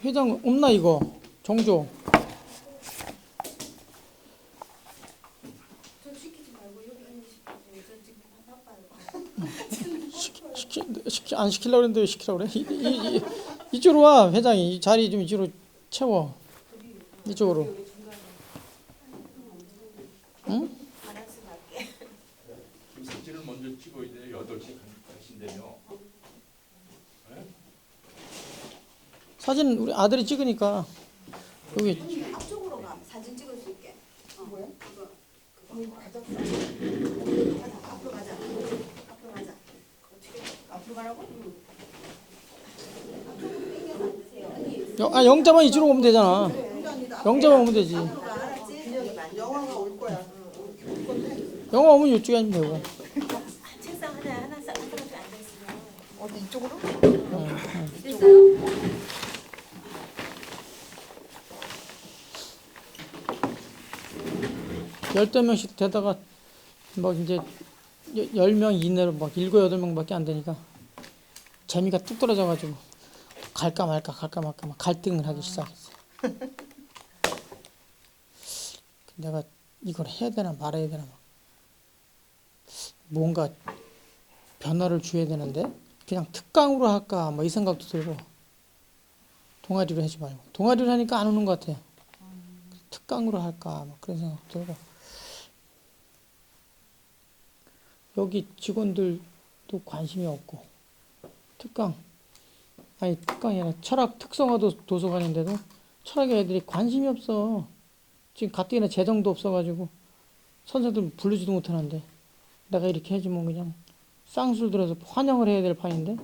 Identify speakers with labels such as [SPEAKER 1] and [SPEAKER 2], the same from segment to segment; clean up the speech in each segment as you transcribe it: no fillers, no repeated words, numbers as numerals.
[SPEAKER 1] 회장 없나 이거? 정조.
[SPEAKER 2] 저 시키지 말고 여기 있는 시키세요. 저 지금 바빠요.
[SPEAKER 1] 안 시키려고 그랬는데 왜 시키라고 그래? 이쪽으로 와, 회장이. 이 자리 좀 이쪽으로 채워. 이쪽으로. 응?
[SPEAKER 2] 알았어 갈게.
[SPEAKER 3] 지금 사진을 먼저 찍어야 돼. 8시 가신다며.
[SPEAKER 1] 사진 우리 아들이 찍으니까 여기
[SPEAKER 2] 앞쪽으로 가. 사진 찍을 수 있게. 뭐야? 그거. 가자. 앞으로 가자. 앞으로 가자. 어떻게? 앞으로 가라고? 앞으로 당겨서 앉으세요. 아니.
[SPEAKER 1] 영자만 이쪽으로 오면 되잖아. 영자만 오면 되지.
[SPEAKER 2] 앞으로 가. 알았지?
[SPEAKER 4] 영화가 올 거야.
[SPEAKER 1] 영화 오면 이쪽에 앉으면 되고.
[SPEAKER 2] 책상 하나 가지고 앉아 있으면.
[SPEAKER 4] 어디 이쪽으로?
[SPEAKER 2] 됐어요?
[SPEAKER 1] 열댓 명씩 되다가 뭐 이제 10명 이내로 막 7, 8명밖에 안 되니까 재미가 뚝 떨어져가지고 갈까 말까 막 갈등을 하기 시작했어요. 내가 이걸 해야 되나 말아야 되나 막 뭔가 변화를 줘야 되는데 그냥 특강으로 할까 뭐 이 생각도 들고 동아리로 하지 말고 동아리로 하니까 안 오는 것 같아요. 특강으로 할까 막 그런 생각도 들고 여기 직원들도 관심이 없고 특강이 아니라 철학 특성화도 도서관인데도 철학의 애들이 관심이 없어. 지금 가뜩이나 재정도 없어가지고 선생들 부르지도 못하는데 내가 이렇게 해주면 그냥 쌍술 들어서 환영을 해야 될 판인데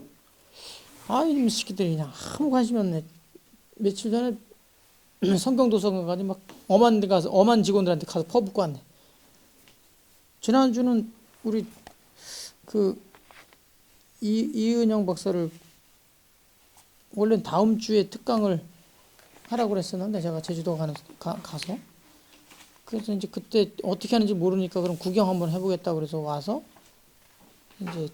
[SPEAKER 1] 이놈 새끼들이 그냥 아무 관심이 없네. 며칠 전에 성경도서관 가서 막 엄한 직원들한테 가서 퍼붓고 왔네. 지난주는 우리 이은영 박사를 원래 다음 주에 특강을 하라고 그랬었는데 제가 제주도 가서 그래서 이제 그때 어떻게 하는지 모르니까 그럼 구경 한번 해보겠다 그래서 와서 이제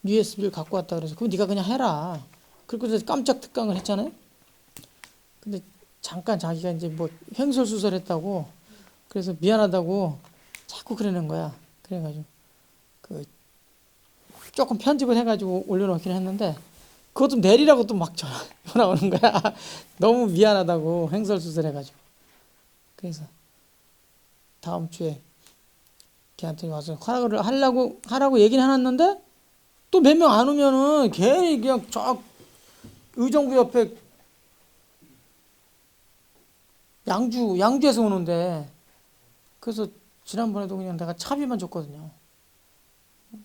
[SPEAKER 1] USB를 갖고 왔다 그래서 그럼 네가 그냥 해라. 그래서 깜짝 특강을 했잖아요. 근데 잠깐 자기가 이제 뭐 횡설수설했다고 그래서 미안하다고 자꾸 그러는 거야. 그래가지고 조금 편집을 해가지고 올려놓긴 했는데 그것도 내리라고 또 막 전화 오는 거야. 너무 미안하다고 횡설수설해가지고 그래서 다음 주에 걔한테 와서 허락을 하라고 얘기는 해놨는데 또 몇 명 안 오면은 괜히 그냥 저 의정부 옆에 양주에서 오는데 그래서 지난번에도 그냥 내가 차비만 줬거든요.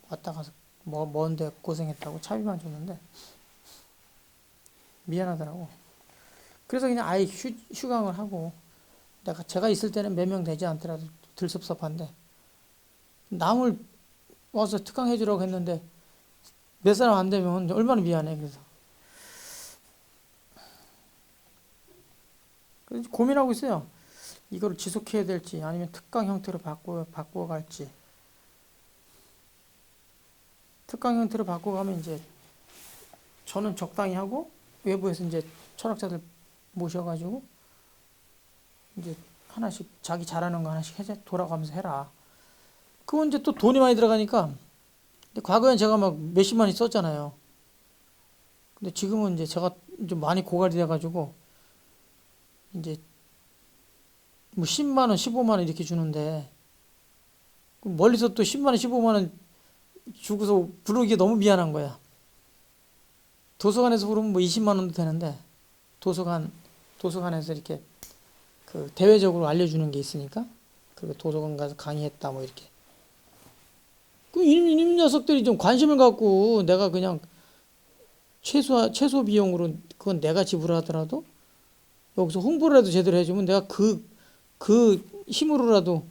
[SPEAKER 1] 왔다 가서 먼데 고생했다고 차비만 줬는데 미안하더라고. 그래서 그냥 아예 휴강을 하고 제가 있을 때는 몇 명 되지 않더라도 들섭섭한데 남을 와서 특강해 주라고 했는데 몇 사람 안 되면 얼마나 미안해. 그래서 고민하고 있어요. 이거를 지속해야 될지 아니면 특강 형태로 바꾸어 갈지. 특강 형태로 바꿔가면 이제 저는 적당히 하고 외부에서 이제 철학자들 모셔가지고 이제 하나씩 자기 잘하는 거 하나씩 돌아가면서 해라. 그건 이제 또 돈이 많이 들어가니까. 근데 과거엔 제가 막 몇십만이 썼잖아요. 근데 지금은 이제 제가 좀 많이 고갈이 돼가지고 이제 뭐 10만 원, 15만 원 이렇게 주는데 멀리서 또 10만 원, 15만 원 주고서 부르기 너무 미안한 거야. 도서관에서 부르면 뭐 20만 원도 되는데 도서관에서 이렇게 대외적으로 알려주는 게 있으니까 그 도서관 가서 강의했다 뭐 이렇게. 이놈 녀석들이 좀 관심을 갖고 내가 그냥 최소 비용으로 그건 내가 지불하더라도 여기서 홍보라도 제대로 해주면 내가 그 힘으로라도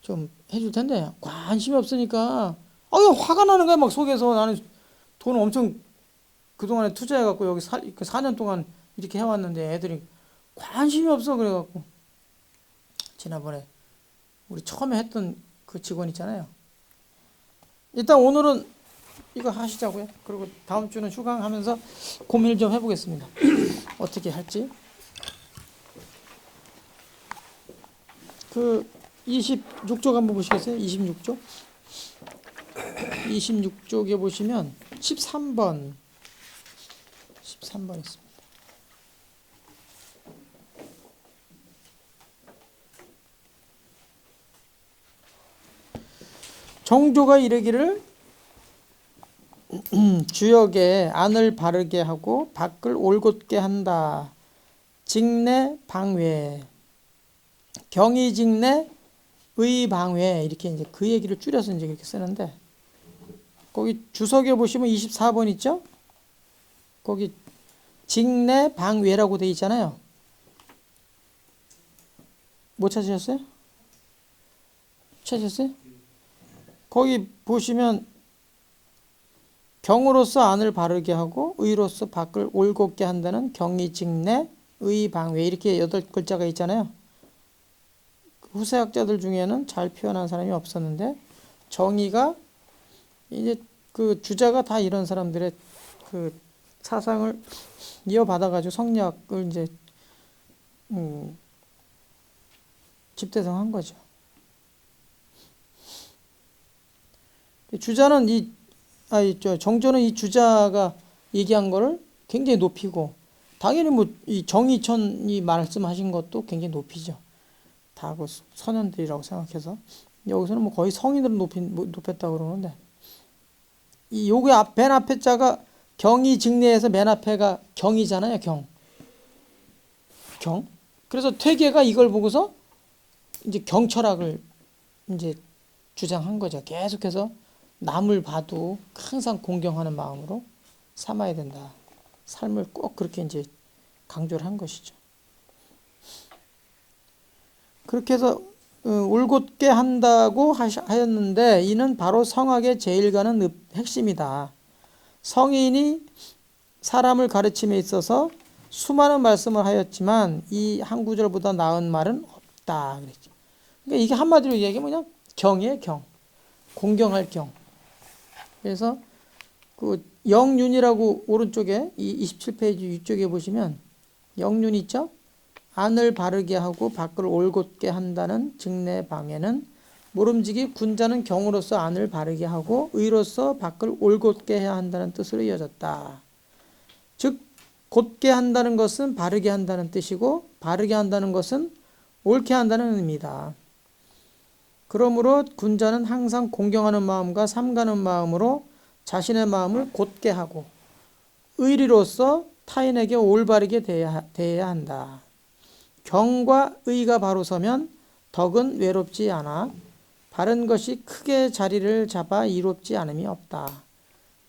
[SPEAKER 1] 좀 해줄 텐데 관심이 없으니까 화가 나는 거야. 막 속에서 나는 돈 엄청 그동안에 투자해갖고 여기 4년 동안 이렇게 해왔는데 애들이 관심이 없어. 그래갖고 지난번에 우리 처음에 했던 그 직원 있잖아요. 일단 오늘은 이거 하시자고요. 그리고 다음 주는 휴강하면서 고민을 좀 해보겠습니다. 어떻게 할지. 그 26쪽 한번 보시겠어요? 26쪽. 26쪽에 보시면 13번 있습니다. 정조가 이르기를 주역에 안을 바르게 하고 밖을 올곧게 한다. 직내 방외, 경의 직내 의 방외, 이렇게 이제 그 얘기를 줄여서 이제 이렇게 쓰는데, 거기 주석에 보시면 24번 있죠? 거기 직내 방외라고 돼 있잖아요. 못 찾으셨어요? 찾으셨어요? 거기 보시면 경으로서 안을 바르게 하고 의로서 밖을 올곧게 한다는 경의 직내 의 방외, 이렇게 8글자가 있잖아요. 후세학자들 중에는 잘 표현한 사람이 없었는데, 정의가 이제 그 주자가 다 이런 사람들의 그 사상을 이어받아가지고 성리학을 이제 집대성한 거죠. 주자는 정조는 이 주자가 얘기한 거를 굉장히 높이고, 당연히 뭐 이 정의천이 말씀하신 것도 굉장히 높이죠. 다 그 선현들이라고 생각해서 여기서는 뭐 거의 성인으로 높였다고 그러는데, 이 요게 맨 앞에 자가 경의 직내에서 맨 앞에가 경이잖아요. 경. 그래서 퇴계가 이걸 보고서 이제 경철학을 이제 주장한 거죠. 계속해서 남을 봐도 항상 공경하는 마음으로 삼아야 된다. 삶을 꼭 그렇게 이제 강조를 한 것이죠. 그렇게 해서 올곧게 한다고 하였는데, 이는 바로 성학의 제일 가는 핵심이다. 성인이 사람을 가르침에 있어서 수많은 말씀을 하였지만 이 한 구절보다 나은 말은 없다. 그랬죠. 그러니까 이게 한마디로 얘기하면 그냥 경이에요, 경. 공경할 경. 그래서 그 영륜이라고 오른쪽에 이 27페이지 위쪽에 보시면 영륜 있죠? 안을 바르게 하고 밖을 올곧게 한다는 직내 방에는 모름지기 군자는 경으로서 안을 바르게 하고 의로서 밖을 올곧게 해야 한다는 뜻으로 이어졌다. 즉 곧게 한다는 것은 바르게 한다는 뜻이고, 바르게 한다는 것은 옳게 한다는 의미다. 그러므로 군자는 항상 공경하는 마음과 삼가는 마음으로 자신의 마음을 곧게 하고 의리로서 타인에게 올바르게 대해야 한다. 경과 의가 바로 서면 덕은 외롭지 않아 바른 것이 크게 자리를 잡아 이롭지 않음이 없다.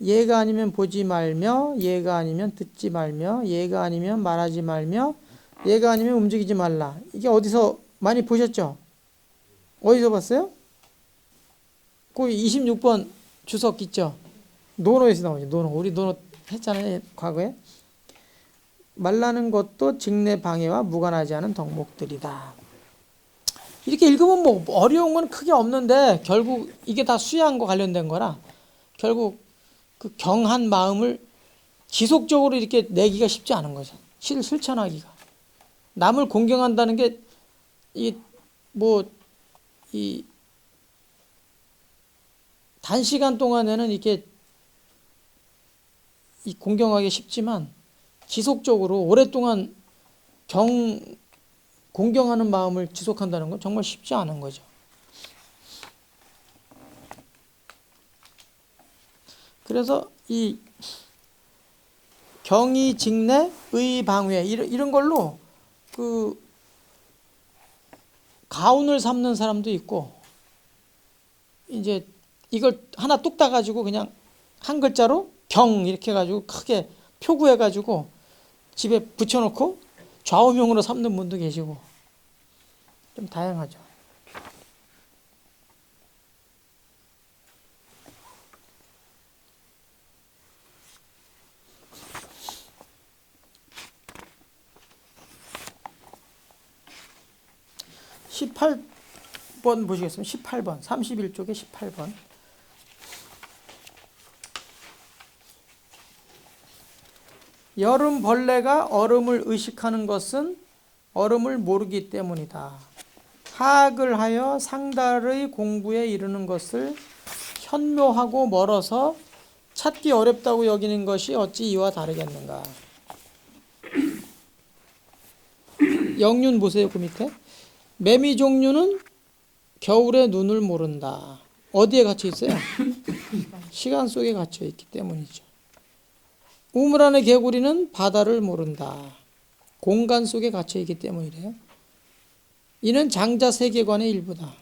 [SPEAKER 1] 예가 아니면 보지 말며, 예가 아니면 듣지 말며, 예가 아니면 말하지 말며, 예가 아니면 움직이지 말라. 이게 어디서 많이 보셨죠? 어디서 봤어요? 거기 26번 주석 있죠? 노노에서 나오죠. 노노. 우리 노노 했잖아요, 과거에. 말라는 것도 직내 방해와 무관하지 않은 덕목들이다. 이렇게 읽으면 뭐 어려운 건 크게 없는데, 결국 이게 다 수양과 관련된 거라 결국 그 경한 마음을 지속적으로 이렇게 내기가 쉽지 않은 거죠. 실천하기가. 남을 공경한다는 게 이 단시간 동안에는 이렇게 공경하기 쉽지만 지속적으로 오랫동안 공경하는 마음을 지속한다는 건 정말 쉽지 않은 거죠. 그래서 이 경의 직내 의 방외 이런 걸로 그 가운을 삼는 사람도 있고, 이제 이걸 하나 뚝 따가지고 그냥 한 글자로 경 이렇게 해가지고 크게 표구해가지고 집에 붙여놓고 좌우명으로 삼는 분도 계시고, 좀 다양하죠. (18번) 보시겠습니다. 18번 31쪽에 18번 여름 벌레가 얼음을 의식하는 것은 얼음을 모르기 때문이다. 하악을 하여 상달의 공부에 이르는 것을 현묘하고 멀어서 찾기 어렵다고 여기는 것이 어찌 이와 다르겠는가. 영륜 보세요. 그 밑에. 매미 종류는 겨울에 눈을 모른다. 어디에 갇혀 있어요? 시간 속에 갇혀 있기 때문이죠. 우물 안의 개구리는 바다를 모른다. 공간 속에 갇혀 있기 때문이래요. 이는 장자 세계관의 일부다.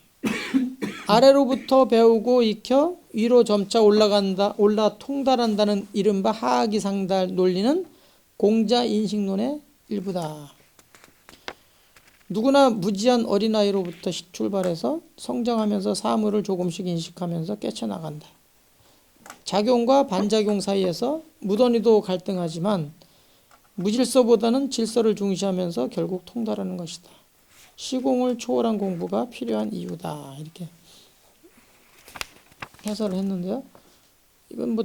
[SPEAKER 1] 아래로부터 배우고 익혀 위로 점차 올라 통달한다는 이른바 하악이 상달 논리는 공자 인식론의 일부다. 누구나 무지한 어린아이로부터 출발해서 성장하면서 사물을 조금씩 인식하면서 깨쳐나간다. 작용과 반작용 사이에서 무던히도 갈등하지만 무질서보다는 질서를 중시하면서 결국 통달하는 것이다. 시공을 초월한 공부가 필요한 이유다. 이렇게 해설을 했는데요. 이건 뭐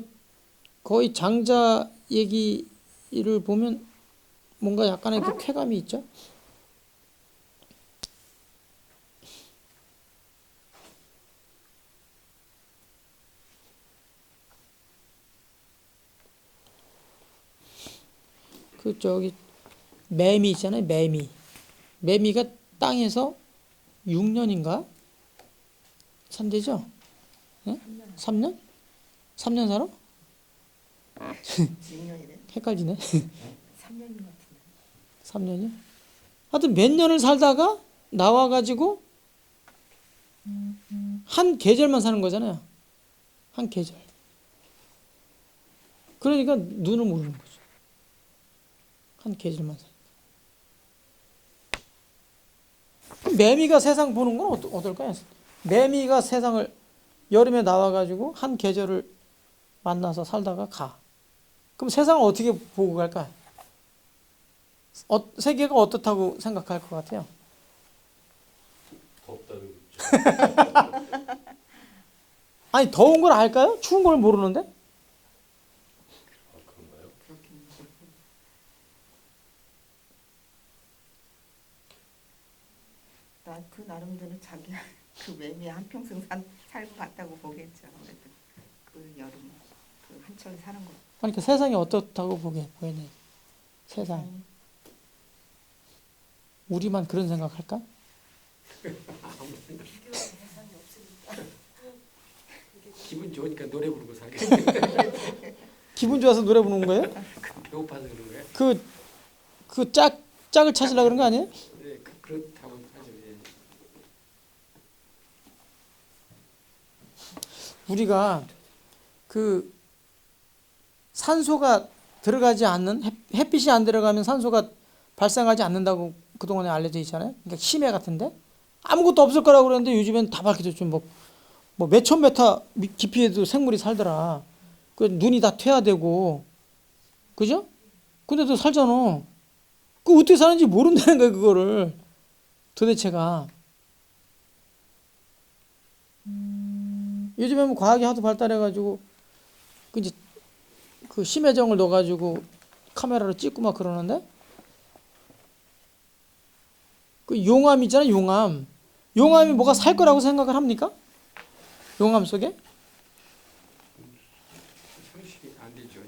[SPEAKER 1] 거의 장자 얘기를 보면 뭔가 약간의 그 쾌감이 있죠. 그 저기 매미 있잖아요. 매미가 땅에서 6년인가 산대죠? 네? 3년? 3년 살아?
[SPEAKER 4] 6년이래.
[SPEAKER 1] 헷갈리네.
[SPEAKER 4] 3년인 것 같은데.
[SPEAKER 1] 3년이요? 하여튼 몇 년을 살다가 나와가지고 한 계절만 사는 거잖아요. 한 계절. 그러니까 눈을 모르는 거죠. 한 계절만 사니까. 매미가 세상 보는 건 어떨까요? 매미가 세상을 여름에 나와가지고 한 계절을 만나서 살다가 가. 그럼 세상을 어떻게 보고 갈까요? 세계가 어떻다고 생각할 것 같아요?
[SPEAKER 3] 덥다고 그랬죠.
[SPEAKER 1] 아니 더운 걸 알까요? 추운 걸 모르는데?
[SPEAKER 3] 아, 그런가요?
[SPEAKER 4] 그렇긴 해. 나그 나름대로 자기 그 매미 한평생 살고 갔다고 보겠죠. 아무래도 그 여름 그 한철 사는 거.
[SPEAKER 1] 그러니까 세상이 어떻다고 보이네. 세상. 우리만 그런 생각할까?
[SPEAKER 5] 기분 좋으니까 노래 부르고 살게.
[SPEAKER 1] 기분 좋아서 노래 부르는 거예요?
[SPEAKER 5] 배고파서 그런 거야?
[SPEAKER 1] 그 짝을 찾으려고 그런 거 아니에요?
[SPEAKER 5] 네, 그렇다고 하죠. 예.
[SPEAKER 1] 우리가 그 산소가 들어가지 않는 햇빛이 안 들어가면 산소가 발생하지 않는다고 그동안에 알려져 있잖아요. 그러니까 심해 같은데 아무것도 없을 거라고 그랬는데 요즘엔 다 밝혀졌죠. 뭐 몇천 메타 깊이에도 생물이 살더라. 그 눈이 다 퇴화되고 그죠? 근데도 살잖아. 그 어떻게 사는지 모른다는 거야 그거를 도대체가. 요즘에 뭐 과학이 하도 발달해가지고 그 이제 그 심해정을 넣어가지고 카메라로 찍고 막 그러는데 그 용암 있잖아요. 용암이 뭐가 살 거라고 생각을 합니까? 용암 속에?
[SPEAKER 5] 상식이 안 되죠.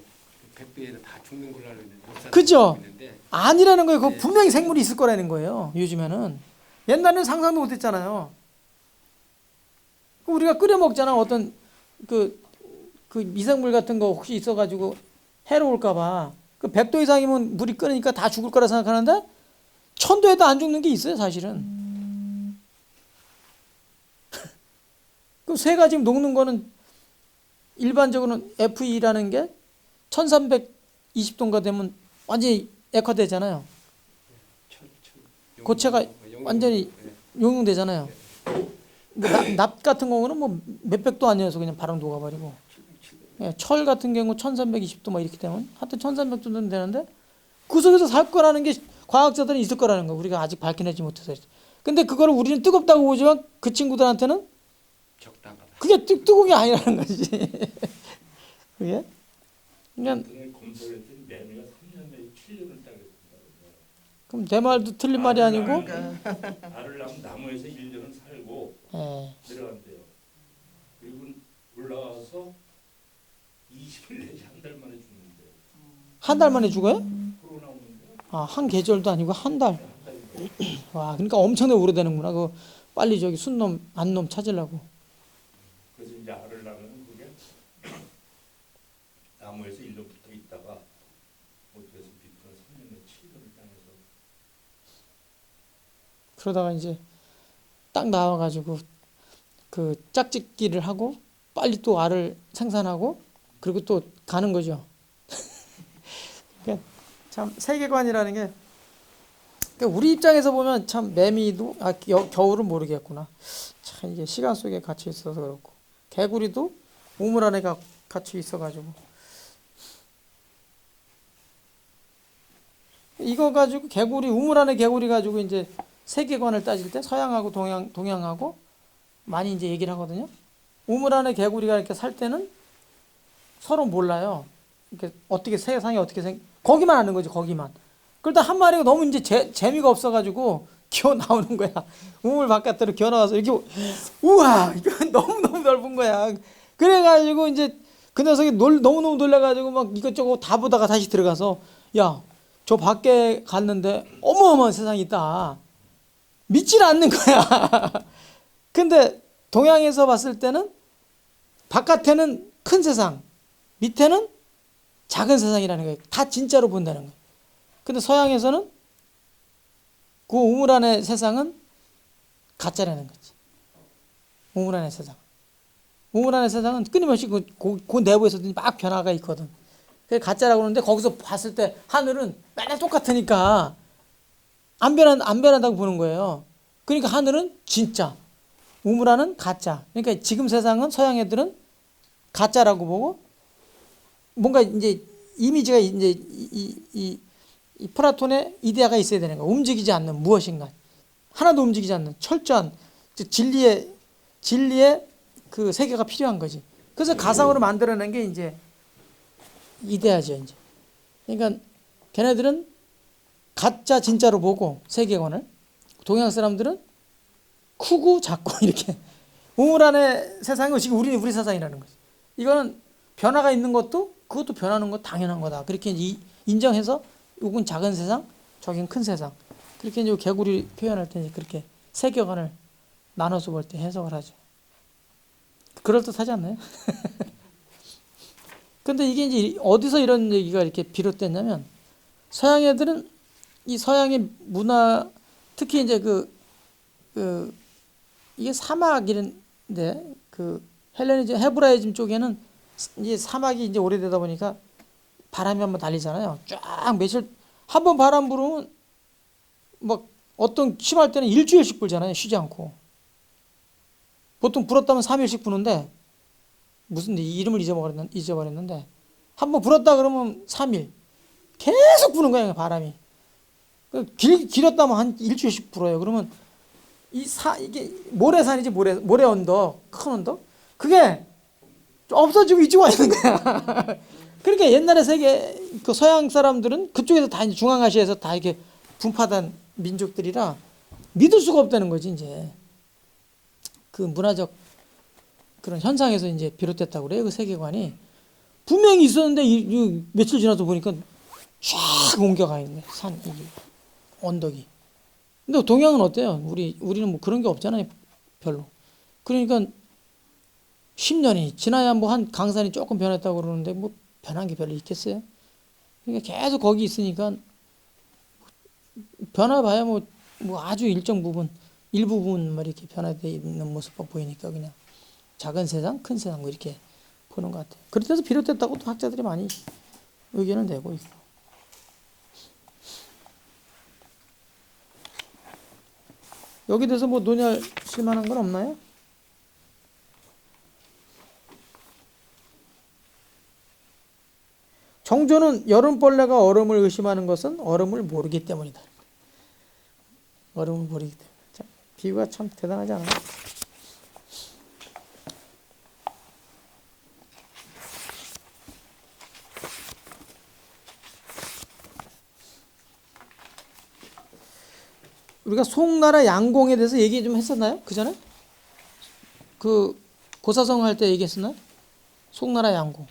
[SPEAKER 5] 100배에는 다 죽는 걸로 알고 있는데 못 사는
[SPEAKER 1] 그죠?
[SPEAKER 5] 걸로 알고 있는데
[SPEAKER 1] 아니라는 거예요. 그거
[SPEAKER 5] 네.
[SPEAKER 1] 분명히 생물이 있을 거라는 거예요. 요즘에는. 옛날에는 상상도 못했잖아요. 우리가 끓여 먹잖아. 어떤 그 미생물 같은 거 혹시 있어가지고 해로울까봐. 그 100도 이상이면 물이 끓으니까 다 죽을 거라 생각하는데 1000도에도 안 죽는 게 있어요, 사실은. 그 새가 지금 녹는 거는 일반적으로는 FE라는 게 1320도인가 되면 완전히 액화되잖아요. 고체가 완전히 용융되잖아요. 뭐 납 같은 경우는 뭐 몇백 도 아니어서 그냥 바로 녹아버리고. 예, 철 같은 경우 1320도 뭐 이렇게 되면 하여튼 1300도는 되는데 그 속에서 살 거라는 게 과학자들은 있을 거라는 거. 우리가 아직 밝혀내지 못해서. 근데 그거를 우리는 뜨겁다고 보지만 그 친구들한테는
[SPEAKER 5] 적당하다.
[SPEAKER 1] 그게 뜨거운 게 아니라는 거지. 그게? 그냥
[SPEAKER 3] 오늘 검사를 했더니 매미가 3년
[SPEAKER 1] 그럼 내 말도 틀린 말이 아니고.
[SPEAKER 3] 알을 낳으면 나무에서 1년은 살고
[SPEAKER 1] 예.
[SPEAKER 3] 내려간대요. 그리고 올라와서 20일 내지 한 달 만에 죽는데요.
[SPEAKER 1] 한 달 만에 죽어요?
[SPEAKER 3] 코로나 오는데요.
[SPEAKER 1] 아, 한 계절도 아니고 한 달.
[SPEAKER 3] 한 달.
[SPEAKER 1] 와, 그러니까 엄청나게 오래되는구나. 그 빨리 저기 순놈, 안놈 찾으려고.
[SPEAKER 3] 그래서 이제 알을 낳으면 그게 나무에서 1년 붙어 있다가 어떻게 해서 밑으로 3년에 7년을 땅에서
[SPEAKER 1] 그러다가 이제 딱 나와가지고 그 짝짓기를 하고 빨리 또 알을 생산하고 그리고 또 가는 거죠. 그러니까 참 세계관이라는 게 그러니까 우리 입장에서 보면 참 매미도 겨울은 모르겠구나. 참 이게 시간 속에 갇혀 있어서 그렇고 개구리도 우물 안에 갇혀 있어가지고 이거 가지고 개구리 우물 안에 개구리 가지고 이제 세계관을 따질 때 서양하고 동양하고 많이 이제 얘기를 하거든요. 우물 안에 개구리가 이렇게 살 때는 서로 몰라요. 이렇게 어떻게 세상이 어떻게 거기만 아는 거지 거기만. 그러다 한 마리가 너무 이제 재미가 없어가지고 기어 나오는 거야. 우물 바깥으로 기어 나와서 이렇게 우와 이거 너무 넓은 거야. 그래가지고 이제 그 녀석이 너무너무 놀라가지고 막 이것저것 다 보다가 다시 들어가서 야 저 밖에 갔는데 어마어마한 세상이 있다. 믿질 않는 거야. 근데 동양에서 봤을 때는 바깥에는 큰 세상, 밑에는 작은 세상이라는 거예요. 다 진짜로 본다는 거예요. 근데 서양에서는 그 우물 안의 세상은 가짜라는 거지. 우물 안의 세상. 우물 안의 세상은 끊임없이 그 내부에서도 막 변화가 있거든. 그게 가짜라고 그러는데 거기서 봤을 때 하늘은 맨날 똑같으니까 안 변한다고 보는 거예요. 그러니까 하늘은 진짜, 우물 안은 가짜. 그러니까 지금 세상은 서양 애들은 가짜라고 보고 뭔가 이제 이미지가 이제 이 플라톤의 이데아가 있어야 되는 거야. 움직이지 않는 무엇인가. 하나도 움직이지 않는 철저한 진리의 그 세계가 필요한 거지. 그래서 가상으로 만들어낸 게 이제 이데아죠, 이제. 그러니까 걔네들은 가짜 진짜로 보고 세계관을 동양 사람들은 크고 작고 이렇게 우물 안의 세상이 지금 우리 세상이라는 거지. 이거는 변화가 있는 것도 그것도 변하는 거 당연한 거다. 그렇게 인정해서 이건 작은 세상, 저긴 큰 세상. 그렇게 이제 개구리 표현할 때 그렇게 세계관을 나눠서 볼 때 해석을 하죠. 그럴듯하지 않나요? 근데 이게 이제 어디서 이런 얘기가 이렇게 비롯됐냐면 서양 애들은 이 서양의 문화 특히 이제 이게 사막인데 그 헬레니즘 헤브라이즘 쪽에는 이제 사막이 이제 오래되다 보니까 바람이 한번 날리잖아요. 쫙 며칠 한 번 바람 불으면 막 어떤 심할 때는 일주일씩 불잖아요. 쉬지 않고. 보통 불었다면 3일씩 부는데 무슨 이름을 잊어버렸는데 한 번 불었다 그러면 3일 계속 부는 거예요. 바람이. 길었다면 한 일주일씩 불어요. 그러면 이게 모래산이지 모래 언덕 큰 언덕 그게 없어지고 이쪽 와 있는 거야. 그러니까 옛날에 그 서양 사람들은 그쪽에서 다 이제 중앙아시아에서 다 이렇게 분파된 민족들이라 믿을 수가 없다는 거지 이제. 그 문화적 그런 현상에서 이제 비롯됐다고 그래요. 그 세계관이 분명히 있었는데 며칠 지나서 보니까 쫙 옮겨가 있네. 언덕이. 근데 동양은 어때요? 우리는 뭐 그런 게 없잖아요. 별로. 그러니까 10년이 지나야 뭐 한 강산이 조금 변했다고 그러는데 뭐 변한 게 별로 있겠어요? 그러니까 계속 거기 있으니까 변화봐야 뭐 아주 일부분 뭐 이렇게 변화되어 있는 모습만 보이니까 그냥 작은 세상, 큰 세상 뭐 이렇게 보는 것 같아요. 그래서 비롯됐다고 또 학자들이 많이 의견을 내고 있고. 여기 대해서 뭐 논의하실 만한 건 없나요? 정조는 여름벌레가 얼음을 의심하는 것은 얼음을 모르기 때문이다. 얼음을 모르기 때문에. 자, 비유가 참 대단하지 않아요? 우리가 송나라 양공에 대해서 얘기 좀 했었나요? 그 전에? 그 고사성 할 때 얘기했었나요? 송나라 양공.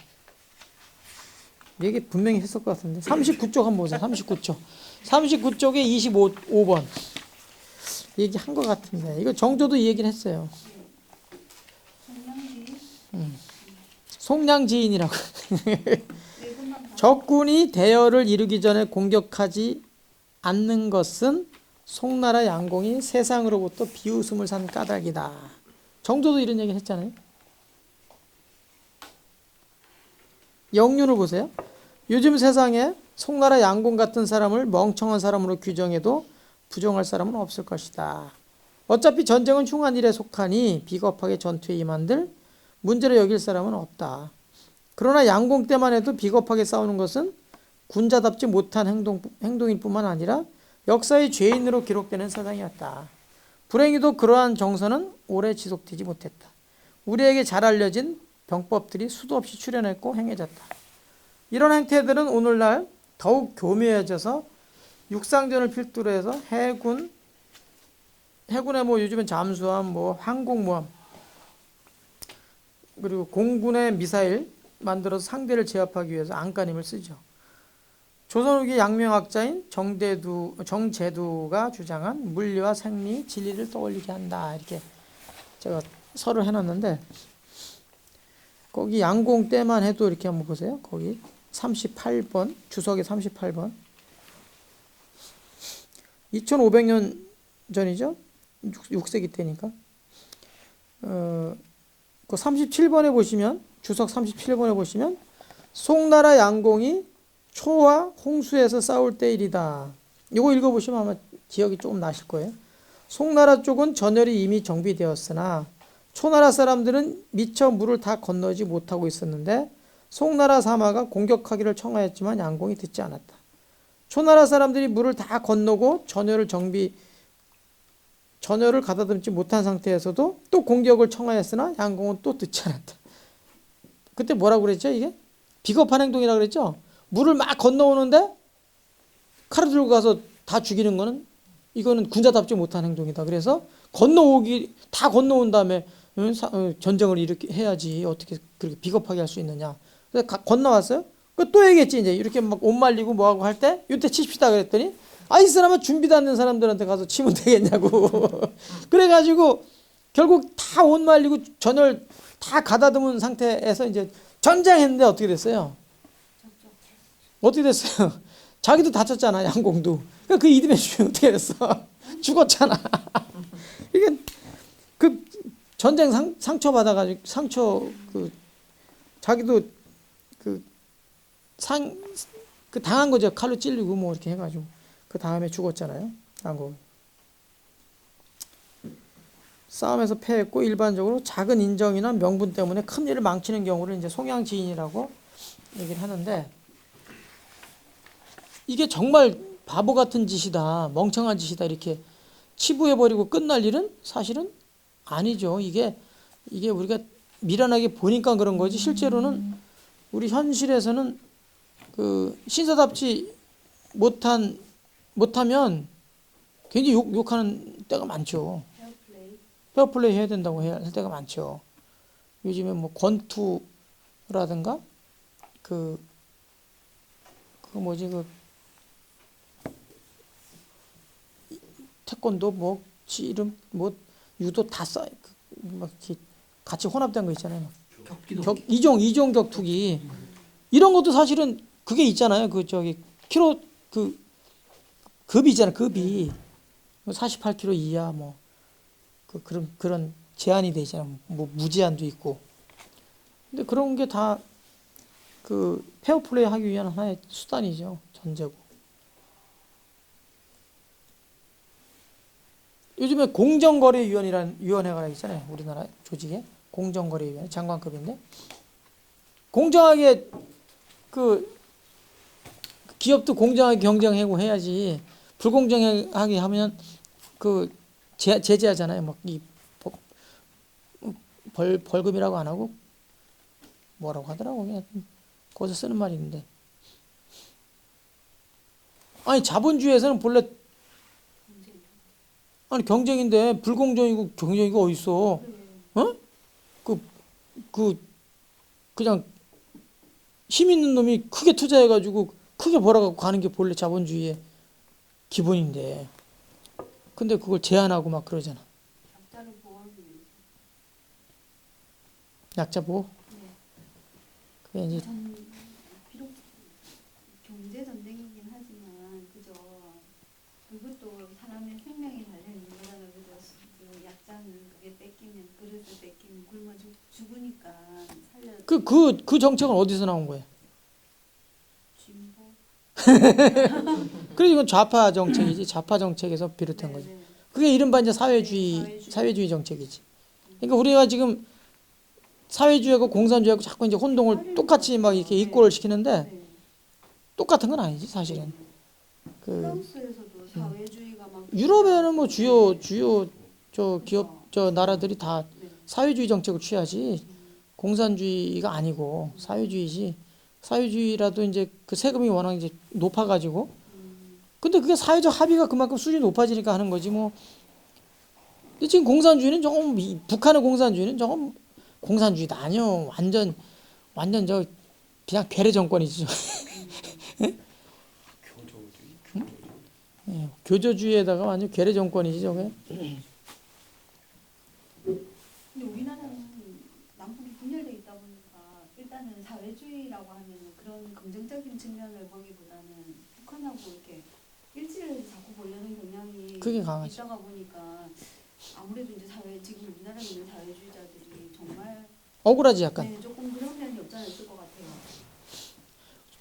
[SPEAKER 1] 얘기 분명히 했을 것 같은데. 39쪽 한번 보자. 39쪽. 39쪽에 25번. 얘기한 것 같은데. 이거 정조도 이 얘기를 했어요. 송량지인이라고. 적군이 대열을 이루기 전에 공격하지 않는 것은 송나라 양공이 세상으로부터 비웃음을 산 까닭이다. 정조도 이런 얘기를 했잖아요. 영륜을 보세요. 요즘 세상에 송나라 양공 같은 사람을 멍청한 사람으로 규정해도 부정할 사람은 없을 것이다. 어차피 전쟁은 흉한 일에 속하니 비겁하게 전투에 임한들 문제로 여길 사람은 없다. 그러나 양공 때만 해도 비겁하게 싸우는 것은 군자답지 못한 행동일 뿐만 아니라 역사의 죄인으로 기록되는 사상이었다. 불행히도 그러한 정서는 오래 지속되지 못했다. 우리에게 잘 알려진 병법들이 수도 없이 출현했고 행해졌다. 이런 행태들은 오늘날 더욱 교묘해져서 육상전을 필두로 해서 해군의 뭐 요즘엔 잠수함, 뭐 항공모함, 그리고 공군의 미사일 만들어서 상대를 제압하기 위해서 안간힘을 쓰죠. 조선 후기 양명학자인 정제두가 주장한 물리와 생리, 진리를 떠올리게 한다. 이렇게 제가 설을 해놨는데 거기 양공 때만 해도 이렇게 한번 보세요. 거기 38번 주석의 38번 2500년 전이죠. 6세기 때니까 그 37번에 보시면 주석 37번에 보시면 송나라 양공이 초와 홍수에서 싸울 때 일이다. 이거 읽어보시면 아마 기억이 조금 나실 거예요. 송나라 쪽은 전열이 이미 정비되었으나 초나라 사람들은 미처 물을 다 건너지 못하고 있었는데 송나라 사마가 공격하기를 청하였지만 양공이 듣지 않았다. 초나라 사람들이 물을 다 건너고 전열을 가다듬지 못한 상태에서도 또 공격을 청하였으나 양공은 또 듣지 않았다. 그때 뭐라고 그랬죠? 이게 비겁한 행동이라고 그랬죠? 물을 막 건너오는데 칼을 들고 가서 다 죽이는 거는 이거는 군자답지 못한 행동이다. 그래서 다 건너온 다음에 전쟁을 이렇게 해야지 어떻게 그렇게 비겁하게 할 수 있느냐. 그래서 건너왔어요. 또 얘기했지. 이제 이렇게 막 옷 말리고 뭐하고 할 때 이때 칩시다 그랬더니 이 사람은 준비도 안 된 사람들한테 가서 치면 되겠냐고. 그래가지고 결국 다 옷 말리고 전열 다 가다듬은 상태에서 이제 전쟁했는데 어떻게 됐어요? 어떻게 됐어요? 자기도 다쳤잖아. 양공도. 그 이듬해 죽으면 어떻게 됐어? 죽었잖아. 이게 그 전쟁 상처 받아가지고 자기도 당한 거죠. 칼로 찔리고 뭐 이렇게 해가지고 그 다음에 죽었잖아요. 양공. 싸움에서 패했고 일반적으로 작은 인정이나 명분 때문에 큰 일을 망치는 경우를 이제 송양지인이라고 얘기를 하는데 이게 정말 바보 같은 짓이다, 멍청한 짓이다 이렇게 치부해버리고 끝날 일은 사실은 아니죠. 이게 우리가 미련하게 보니까 그런 거지 실제로는 우리 현실에서는 그 신사답지 못하면 굉장히 욕하는 때가 많죠. 페어플레이 해야 된다고 할 때가 많죠. 요즘에 뭐 권투라든가 그 태권도 뭐 씨름 뭐 유도 다 막 같이 혼합된 거 있잖아요. 이종 격투기 이런 것도 사실은 그게 있잖아요. 키로 급이 있잖아요. 급이 48kg 이하 뭐 그런 제한이 돼 있잖아요. 뭐 무제한도 있고. 근데 그런 게 다 페어플레이 하기 위한 하나의 수단이죠. 전제고. 요즘에 공정거래위원회라는 위원회가 있잖아요. 우리나라 조직에 공정거래위원회 장관급인데 공정하게 기업도 공정하게 경쟁하고 해야지 불공정하게 하면 제재하잖아요. 막 벌금이라고 안 하고 뭐라고 하더라고. 그냥 거기서 쓰는 말이 있는데 자본주의에서는 본래 아니 경쟁인데 불공정이고 경쟁이고 어디 있어? 어? 그냥 힘 있는 놈이 크게 투자해가지고 크게 벌어갖고 가는 게 본래 자본주의의 기본인데, 근데 그걸 제한하고 막 그러잖아.
[SPEAKER 2] 약자를 보호하기 위해서.
[SPEAKER 1] 약자 보호.
[SPEAKER 2] 네.
[SPEAKER 1] 그게 이제
[SPEAKER 2] 비록 경제 전쟁이긴 하지만 그죠. 그것도 사람의 생명이 달려 있는 거잖아요. 그죠. 그 약자는 그게 뺏기면 그릇을 뺏기면 굶어 죽으니까 살려.
[SPEAKER 1] 그 정책은 어디서 나온 거예요?
[SPEAKER 2] 진보.
[SPEAKER 1] 그래서 이건 좌파 정책이지. 좌파 정책에서 비롯한 거지.
[SPEAKER 2] 네.
[SPEAKER 1] 그게 이른바 이제 사회주의 정책이지. 그러니까 우리가 지금 사회주의하고 공산주의하고 자꾸 이제 혼동을 똑같이 막 이렇게 이꼴을 시키는데
[SPEAKER 2] 네.
[SPEAKER 1] 똑같은 건 아니지 사실은. 그
[SPEAKER 2] 프랑스에서도 사회주의가 막
[SPEAKER 1] 유럽에는 뭐 주요 저 기업 저 나라들이 다
[SPEAKER 2] 네.
[SPEAKER 1] 사회주의 정책을 취하지 공산주의가 아니고 사회주의지. 사회주의라도 이제 그 세금이 워낙 이제 높아가지고 근데 그게 사회적 합의가 그만큼 수준이 높아지니까 하는 거지 뭐. 근데 지금 공산주의는 조금 북한의 공산주의는 조금 공산주의도 아니요. 완전 저 그냥 괴뢰 정권이죠.
[SPEAKER 5] 교조주의.
[SPEAKER 1] 예, 교조주의에다가 완전 괴뢰 정권이지 저게.
[SPEAKER 2] 근데 우리나라는 남북이 분열돼 있다 보니까 일단은 사회주의라고 하면은 그런 긍정적인 측면을 보기보다는 북한하고 이렇게 일치를 자꾸 보려는 경향이
[SPEAKER 1] 그게 강하지.
[SPEAKER 2] 있다가 보니까 아무래도 이제 지금 우리나라에 있는 사회주의자들이 정말
[SPEAKER 1] 억울하지 약간.
[SPEAKER 2] 네, 조금 그런 면이 없지 않아 있을 것 같아요.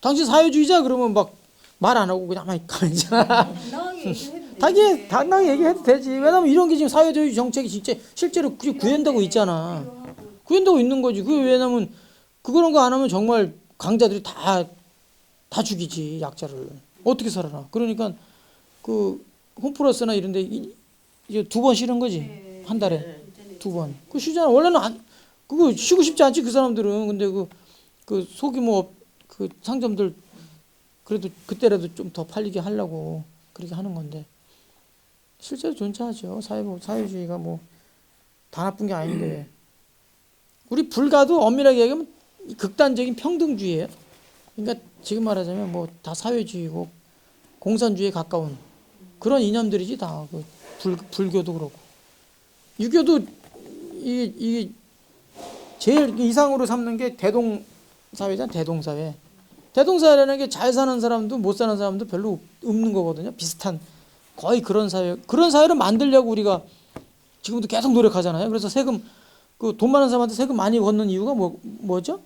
[SPEAKER 1] 당신 사회주의자 그러면 막 말 안 하고 그냥 가만히 있잖아.
[SPEAKER 2] 당당하게 얘기해도 되는데
[SPEAKER 1] 당당히 얘기해도 되지. 왜냐면 이런 게 지금 사회주의 정책이 진짜 실제로 구현되고 있잖아.
[SPEAKER 2] 필요하고
[SPEAKER 1] 구현되고 있는 거지. 그게 왜냐면 그런 거 안 하면 정말 강자들이 다 죽이지 약자를. 어떻게 살아나. 그러니까 그 홈플러스나 이런 데 이제 2번 쉬는 거지.
[SPEAKER 2] 네.
[SPEAKER 1] 한 달에
[SPEAKER 2] 문제는
[SPEAKER 1] 2번. 그거 쉬잖아. 원래는 그거 쉬고 싶지 않지 그 사람들은. 근데 그 소규모 그 상점들 그래도 그때라도 좀 더 팔리게 하려고 그렇게 하는 건데 실제로 존재하죠. 사회주의가 뭐 다 나쁜 게 아닌데 우리 불가도 엄밀하게 얘기하면 극단적인 평등주의예요. 그러니까 지금 말하자면 뭐 다 사회주의고 공산주의에 가까운 그런 이념들이지 다. 그 불교도 그렇고 유교도 이 제일 이상으로 삼는 게 대동사회잖아. 대동사회. 대동사회라는 게 잘 사는 사람도 못 사는 사람도 별로 없는 거거든요. 비슷한 거의 그런 사회를 만들려고 우리가 지금도 계속 노력하잖아요. 그래서 세금 그 돈 많은 사람한테 세금 많이 걷는 이유가 뭐죠?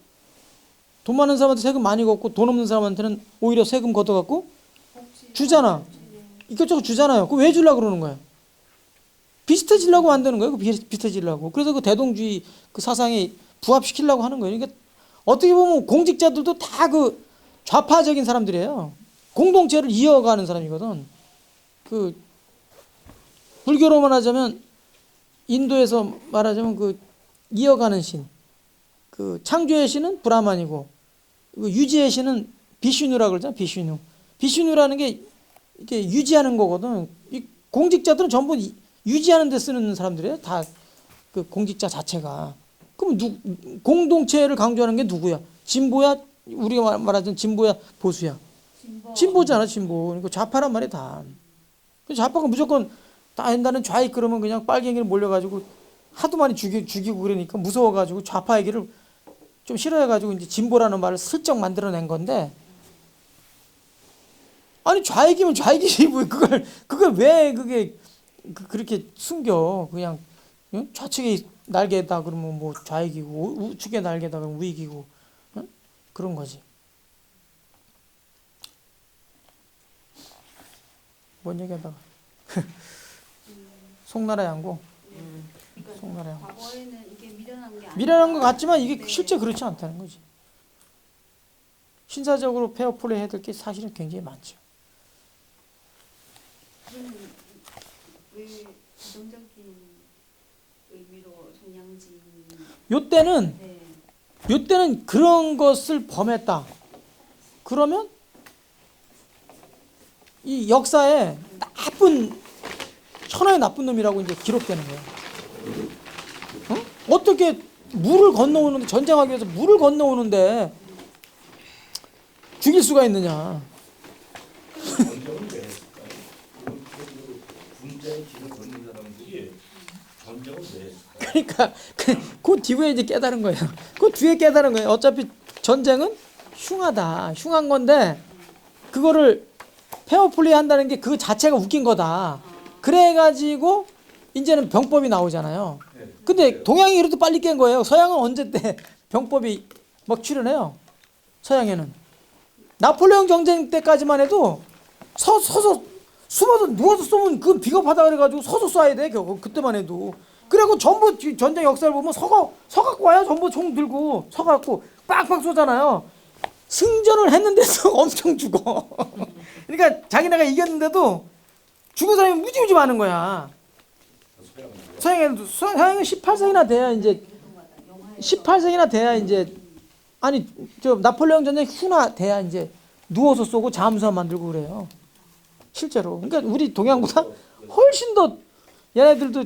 [SPEAKER 1] 돈 많은 사람한테 세금 많이 걷고 돈 없는 사람한테는 오히려 세금 걷어갖고 주잖아. 이것저것 주잖아요. 그거 왜 주려고 그러는 거야? 비슷해지려고 만드는 거예요. 비슷해지려고. 그래서 그 대동주의 그 사상에 부합시키려고 하는 거예요. 그러니까 어떻게 보면 공직자들도 다 그 좌파적인 사람들이에요. 공동체를 이어가는 사람이거든. 그 불교로만 하자면 인도에서 말하자면 그 이어가는 신. 그 창조의 신은 브라만이고 그 유지의 신은 비슈누라고 그러잖아. 비슈누. 비슈누라는 게 이게 유지하는 거거든. 이 공직자들은 전부 유지하는 데 쓰는 사람들이에요. 다 그 공직자 자체가. 그럼 공동체를 강조하는 게 누구야? 진보야? 우리가 말하자면 진보야? 보수야? 진보잖아, 진보. 그러니까 좌파란 말이야, 다. 좌파가 무조건 다 한다는 좌익 그러면 그냥 빨갱이를 몰려가지고 하도 많이 죽이고 그러니까 무서워가지고 좌파 얘기를 좀 싫어해가지고 이제 진보라는 말을 슬쩍 만들어낸 건데 아니 좌익이면 좌익이지 뭐 그걸 왜 그렇게 숨겨. 그냥 좌측에 날개다 그러면 뭐 좌익이고 우측에 날개다 그러면 우익이고 그런 거지. 뭔 얘기하다가 송나라 양고.
[SPEAKER 2] 그러니까
[SPEAKER 1] 송나라 양고.
[SPEAKER 2] 과거에는 이게 미련한 게 아니라
[SPEAKER 1] 미련한 것 같지만 이게
[SPEAKER 2] 네.
[SPEAKER 1] 실제 그렇지 않다는 거지. 신사적으로 페어플레이 해야 될 게 사실은 굉장히 많죠.
[SPEAKER 2] 그러면 왜 부정적인 의미로 송량진
[SPEAKER 1] 요때는 그런 것을 범했다. 그러면 이 역사에 나쁜 천하의 나쁜 놈이라고 이제 기록되는 거예요. 어떻게 물을 건너오는데, 전쟁하기 위해서 물을 건너오는데 죽일 수가 있느냐.
[SPEAKER 3] 전쟁은 왜 했을까요? 그 군자의 길을 걷는 사람들이 전쟁을 왜 했을까요?
[SPEAKER 1] 그러니까 그 뒤에 이제 깨달은 거예요. 그 뒤에 깨달은 거예요. 어차피 전쟁은 흉하다. 흉한 건데 그거를 페어플레이 한다는 게 그 자체가 웃긴 거다. 그래가지고 이제는 병법이 나오잖아요.
[SPEAKER 3] 네.
[SPEAKER 1] 근데 동양이 이렇게 빨리 깬 거예요. 서양은 언제 때 병법이 막 출현해요. 서양에는 나폴레옹 전쟁 때까지만 해도 서서 숨어서 누워서 쏘면 그건 비겁하다 그래가지고 서서 쏴야 돼. 그때만 해도. 그리고 전부 전쟁 역사를 보면 서갖고 와요. 전부 총 들고 서갖고 빡빡 쏘잖아요. 승전을 했는데도 엄청 죽어. 그러니까 자기네가 이겼는데도 죽은 사람이 무지무지 많은 거야. 서양은 18세기나 돼야 이제 18세기나 돼야 이제 아니 저 나폴레옹 전쟁 후나 돼야 이제 누워서 쏘고 잠수함 만들고 그래요. 실제로. 그러니까 우리 동양보다 훨씬 더 얘네들도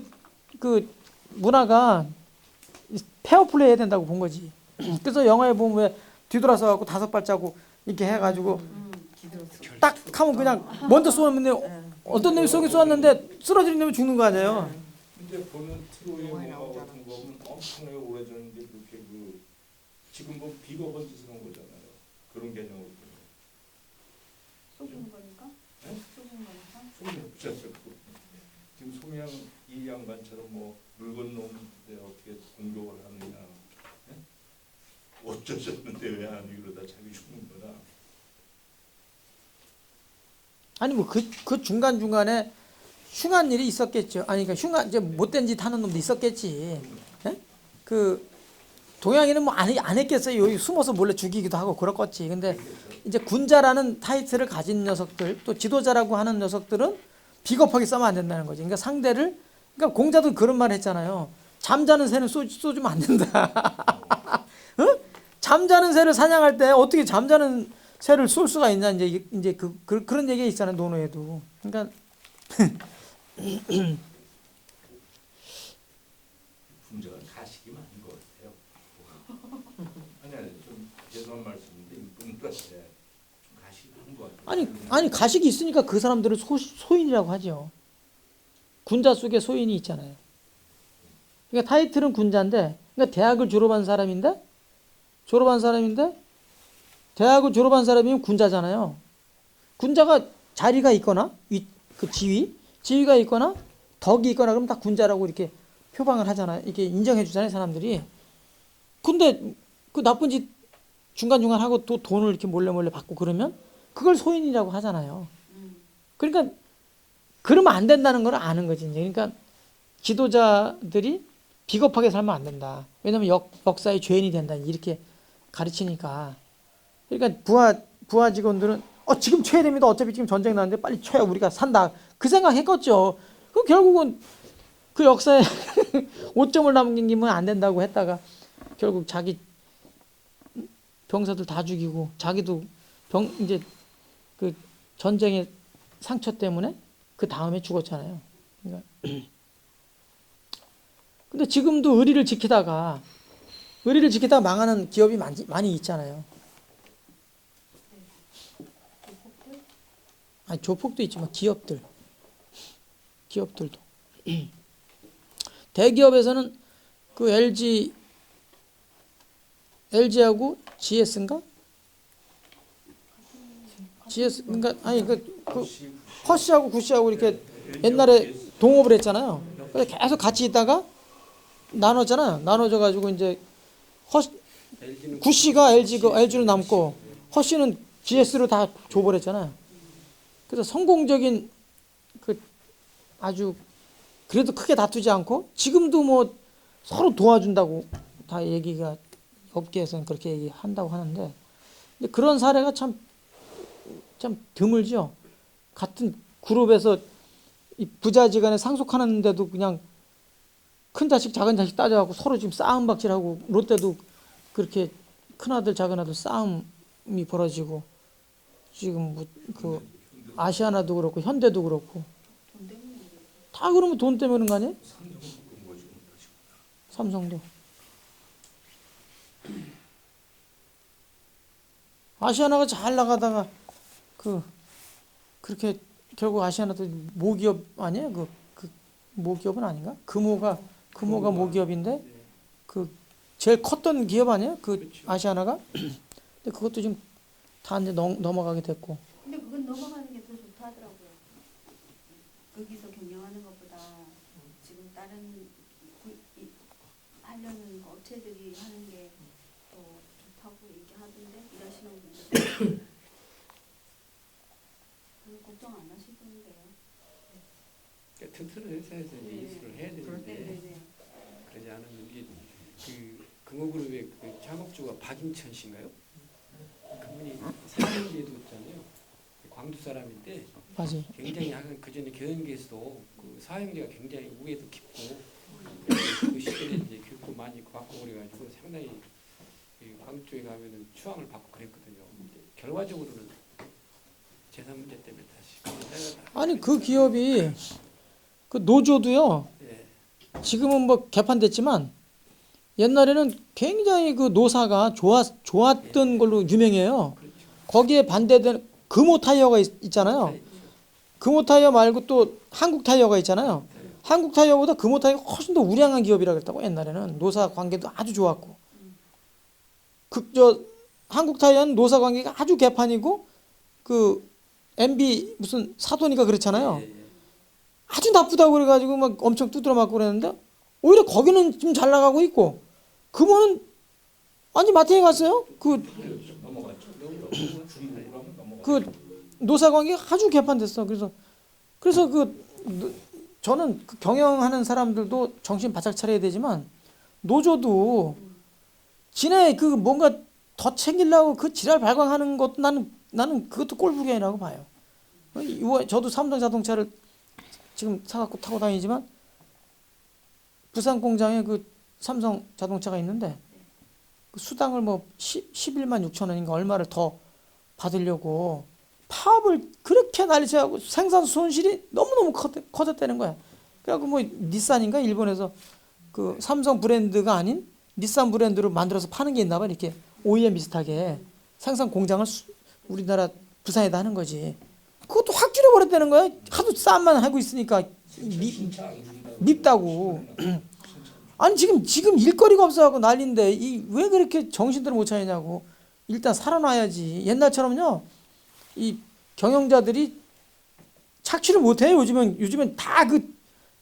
[SPEAKER 1] 그 문화가 페어플레이 해야 된다고 본 거지. 그래서 영화에 보면 왜 뒤돌아서 갖고 5발자국 이렇게 해가지고 딱 하면 그냥 먼저 쏘면 어떤 놈이 쏘았는데 쓰러지는 놈이 죽는 거 아니에요.
[SPEAKER 3] 근데 보는 트로이 영화 같은 거 보면 엄청나게 오래전인데 그렇게 지금 뭐 비겁한 짓을 한 거잖아요. 그런 개념으로 보면.
[SPEAKER 2] 속은 거니까?
[SPEAKER 3] 네?
[SPEAKER 2] 속은 거니까?
[SPEAKER 3] 소명 없었고 지금 소명 이 양반처럼 뭐 물건 놈인데 어떻게 공격을 하느냐. 네? 어쩌셨는데 왜 안 이러다 자기 죽는 거나.
[SPEAKER 1] 아니 뭐 그 중간 중간에 흉한 일이 있었겠죠. 아니 그러니까 흉한 이제 못된 짓 하는 놈도 있었겠지. 예? 그 동양인은 뭐 안 했겠어요. 여기 숨어서 몰래 죽이기도 하고 그렇겠지. 근데 이제 군자라는 타이틀을 가진 녀석들, 또 지도자라고 하는 녀석들은 비겁하게 싸면 안 된다는 거지. 그러니까 상대를, 그러니까 공자도 그런 말 했잖아요. 잠자는 새는 쏘주면 안 된다. 어? 잠자는 새를 사냥할 때 어떻게 잠자는 새를 쏠 수가 있냐, 이제 그런 얘기가 있잖아요, 논어에도. 그러니까
[SPEAKER 3] 군자가 가식이 많은 것 같아요. 아니 좀 죄송한 말씀인데 이분들한테 좀 가식이 많은 것 같아요.
[SPEAKER 1] 아니 가식이 있으니까 그 사람들을 소인이라고 하죠. 군자 속에 소인이 있잖아요. 그러니까 타이틀은 군자인데, 그러니까 대학을 졸업한 사람인데 대학을 졸업한 사람이면 군자잖아요. 군자가 자리가 있거나 그 지위가 있거나 덕이 있거나 그러면 다 군자라고 이렇게 표방을 하잖아요. 이렇게 인정해 주잖아요, 사람들이. 근데 그 나쁜 짓 중간중간 하고 또 돈을 이렇게 몰래 받고 그러면 그걸 소인이라고 하잖아요. 그러니까 그러면 안 된다는 걸 아는 거지. 이제. 그러니까 지도자들이 비겁하게 살면 안 된다. 왜냐하면 역사의 죄인이 된다. 이렇게 가르치니까. 그러니까 부하 직원들은 지금 쳐야 됩니다. 어차피 지금 전쟁 나는데 빨리 쳐야 우리가 산다. 그 생각했겠죠. 그 결국은 그 역사에 오점을 남기면 안 된다고 했다가 결국 자기 병사들 다 죽이고 자기도 이제 그 전쟁의 상처 때문에 그 다음에 죽었잖아요. 그러니까 근데 지금도 의리를 지키다가 망하는 기업이 많이 있잖아요. 아니, 조폭도 있지만 기업들도. 대기업에서는 그 LG하고 GS인가? GS, 그러니까 아니 그 허쉬하고 구쉬하고 이렇게 옛날에 동업을 했잖아요. 그래서 계속 같이 있다가 나눴잖아요. 나눠져 가지고 이제 구쉬가 LG로 남고 허쉬는 GS로 다 줘버렸잖아요. 그래서 성공적인 그 아주 그래도 크게 다투지 않고 지금도 뭐 서로 도와준다고 다 얘기가 업계에서는 그렇게 얘기한다고 하는데, 근데 그런 사례가 참 드물죠. 같은 그룹에서 이 부자지간에 상속하는데도 그냥 큰 자식 작은 자식 따져갖고 서로 지금 싸움박질하고, 롯데도 그렇게 큰 아들 작은 아들 싸움이 벌어지고, 지금 뭐 그 아시아나도 그렇고 현대도 그렇고.
[SPEAKER 2] 돈 때문에
[SPEAKER 1] 다 그러면 돈 때문에 그런 거 아니에요?
[SPEAKER 3] 삼성은 그런 거지 못하시고.
[SPEAKER 1] 삼성도. 아시아나가 잘 나가다가 그렇게 결국 아시아나도 모기업 아니에요? 그 모기업은 아닌가? 금호가 모기업인데
[SPEAKER 5] 네.
[SPEAKER 1] 그 제일 컸던 기업 아니에요? 그
[SPEAKER 5] 그렇죠.
[SPEAKER 1] 아시아나가? 근데 그것도 지금 다 이제 넘어가게 됐고.
[SPEAKER 2] 근데 그건 넘어가는 게 더 좋다 하더라고요. 거기서 경영하는 것보다 지금 다른 하려는 업체들이 하는 게 더 좋다고 얘기하던데 일하시는 분들 걱정 안 하시던데요.
[SPEAKER 5] 그러니까 튼튼한 회사에서 이제 인수를 해야 되는데
[SPEAKER 2] 네네네.
[SPEAKER 5] 그러지 않으면 이게 그 금호그룹의 그 창업주가 박인천 씨인가요? 그분이 사행제도 있잖아요. 광주 사람인데
[SPEAKER 1] 맞지?
[SPEAKER 5] 굉장히 그 전에 경영계에서도 그 사행제가 굉장히 우애도 깊고 그 시절에 이제 교육도 많이 받고 그래가지고 상당히 이 광주 쪽에 가면은 추앙을 받고 그랬거든요. 근데 결과적으로는 재산 문제 때문에 다시
[SPEAKER 1] 아니 그 기업이 그 노조도요.
[SPEAKER 5] 예.
[SPEAKER 1] 지금은 뭐 개판됐지만 옛날에는 굉장히 그 노사가 좋았던 걸로 유명해요.
[SPEAKER 5] 그렇죠.
[SPEAKER 1] 거기에 반대되는 금호 타이어가 있잖아요. 금호 타이어 말고 또 한국 타이어가 있잖아요. 한국 타이어보다 금호 타이어가 훨씬 더 우량한 기업이라 그랬다고 옛날에는 노사 관계도 아주 좋았고. 한국 타이어는 노사 관계가 아주 개판이고 그 MB 무슨 사돈이가 그렇잖아요.
[SPEAKER 5] 예, 예.
[SPEAKER 1] 아주 나쁘다고 그래가지고 막 엄청 두드려 맞고 그랬는데 오히려 거기는 좀 잘 나가고 있고 금호는 완전 마탱이 갔어요.
[SPEAKER 3] 넘어갔죠. 중국으로 하면 넘어갔죠.
[SPEAKER 1] 그 노사 관계가 아주 개판됐어. 그래서 저는 그 경영하는 사람들도 정신 바짝 차려야 되지만 노조도 지네 그 뭔가 더 챙기려고 그 지랄 발광하는 것도 나는 그것도 꼴불견이라고 봐요. 저도 삼성 자동차를 지금 사갖고 타고 다니지만 부산 공장에 그 삼성 자동차가 있는데 그 수당을 뭐 11만 6천 원인가 얼마를 더 받으려고 파업을 그렇게 난리쳐하고 생산 손실이 너무너무 커졌다는 거야. 그래갖고 뭐 닛산인가 일본에서 그 삼성 브랜드가 아닌 닛산 브랜드로 만들어서 파는 게 있나 봐. 이렇게 OEM 비슷하게 생산 공장을 우리나라 부산에다 하는 거지. 그것도 확 줄여버렸다는 거야. 하도 싼만 하고 있으니까
[SPEAKER 3] 진짜 안 준다고.
[SPEAKER 1] 밉다고. 아니 지금 일거리가 없어갖고 난리인데 왜 그렇게 정신들을 못 차리냐고. 일단 살아놔야지. 옛날처럼요. 이 경영자들이 착취를 못해요. 요즘엔 다 그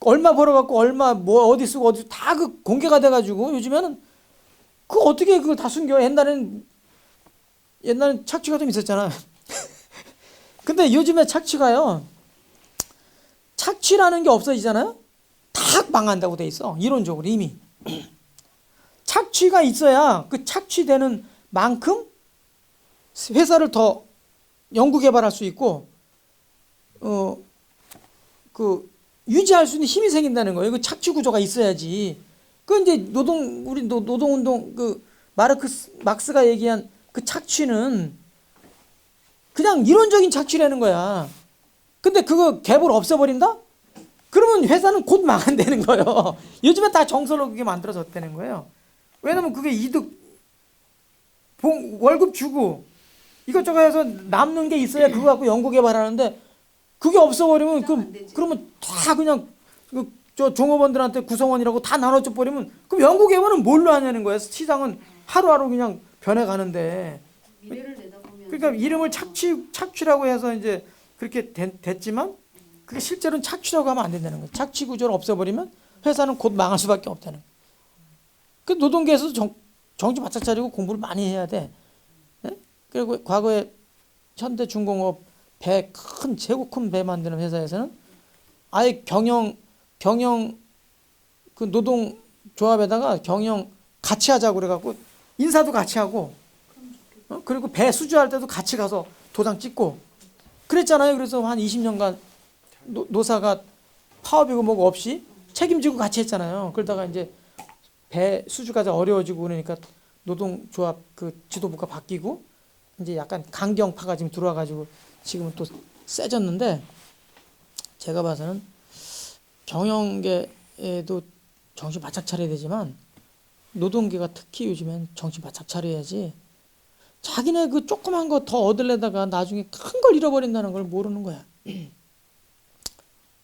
[SPEAKER 1] 얼마 벌어갖고 얼마 뭐 어디 쓰고 어디 다 그 공개가 돼가지고 요즘에는 그 어떻게 그걸 다 숨겨. 옛날엔 착취가 좀 있었잖아. 근데 요즘에 착취가요. 착취라는 게 없어지잖아요. 다 망한다고 돼 있어. 이론적으로 이미. 착취가 있어야 그 착취되는 만큼 회사를 더 연구 개발할 수 있고 유지할 수 있는 힘이 생긴다는 거예요. 그 착취 구조가 있어야지. 그 이제 우리 노동운동 그 막스가 얘기한 그 착취는 그냥 이론적인 착취라는 거야. 근데 그거 갭을 없애버린다? 그러면 회사는 곧 망한다는 거예요. 요즘에 다 정설로 그게 만들어졌다는 거예요. 왜냐면 그게 이득, 월급 주고 이것저것 해서 남는 게 있어야 그거 갖고 연구 개발하는데 그게 없어버리면 그러면 다 그냥 저 종업원들한테 구성원이라고 다 나눠줘 버리면 그럼 연구 개발은 뭘로 하냐는 거예요. 시장은 하루하루 그냥 변해가는데.
[SPEAKER 2] 미래를 내다보면
[SPEAKER 1] 그러니까 이름을 착취라고 해서 이제 그렇게 됐지만 그게 실제로는 착취라고 하면 안 된다는 거예요. 착취 구조를 없애버리면 회사는 곧 망할 수밖에 없다는 거예요. 그 노동계에서도 정신 바짝 차리고 공부를 많이 해야 돼. 네? 그리고 과거에 현대중공업 최고 큰 배 만드는 회사에서는 아예 경영 그 노동조합에다가 경영 같이 하자고 그래갖고 인사도 같이 하고 그리고 배 수주할 때도 같이 가서 도장 찍고 그랬잖아요. 그래서 한 20년간 노사가 파업이고 뭐고 없이 책임지고 같이 했잖아요. 그러다가 이제 배 수주가 어려워지고 그러니까 노동조합 그 지도부가 바뀌고 이제 약간 강경파가 지금 들어와가지고 지금은 또 세졌는데 제가 봐서는 정형계에도 정신 바짝 차려야 되지만 노동계가 특히 요즘엔 정신 바짝 차려야지 자기네 그 조그만 거 더 얻으려다가 나중에 큰 걸 잃어버린다는 걸 모르는 거야.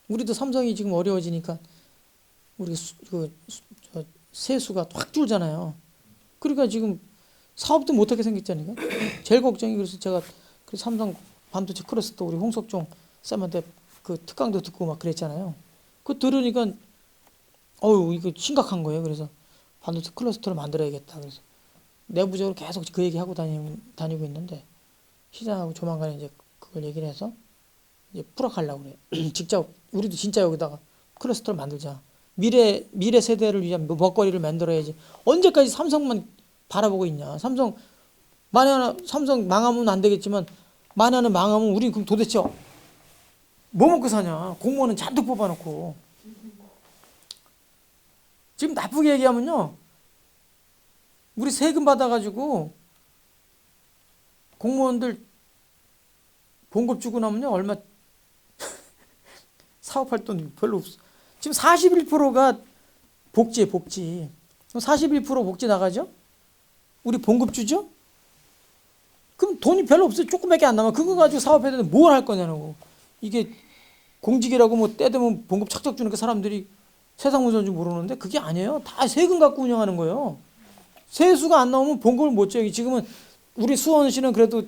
[SPEAKER 1] 우리도 삼성이 지금 어려워지니까 우리 세수가 확 줄잖아요. 그러니까 지금 사업도 못하게 생겼잖아요. 제일 걱정이 그래서 제가 그 삼성 반도체 클러스터 우리 홍석종 쌤한테 그 특강도 듣고 막 그랬잖아요. 그거 들으니까 어우 이거 심각한 거예요. 그래서 반도체 클러스터를 만들어야겠다. 그래서 내부적으로 계속 그 얘기하고 다니고 있는데 시장하고 조만간에 이제 그걸 얘기를 해서 이제 풀어가려고 그래요. 직접 우리도 진짜 여기다가 클러스터를 만들자. 미래 세대를 위한 먹거리를 만들어야지. 언제까지 삼성만 바라보고 있냐. 삼성 망하면 안 되겠지만 만약에 망하면 우리 그럼 도대체 뭐 먹고 사냐. 공무원은 잔뜩 뽑아놓고. 지금 나쁘게 얘기하면요. 우리 세금 받아가지고 공무원들 봉급 주고 나면요. 얼마 사업할 돈 별로 없어. 지금 41%가 복지에 복지. 41% 복지 나가죠? 우리 봉급 주죠? 그럼 돈이 별로 없어요. 조금밖에 안 남아. 그거 가지고 사업해야 되는데 뭘 할 거냐고. 이게 공직이라고 뭐 때 되면 봉급 착착 주는 그 사람들이 세상 무서운 줄 모르는데 그게 아니에요. 다 세금 갖고 운영하는 거예요. 세수가 안 나오면 봉급을 못 줘요. 지금은 우리 수원시는 그래도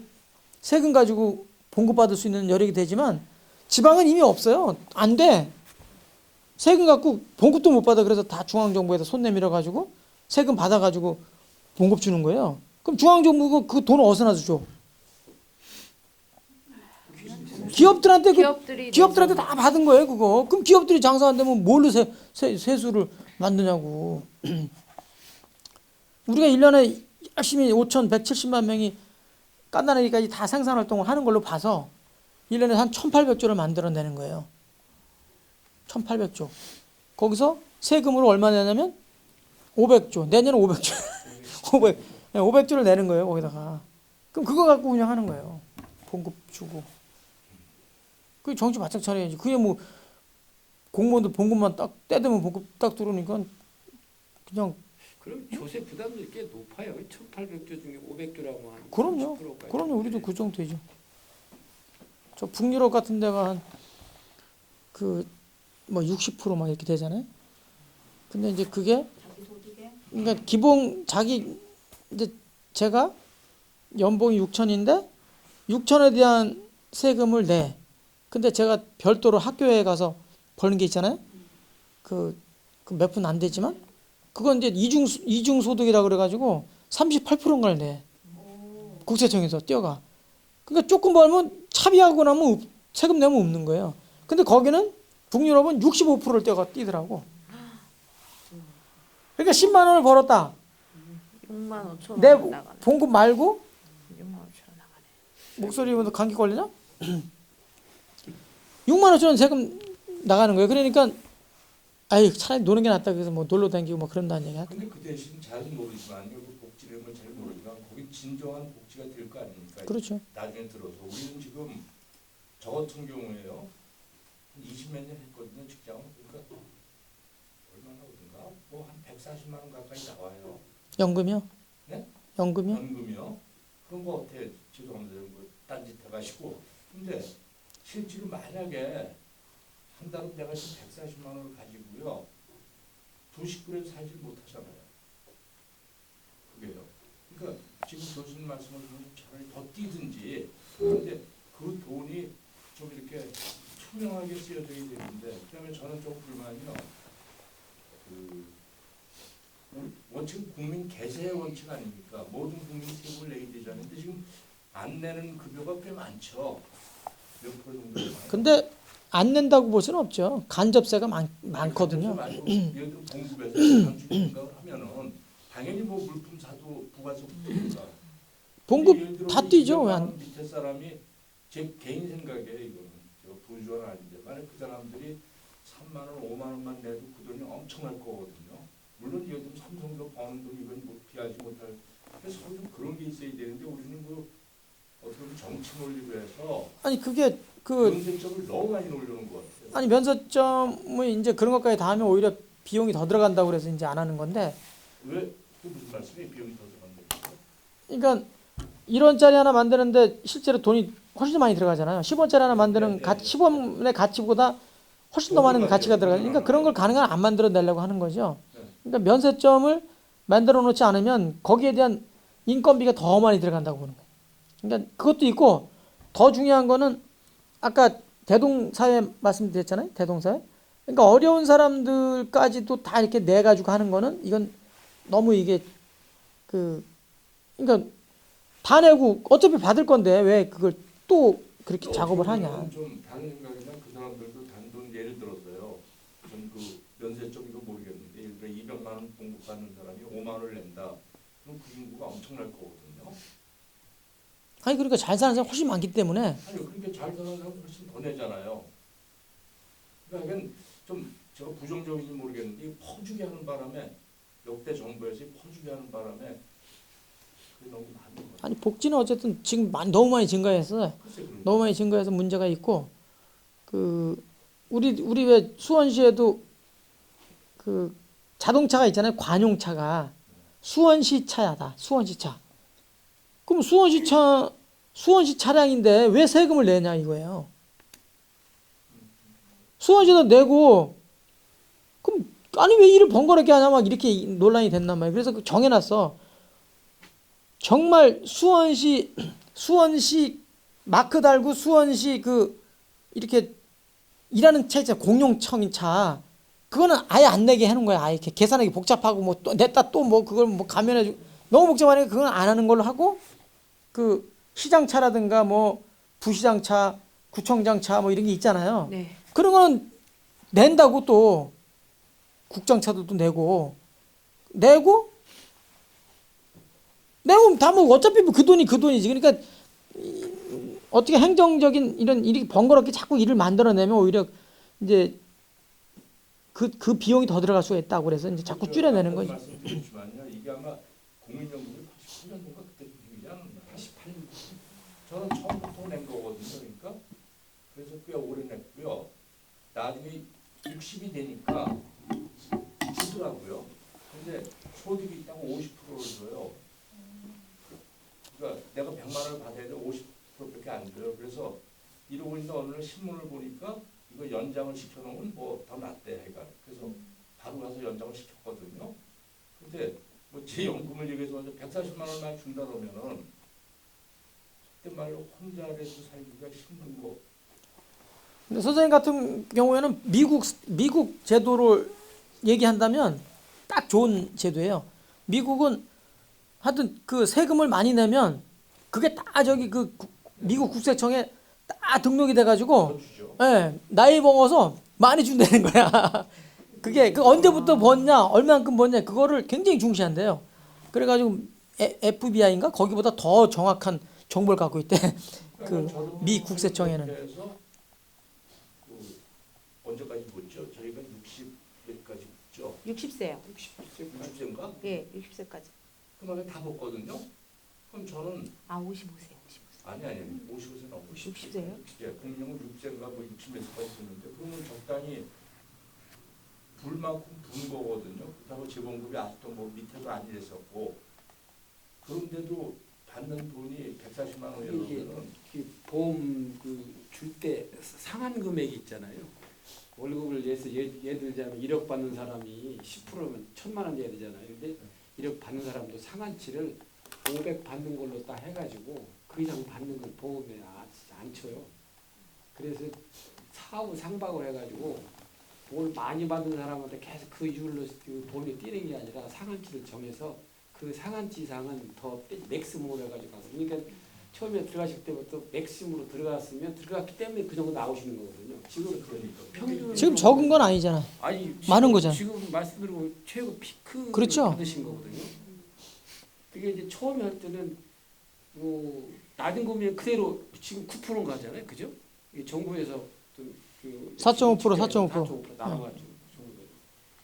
[SPEAKER 1] 세금 가지고 봉급 받을 수 있는 여력이 되지만 지방은 이미 없어요. 안 돼. 세금 갖고 봉급도 못 받아. 그래서 다 중앙정부에서 손 내밀어 가지고 세금 받아 가지고 봉급 주는 거예요. 그럼 중앙정부가 그 돈을 어디서 나서 줘? 기업들한테 기업들한테 다 받은 거예요, 그거. 그럼 기업들이 장사 안 되면 뭘로 세수를 만드냐고. 우리가 1년에 열심히 5,170만 명이 깐나내기까지 다 생산활동을 하는 걸로 봐서 1년에 한 1,800조를 만들어내는 거예요. 1,800조. 거기서 세금으로 얼마 내냐면 500조. 내년에 500조. 500조를 내는 거예요, 거기다가. 그럼 그거 갖고 운영하는 거예요. 봉급 주고. 그 정치 바짝 차려야지. 그게 뭐 공무원들 봉급만 딱 떼되면 봉급 딱 들어오니까 그냥
[SPEAKER 5] 그럼 조세 부담률이 꽤 높아요. 1,800조 중에 500조라고 하면
[SPEAKER 1] 그럼요.
[SPEAKER 5] 30%까지.
[SPEAKER 1] 그럼요. 우리도 그 정도 되죠. 저 북유럽 같은 데가 한 그 뭐 60%막 이렇게 되잖아요. 근데 이제 그게
[SPEAKER 2] 자기 소득에
[SPEAKER 1] 그러니까 기본 자기 이제 제가 연봉이 6천인데 6천에 대한 세금을 내. 근데 제가 별도로 학교에 가서 버는 게 있잖아요. 그 몇 푼 안 되지만 그건 이제 이중 소득이라 그래 가지고 38%인가를 내. 국세청에서 떼어가. 그러니까 조금 벌면 차비하고 나면 세금 내면 없는 거예요. 근데 거기는 북유럽은 65%를 떼더라고. 그러니까 10만 원을 벌었다.
[SPEAKER 6] 6만 5천 원
[SPEAKER 1] 내
[SPEAKER 6] 나가네.
[SPEAKER 1] 봉급 말고
[SPEAKER 6] 6만 5천 원 나가네.
[SPEAKER 1] 목소리 뭐 감기 걸리나? 6만 5천 원 세금 나가는 거예요. 그러니까 아이 차라리 노는 게 낫다. 그래서 뭐 놀러 다니고 뭐 그런다는 얘기 하더라고요.
[SPEAKER 3] 근데 그 대신 잘은 모르지만 여기 복지라는 건 잘 모르지만 거기 진정한 복지가 될 거 아닙니까?
[SPEAKER 1] 그렇죠.
[SPEAKER 3] 나중에 들어서 우리는 지금 저 같은 경우에요. 한 20몇 년 했거든요. 직장을. 그러니까 얼마나 오든가? 뭐 한 140만 원 가까이 나와요.
[SPEAKER 1] 연금이요?
[SPEAKER 3] 네?
[SPEAKER 1] 연금이요?
[SPEAKER 3] 연금이요. 그럼 뭐 어떻게 죄송합니다. 뭐 딴짓 해가지고. 근데 실제로 만약에 한 달에 내가 지금 140만 원을 가지고요. 두 식구를 살지 못하잖아요. 그게요. 그러니까 지금 교수님 말씀을 들으면 차라리 더 뛰든지. 그런데 그 돈이 좀 이렇게 투명하게 쓰여져야 되는데, 그다음에 저는 좀 불만이요. 원칙 국민 계세의 원칙 아닙니까? 모든 국민이 세금을 내야 되잖아요. 근데 지금 안 내는 급여가 꽤 많죠. 몇 프로 정도?
[SPEAKER 1] 근데 안 낸다고 볼 수는 없죠. 간접세가 많거든요.
[SPEAKER 3] 예를 들어 공급에서 감축 생각을 하면은 당연히 뭐 물품 사도 부가세 붙으니까.
[SPEAKER 1] 봉급 다 뛰죠. 왜 안?
[SPEAKER 3] 밑에 사람이 제 개인 생각에 이거는 저 부주는 아닌데 만약 그 사람들이 3만 원, 5만 원만 내도 그 돈이 엄청날 거거든요. 물론 예를 들면 삼성도 버는 돈 이건 뭐 피하지 못할. 그래서 좀 그런 게 있어야 되는데 우리는 뭐 어떻게 보면 정치 논리로 해서
[SPEAKER 1] 아니 그게 그
[SPEAKER 3] 면세점을 너무 많이 올려놓은 것 같아요.
[SPEAKER 1] 아니 면세점은 이제 그런 것까지 다 하면 오히려 비용이 더 들어간다고 그래서 이제 안 하는 건데
[SPEAKER 3] 왜? 그게 무슨 말씀이에요? 비용이 더 들어간다고.
[SPEAKER 1] 그러니까 1원짜리 하나 만드는데 실제로 돈이 훨씬 많이 들어가잖아요. 10원짜리 하나 만드는
[SPEAKER 3] 네,
[SPEAKER 1] 가치,
[SPEAKER 3] 네.
[SPEAKER 1] 10원의 가치보다 훨씬 더 많은
[SPEAKER 3] 들어가죠.
[SPEAKER 1] 가치가 들어가요. 그러니까 그런 걸 가능한 안 만들어 내려고 하는 거죠.
[SPEAKER 3] 네.
[SPEAKER 1] 그러니까 면세점을 만들어 놓지 않으면 거기에 대한 인건비가 더 많이 들어간다고 보는 거예요. 그러니까 그것도 있고 더 중요한 거는 아까 대동사회 말씀드렸잖아요. 대동사회. 그러니까 어려운 사람들까지도 다 이렇게 내 가지고 하는 거는 이건 너무 이게 그러니까 다 내고 어차피 받을 건데 왜 그걸 또 그렇게 작업을 하냐.
[SPEAKER 3] 좀 다른 생각이나 그 사람들도 단돈 예를 들어서요. 전 그 면세점 이거 모르겠는데 예를 들어 200만 원 공급받는 사람이 5만 원을 낸다. 그럼 그 인구가 엄청날 거거든요.
[SPEAKER 1] 아니 그러니까 잘 사는 사람 훨씬 많기 때문에
[SPEAKER 3] 아니 그러니까 잘 사는 사람은 훨씬 더 내잖아요. 그러니까 이건 좀 제가 부정적인지 모르겠는데 이 퍼주게 하는 바람에 역대 정부에서 이 퍼주게 하는 바람에 그게 너무 많은 거예요.
[SPEAKER 1] 아니 복지는 어쨌든 지금 너무 많이 증가해서
[SPEAKER 3] 글쎄 그러니까.
[SPEAKER 1] 너무 많이 증가해서 문제가 있고 그 우리 왜 수원시에도 그 자동차가 있잖아요. 관용차가 수원시 차야다. 수원시 차. 그럼 수원시 차량인데 왜 세금을 내냐 이거예요. 수원시도 내고 그럼 아니 왜 일을 번거롭게 하냐 막 이렇게 논란이 됐단 말이에요. 그래서 정해놨어. 정말 수원시 마크 달고 수원시 그 이렇게 일하는 차 있잖아. 공용청인 차. 그거는 아예 안 내게 하는 거야. 아예 이렇게 계산하기 복잡하고 뭐 또 냈다 또 뭐 그걸 뭐 감면해주고 너무 복잡하니까 그건 안 하는 걸로 하고 그 시장차라든가 뭐 부시장차, 구청장차 뭐 이런 게 있잖아요.
[SPEAKER 6] 네.
[SPEAKER 1] 그런 거는 낸다고 또 국장차들도 내고 다 뭐 어차피 뭐 그 돈이 그 돈이지. 그러니까 어떻게 행정적인 이런 일이 번거롭게 자꾸 일을 만들어내면 오히려 이제 그 비용이 더 들어갈 수가 있다고 그래서 이제 자꾸 줄여내는 거지.
[SPEAKER 3] 말씀드리지만요. 이게 아마 국민연금이 88년도인가 그때 비밀이 않나. 88년. 저는 처음부터 낸 거거든요. 그러니까 그래서 꽤 오래 냈고요. 나중에 60이 되니까 주더라고요. 근데 소득이 있다고 50%를 줘요. 그러니까 내가 100만 원을 받아야 돼 50%밖에 안 돼요. 그래서 이러고 있는 어느 날 신문을 보니까 이거 연장을 시켜놓으면 뭐 더 낫대 해가. 그래서 바로 가서 연장을 시켰거든요. 근데 뭐 제 연금을 얘기해서 140만 원만 준다 그러면은 그때 말로 혼자라도 살기가 힘든 거.
[SPEAKER 1] 근데 선생님 같은 경우에는 미국 제도를 얘기한다면 딱 좋은 제도예요. 미국은 하여튼 그 세금을 많이 내면 그게 다 저기 그 미국 국세청에 다 등록이 돼가지고
[SPEAKER 3] 더 주죠.
[SPEAKER 1] 예, 나이 먹어서 많이 준다는 거야. 그게 그 언제부터 번냐, 얼마만큼 번냐 그거를 굉장히 중시한대요. 그래가지고 FBI인가 거기보다 더 정확한 정보를 갖고 있대. 그 미 국세청에는.
[SPEAKER 3] 그래서 그 언제까지 붙죠? 저희가 60까지 붙죠.
[SPEAKER 6] 60세요.
[SPEAKER 3] 60세인가?
[SPEAKER 6] 예, 60세까지.
[SPEAKER 3] 그만에 다 붙거든요. 그럼 저는
[SPEAKER 6] 아, 55세.
[SPEAKER 3] 아니 55세 넘고
[SPEAKER 6] 60세요?
[SPEAKER 3] 예, 국민연금 6세인가 뭐 60몇 세까지 쓰는데 그러면 적당히 불만큼 분 거거든요. 그렇다고 재봉급이 아직도 뭐 밑에도 안 일했었고 그런데도 받는 돈이 140만 원이라면
[SPEAKER 5] 그 보험 줄 때 상한 금액이 있잖아요. 월급을 예를 들자면 1억 받는 사람이 10%면 1,000만 원 내야 되잖아요. 근데 1억 받는 사람도 상한치를 500 받는 걸로 딱 해가지고 그 이상 받는 건 보험에 안 쳐요. 그래서 사후 상박을 해가지고 뭘 많이 받는 사람한테 계속 그 이율로 그 보험이 뛰는 게 아니라 상한치를 정해서 그 상한치 이상은 더 맥스멈으로 해가지고 가서 그러니까 처음에 들어가실 때부터 맥심으로 들어갔기 때문에 그 정도 나오시는 거거든요. 지금
[SPEAKER 3] 그러니까
[SPEAKER 5] 평균
[SPEAKER 1] 지금 적은 건 아니잖아.
[SPEAKER 5] 아니
[SPEAKER 1] 많은 거잖아.
[SPEAKER 5] 지금 말씀드리고 최고 피크
[SPEAKER 1] 그렇죠.
[SPEAKER 5] 받으신 거거든요. 그게 이제 처음에 할 때는 뭐 낮은 금액 그대로 지금 9%인 거 하잖아요, 그죠? 이게 정부에서 그
[SPEAKER 1] 4.5%,
[SPEAKER 5] 4.5%
[SPEAKER 1] 4.5%.
[SPEAKER 5] 나눠가지고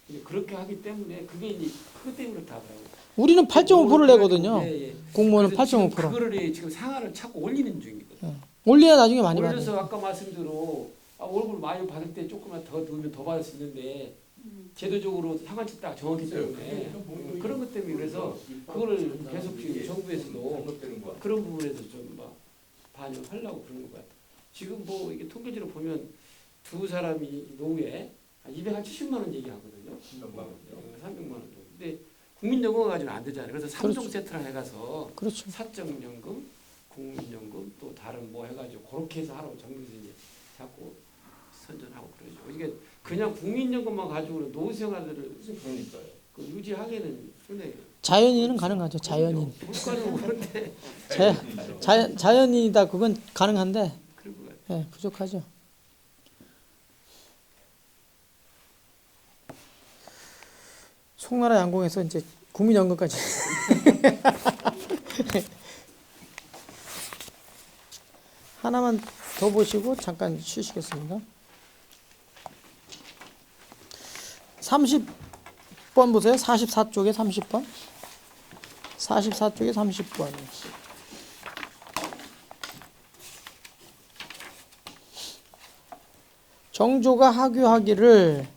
[SPEAKER 5] 근데 그렇게 하기 때문에 그게 이제 그것 때문에 그렇다 하더라고요.
[SPEAKER 1] 우리는 8.5%를 내거든요.
[SPEAKER 5] 예, 예.
[SPEAKER 1] 공무원은
[SPEAKER 5] 그래서 지금
[SPEAKER 1] 8.5%.
[SPEAKER 5] 그거를 지금 상한을 찾고 올리는 중이거든요.
[SPEAKER 1] 올려야 나중에 많이
[SPEAKER 5] 올려서
[SPEAKER 1] 받아요.
[SPEAKER 5] 아까 말씀대로 월급 많이 받을 때 조금만 더 넣으면 더 받을 수 있는데 제도적으로 상한치 딱 정확히 때문에 그런 것 때문에 그래서 그거를 계속 지금 정부에서도
[SPEAKER 3] 잘못되는 거 같아요.
[SPEAKER 5] 그런 부분에서 좀 막 반영을 하려고 그러는 것 같아요. 지금 뭐 이게 통계지로 보면 두 사람이 노후에 한 270만 원 얘기하거든요.
[SPEAKER 3] 300만 원요.
[SPEAKER 5] 300만 원 정도. 근데 국민연금 가지고는 안 되잖아요. 그래서 3종
[SPEAKER 1] 그렇죠.
[SPEAKER 5] 세트랑 해가서
[SPEAKER 1] 그렇죠.
[SPEAKER 5] 사적연금, 국민연금 또 다른 뭐 해가지고 그렇게 해서 하라고 정부에서 이제 자꾸 선전하고 그러죠. 이게 그냥 국민연금만 가지고는 노후 생활을
[SPEAKER 3] 그러니까요.
[SPEAKER 5] 그 유지하기는 상당히
[SPEAKER 1] 자연인은 가능하죠. 자연인.
[SPEAKER 5] 불가능 그런데
[SPEAKER 1] 자연인이다 그건 가능한데
[SPEAKER 5] 그런 것 같아요.
[SPEAKER 1] 예, 부족하죠. 송나라 양공에서 이제 국민연금까지. 하나만 더 보시고 잠깐 쉬시겠습니다. 30번 보세요. 44쪽에 30번. 44쪽에 30번. 정조가 하교하기를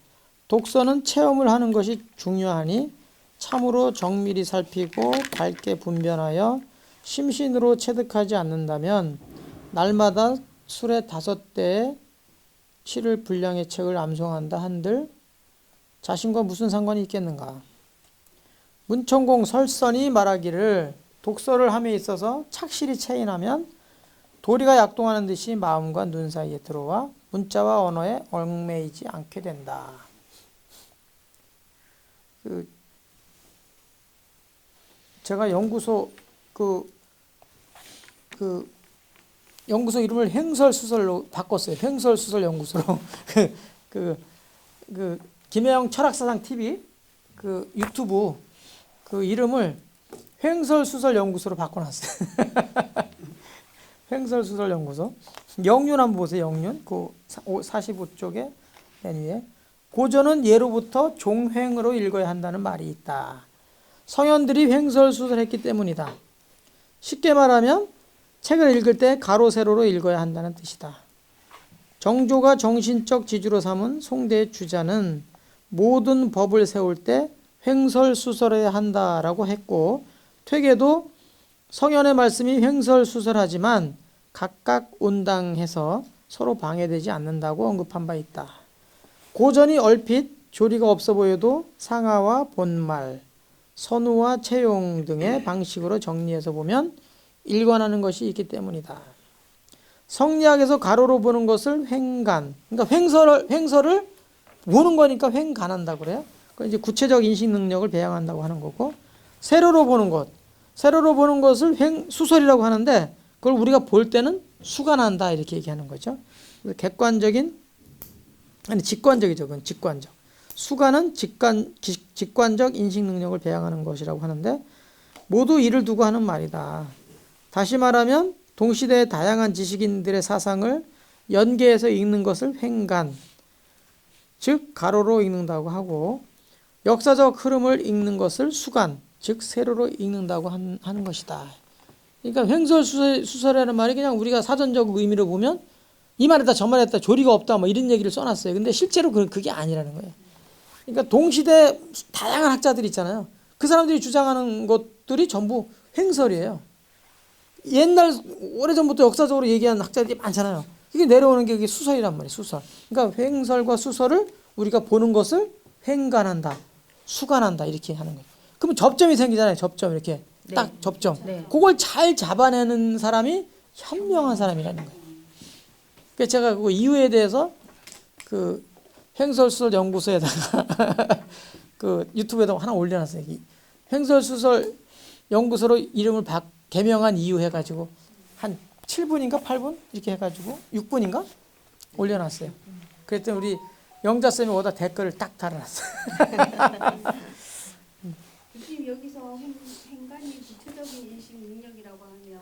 [SPEAKER 1] 독서는 체험을 하는 것이 중요하니 참으로 정밀히 살피고 밝게 분별하여 심신으로 체득하지 않는다면 날마다 술에 5대에 치를 분량의 책을 암송한다 한들 자신과 무슨 상관이 있겠는가. 문천공 설선이 말하기를 독서를 함에 있어서 착실히 체인하면 도리가 약동하는 듯이 마음과 눈 사이에 들어와 문자와 언어에 얽매이지 않게 된다. 제가 연구소 연구소 이름을 횡설수설로 바꿨어요. 횡설수설 연구소로. 김혜영 철학사상 TV 유튜브 이름을 횡설수설 연구소로 바꿔놨어요. 횡설수설 연구소. 영륜 한번 보세요. 영륜 45쪽에 맨 위에 고전은 예로부터 종횡으로 읽어야 한다는 말이 있다. 성현들이 횡설수설했기 때문이다. 쉽게 말하면 책을 읽을 때 가로 세로로 읽어야 한다는 뜻이다. 정조가 정신적 지주로 삼은 송대의 주자는 모든 법을 세울 때 횡설수설해야 한다라고 했고 퇴계도 성현의 말씀이 횡설수설하지만 각각 온당해서 서로 방해되지 않는다고 언급한 바 있다. 고전이 얼핏 조리가 없어 보여도 상하와 본말, 선우와 채용 등의 방식으로 정리해서 보면 일관하는 것이 있기 때문이다. 성리학에서 가로로 보는 것을 횡간, 그러니까 횡설을 보는 거니까 횡간한다고 그래요. 그건 이제 구체적 인식 능력을 배양한다고 하는 거고, 세로로 보는 것을 수설이라고 하는데 그걸 우리가 볼 때는 수간한다 이렇게 얘기하는 거죠. 직관적이죠. 그건 직관적. 수간은 직관적 인식 능력을 배양하는 것이라고 하는데 모두 이를 두고 하는 말이다. 다시 말하면 동시대의 다양한 지식인들의 사상을 연계해서 읽는 것을 횡간, 즉 가로로 읽는다고 하고 역사적 흐름을 읽는 것을 수간, 즉 세로로 읽는다고 하는 것이다. 그러니까 횡설수설이라는 말이 그냥 우리가 사전적 의미로 보면 이 말했다 저 말했다 조리가 없다 뭐 이런 얘기를 써놨어요. 근데 실제로 그게 아니라는 거예요. 그러니까 동시대 다양한 학자들이 있잖아요. 그 사람들이 주장하는 것들이 전부 횡설이에요. 옛날 오래전부터 역사적으로 얘기한 학자들이 많잖아요. 이게 내려오는 게 이게 수설이란 말이에요. 수설. 그러니까 횡설과 수설을 우리가 보는 것을 횡간한다, 수간한다 이렇게 하는 거예요. 그러면 접점이 생기잖아요. 접점 이렇게 딱 접점. 그걸 잘 잡아내는 사람이 현명한 사람이라는 거예요. 그래서 제가 그 이유에 대해서 그 횡설수설 연구소에다가 그 유튜브에다가 하나 올려놨어요. 횡설수설 연구소로 이름을 개명한 이유 해가지고 한 7분인가 8분 이렇게 해가지고 6분인가 올려놨어요. 그랬더니 우리 영자쌤이 오다 댓글을 딱 달아놨어요.
[SPEAKER 2] 교수님 여기서 행간이 구체적인 인식 능력이라고 하면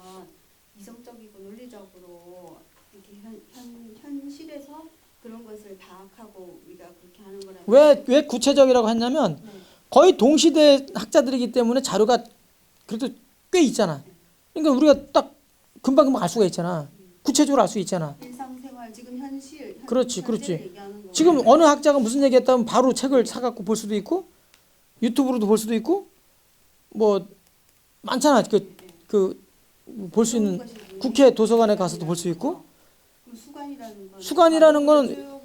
[SPEAKER 2] 이성적이고 논리적으로 이렇게 현실에서 그런 것을 파악하고 우리가 그렇게 하는 거라면
[SPEAKER 1] 왜 구체적이라고 했냐면 거의 동시대 학자들이기 때문에 자료가 그래도 꽤 있잖아. 그러니까 우리가 딱 금방금방 알 수가 있잖아. 구체적으로 알 수 있잖아.
[SPEAKER 2] 일상생활 지금 현실
[SPEAKER 1] 그렇지,
[SPEAKER 2] 현재를
[SPEAKER 1] 그렇지.
[SPEAKER 2] 얘기하는 거.
[SPEAKER 1] 지금 어느 학자가 무슨 얘기했다면 바로 책을 사갖고 볼 수도 있고 유튜브로도 볼 수도 있고 뭐 많잖아. 볼 수 있는 국회 도서관에 가서도 볼 수 있고 수관이라는 거는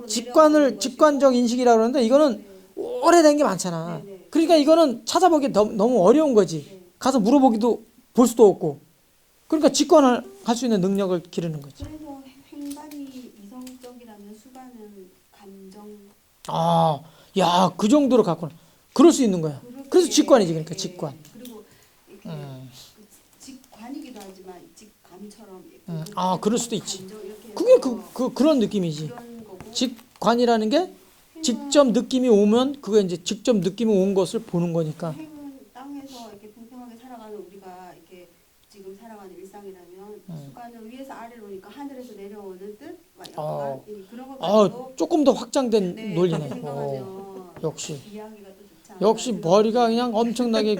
[SPEAKER 1] 직관적 인식이라고 그러는데 이거는 오래된 게 많잖아. 그러니까 이거는 찾아보기 너무 어려운 거지. 가서 물어보기도 볼 수도 없고. 그러니까 직관을 할 수 있는 능력을 기르는 거지.
[SPEAKER 2] 그래서 행간이 이성적이라면 수관은 감정.
[SPEAKER 1] 아, 야, 그 정도로 갖고는 그럴 수 있는 거야. 그래서
[SPEAKER 2] 그렇게,
[SPEAKER 1] 직관이지, 그러니까 직관.
[SPEAKER 2] 그리고 이렇게 직관이기도 하지만 직감처럼.
[SPEAKER 1] 아, 그럴 수도 있지.
[SPEAKER 2] 감정 이렇게
[SPEAKER 1] 그게 그런 느낌이지.
[SPEAKER 2] 그런 거고.
[SPEAKER 1] 직관이라는 게 직접 느낌이 오면 그게 이제 직접 느낌이 온 것을 보는 거니까.
[SPEAKER 2] 행은 땅에서 이렇게 평평하게 살아가는 우리가 이렇게 지금 살아가는 일상이라면 수관은 위에서 아래로니까 하늘에서 내려오는 뜻, 막 약간 그런 거 가지고
[SPEAKER 1] 조금 더 확장된
[SPEAKER 2] 네,
[SPEAKER 1] 논리네.
[SPEAKER 2] 그렇게 생각하면
[SPEAKER 1] 역시.
[SPEAKER 2] 이야기가 또 좋지 않나
[SPEAKER 1] 역시
[SPEAKER 2] 생각해요.
[SPEAKER 1] 머리가 그냥 엄청나게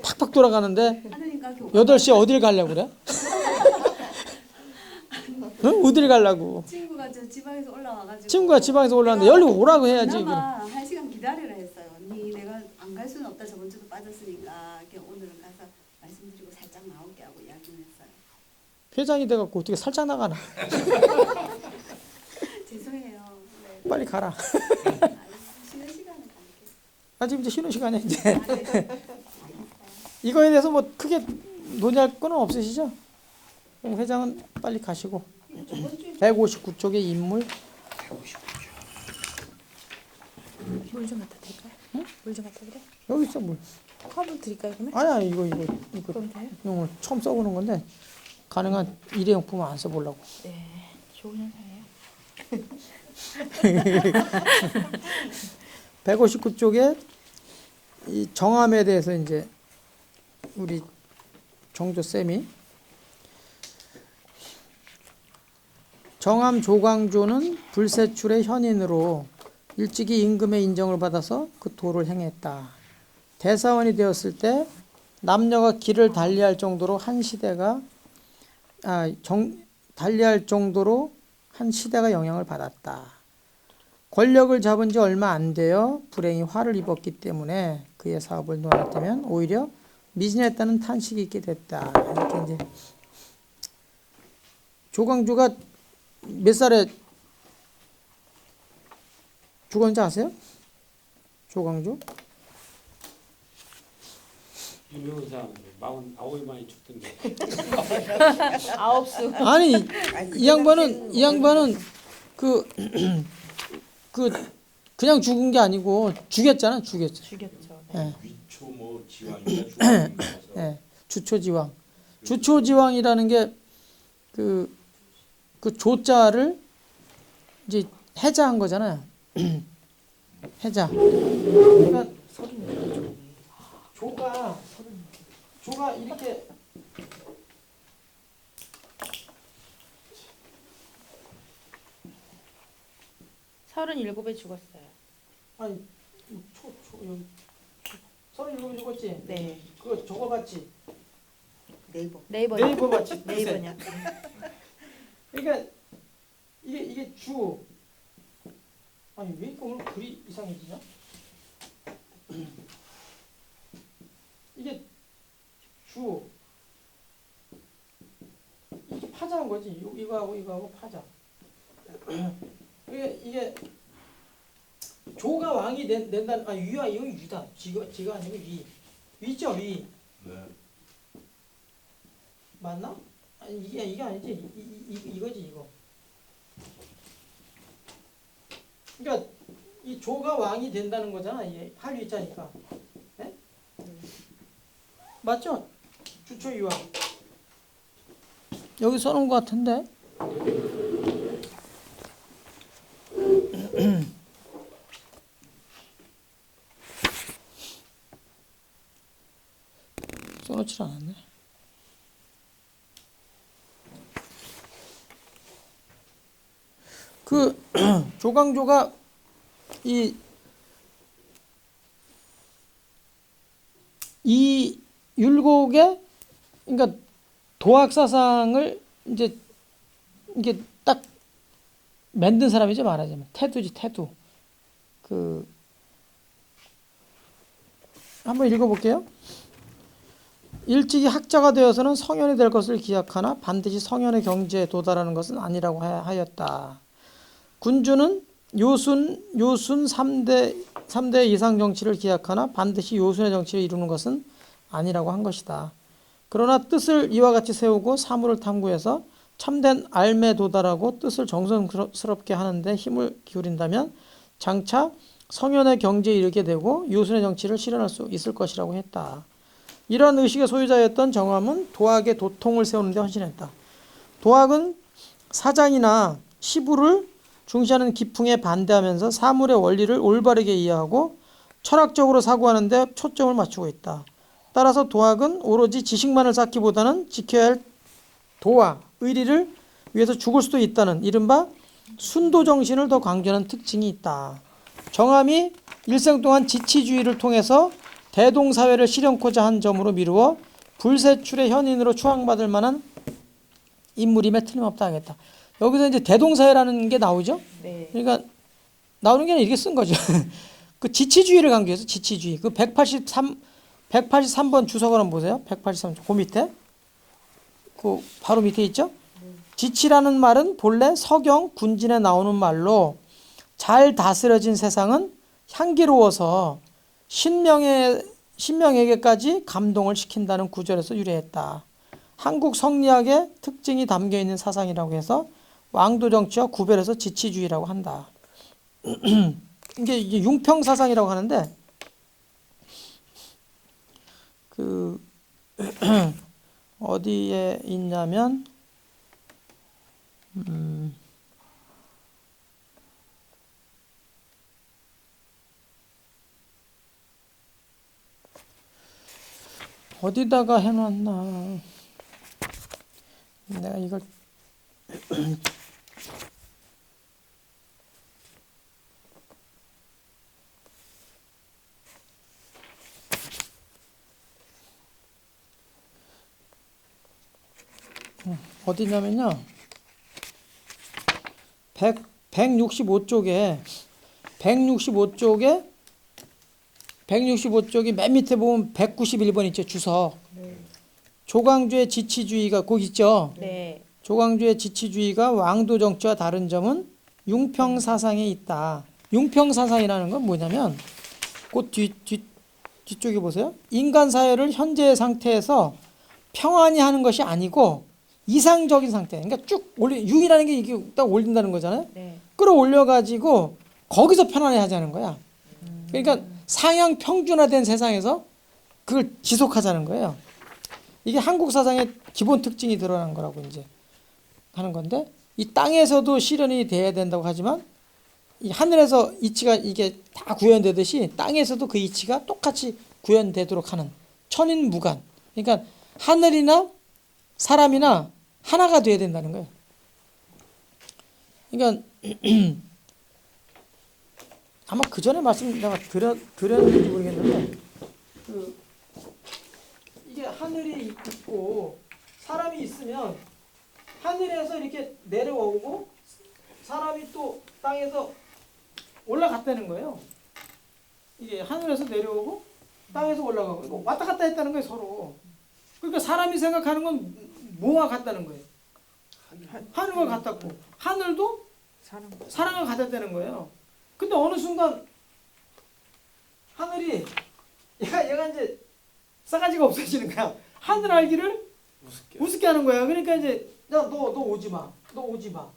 [SPEAKER 1] 팍팍 돌아가는데
[SPEAKER 2] 하느님과 교감.
[SPEAKER 1] 8시에 어딜 가려고 그래? 응? 어딜 가려고?
[SPEAKER 2] 친구가 저 지방에서 올라와가지고
[SPEAKER 1] 친구가 지방에서 올라왔는데 여기 오라고 해야지.
[SPEAKER 2] 그나마 1시간 기다리라 했어요. 언니 내가 안 갈 수는 없다. 저번 주도 빠졌으니까 이렇게 오늘은 가서 말씀드리고 살짝 나올게 하고 이야기는 했어요.
[SPEAKER 1] 회장이 돼갖고 어떻게 살짝 나가나?
[SPEAKER 2] 죄송해요. 네.
[SPEAKER 1] 빨리 가라.
[SPEAKER 2] 아, 쉬는 시간에 갈게요.
[SPEAKER 1] 아직 이제 쉬는 시간에 이제
[SPEAKER 2] 아, 네. 알겠어요.
[SPEAKER 1] 이거에 대해서 뭐 크게 논의할 거는 없으시죠? 그럼 회장은 빨리 가시고
[SPEAKER 2] 저번 주에
[SPEAKER 1] 159쪽의 인물
[SPEAKER 6] 물 좀 갖다 드릴까요?
[SPEAKER 1] 응?
[SPEAKER 6] 물 좀 갖다 드려?
[SPEAKER 1] 여기 있어 물.
[SPEAKER 6] 컵을 드릴까요 그러면?
[SPEAKER 1] 아니야 이거
[SPEAKER 6] 그럼 돼요?
[SPEAKER 1] 오늘 처음 써보는 건데 가능한 일회용품은 안 써보려고.
[SPEAKER 6] 네, 좋은 현상이에요.
[SPEAKER 1] 159쪽에 이 정암에 대해서 이제 우리 정조 쌤이 정암 조광조는 불세출의 현인으로 일찍이 임금의 인정을 받아서 그 도를 행했다. 대사원이 되었을 때 남녀가 길을 달리할 정도로 한 시대가 달리할 정도로 한 시대가 영향을 받았다. 권력을 잡은 지 얼마 안 되어 불행히 화를 입었기 때문에 그의 사업을 놓았다면 오히려 미진했다는 탄식이 있게 됐다. 이렇게 이제 조광조가 몇 살에 죽었는지 아세요? 조광조?
[SPEAKER 5] 유명한 사람 49일 만에 죽던데.
[SPEAKER 6] 아홉수.
[SPEAKER 1] 아니 이 양반은 그냥 죽은 게 아니고 죽였잖아.
[SPEAKER 6] 죽였죠. 네.
[SPEAKER 1] 예.
[SPEAKER 3] 위초 뭐 지왕이나 중앙
[SPEAKER 1] 예. 주초지왕. 주초지왕이라는 게 그 조자를 이제 해자한 거잖아요. 해자. 그러니까 조가 이렇게
[SPEAKER 6] 서른일곱에 죽었어요.
[SPEAKER 1] 아니 여기 37이 죽었지?
[SPEAKER 6] 네.
[SPEAKER 1] 그거 저거 봤지?
[SPEAKER 6] 네이버.
[SPEAKER 1] 네이버 봤지?
[SPEAKER 6] 네이버냐?
[SPEAKER 1] 그러니까 이게 주 아니 왜 이렇게 오늘 글이 이상해지냐? 이게 주 이게 파자인 거지. 이거하고 파자. 이게 조가 왕이 낸다는 위야 이거 위다. 지가 아니고 위죠 위.
[SPEAKER 3] 네.
[SPEAKER 1] 맞나? 아니 이게 아니지. 이거지 이거. 그러니까 이 조가 왕이 된다는 거잖아. 이게 할위자니까. 네? 맞죠? 주초이왕. 여기 써놓은 것 같은데. 써놓질 않았네. 조광조가 이 이 율곡의 그러니까 도학 사상을 이제 이게 딱 만든 사람이죠, 말하자면. 태두지, 태두. 그 한번 읽어볼게요. 일찍이 학자가 되어서는 성현이 될 것을 기약하나 반드시 성현의 경지에 도달하는 것은 아니라고 하였다. 군주는 요순 3대 이상 정치를 기약하나 반드시 요순의 정치를 이루는 것은 아니라고 한 것이다. 그러나 뜻을 이와 같이 세우고 사물을 탐구해서 참된 알매에 도달하고 뜻을 정성스럽게 하는데 힘을 기울인다면 장차 성현의 경지에 이르게 되고 요순의 정치를 실현할 수 있을 것이라고 했다. 이러한 의식의 소유자였던 정암은 도학의 도통을 세우는 데 헌신했다. 도학은 사장이나 시부를 중시하는 기풍에 반대하면서 사물의 원리를 올바르게 이해하고 철학적으로 사고하는 데 초점을 맞추고 있다. 따라서 도학은 오로지 지식만을 쌓기보다는 지켜야 할 도와, 의리를 위해서 죽을 수도 있다는 이른바 순도정신을 더 강조하는 특징이 있다. 정암이 일생 동안 지치주의를 통해서 대동사회를 실현코자 한 점으로 미루어 불세출의 현인으로 추앙받을 만한 인물임에 틀림없다 하겠다. 여기서 이제 대동사회라는 게 나오죠.
[SPEAKER 6] 네.
[SPEAKER 1] 그러니까 나오는 게 아니라 이렇게 쓴 거죠. 그 지치주의를 강조해서 지치주의. 그 183번 주석을 한번 보세요. 183쪽. 그 밑에. 그 바로 밑에 있죠. 지치라는 말은 본래 서경 군진에 나오는 말로 잘 다스려진 세상은 향기로워서 신명에게까지 감동을 시킨다는 구절에서 유래했다. 한국 성리학의 특징이 담겨있는 사상이라고 해서 왕도 정치와 구별해서 지치주의라고 한다. 이게 융평 사상이라고 하는데 그 어디에 있냐면 어디다가 해놨나. 내가 이걸 어디냐면요. 165쪽에 165쪽이 맨 밑에 보면 191번 있죠. 주석.
[SPEAKER 6] 네.
[SPEAKER 1] 조광조의 지치주의가 거기 있죠.
[SPEAKER 6] 네.
[SPEAKER 1] 조광조의 지치주의가 왕도 정치와 다른 점은 융평 사상에 있다. 융평 사상이라는 건 뭐냐면 그 뒤쪽에 보세요. 인간 사회를 현재의 상태에서 평안히 하는 것이 아니고 이상적인 상태. 그러니까 쭉 융이라는 게 이게 딱 올린다는 거잖아요.
[SPEAKER 6] 네.
[SPEAKER 1] 끌어올려 가지고 거기서 편안히 하자는 거야. 그러니까 상향 평준화된 세상에서 그걸 지속하자는 거예요. 이게 한국 사상의 기본 특징이 드러난 거라고 이제 하는 건데, 이 땅에서도 실현이 돼야 된다고 하지만 이 하늘에서 이치가 이게 다 구현되듯이 땅에서도 그 이치가 똑같이 구현되도록 하는 천인무간. 그러니까 하늘이나 사람이나 하나가 돼야 된다는 거예요. 그러니까 아마 그 전에 말씀 내가 드렸는지 모르겠는데 이게 하늘이 있고 사람이 있으면 하늘에서 이렇게 내려오고 사람이 또 땅에서 올라갔다는 거예요. 이게 하늘에서 내려오고 땅에서 올라가고 이거 왔다 갔다 했다는 거예요, 서로. 그러니까 사람이 생각하는 건 뭐와 같다는 거예요. 하늘과 같았고 하늘도 사랑을 가졌다는 거예요. 근데 어느 순간 하늘이 얘가 이제 싸가지가 없어지는 거야. 하늘 알기를 우습게 하는 거야. 그러니까 이제 야, 너 오지 마. 너 오지 마.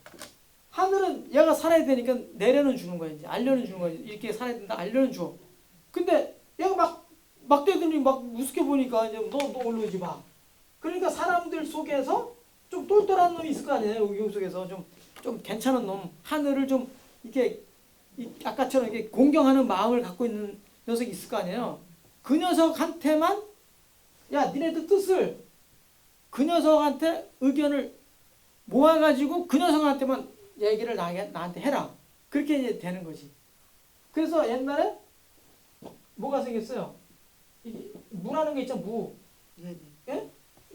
[SPEAKER 1] 하늘은 얘가 살아야 되니까 내려는 주는 거야. 이제 알려는 주는 거야. 이렇게 살아야 된다. 알려는 줘. 근데 얘가 막 되더니 막 우습게 보니까 이제 너 올라오지 마. 그러니까 사람들 속에서 좀 똘똘한 놈이 있을 거 아니에요. 여기 속에서 좀 괜찮은 놈, 하늘을 좀 이렇게 아까처럼 이렇게 공경하는 마음을 갖고 있는 녀석이 있을 거 아니에요. 그 녀석한테만 야, 니네들 뜻을 그 녀석한테 의견을 모아가지고 그 녀석한테만 얘기를 나한테 해라. 그렇게 이제 되는 거지. 그래서 옛날에 뭐가 생겼어요? 이게 무라는 거 있죠, 무.
[SPEAKER 4] 네,
[SPEAKER 1] 예?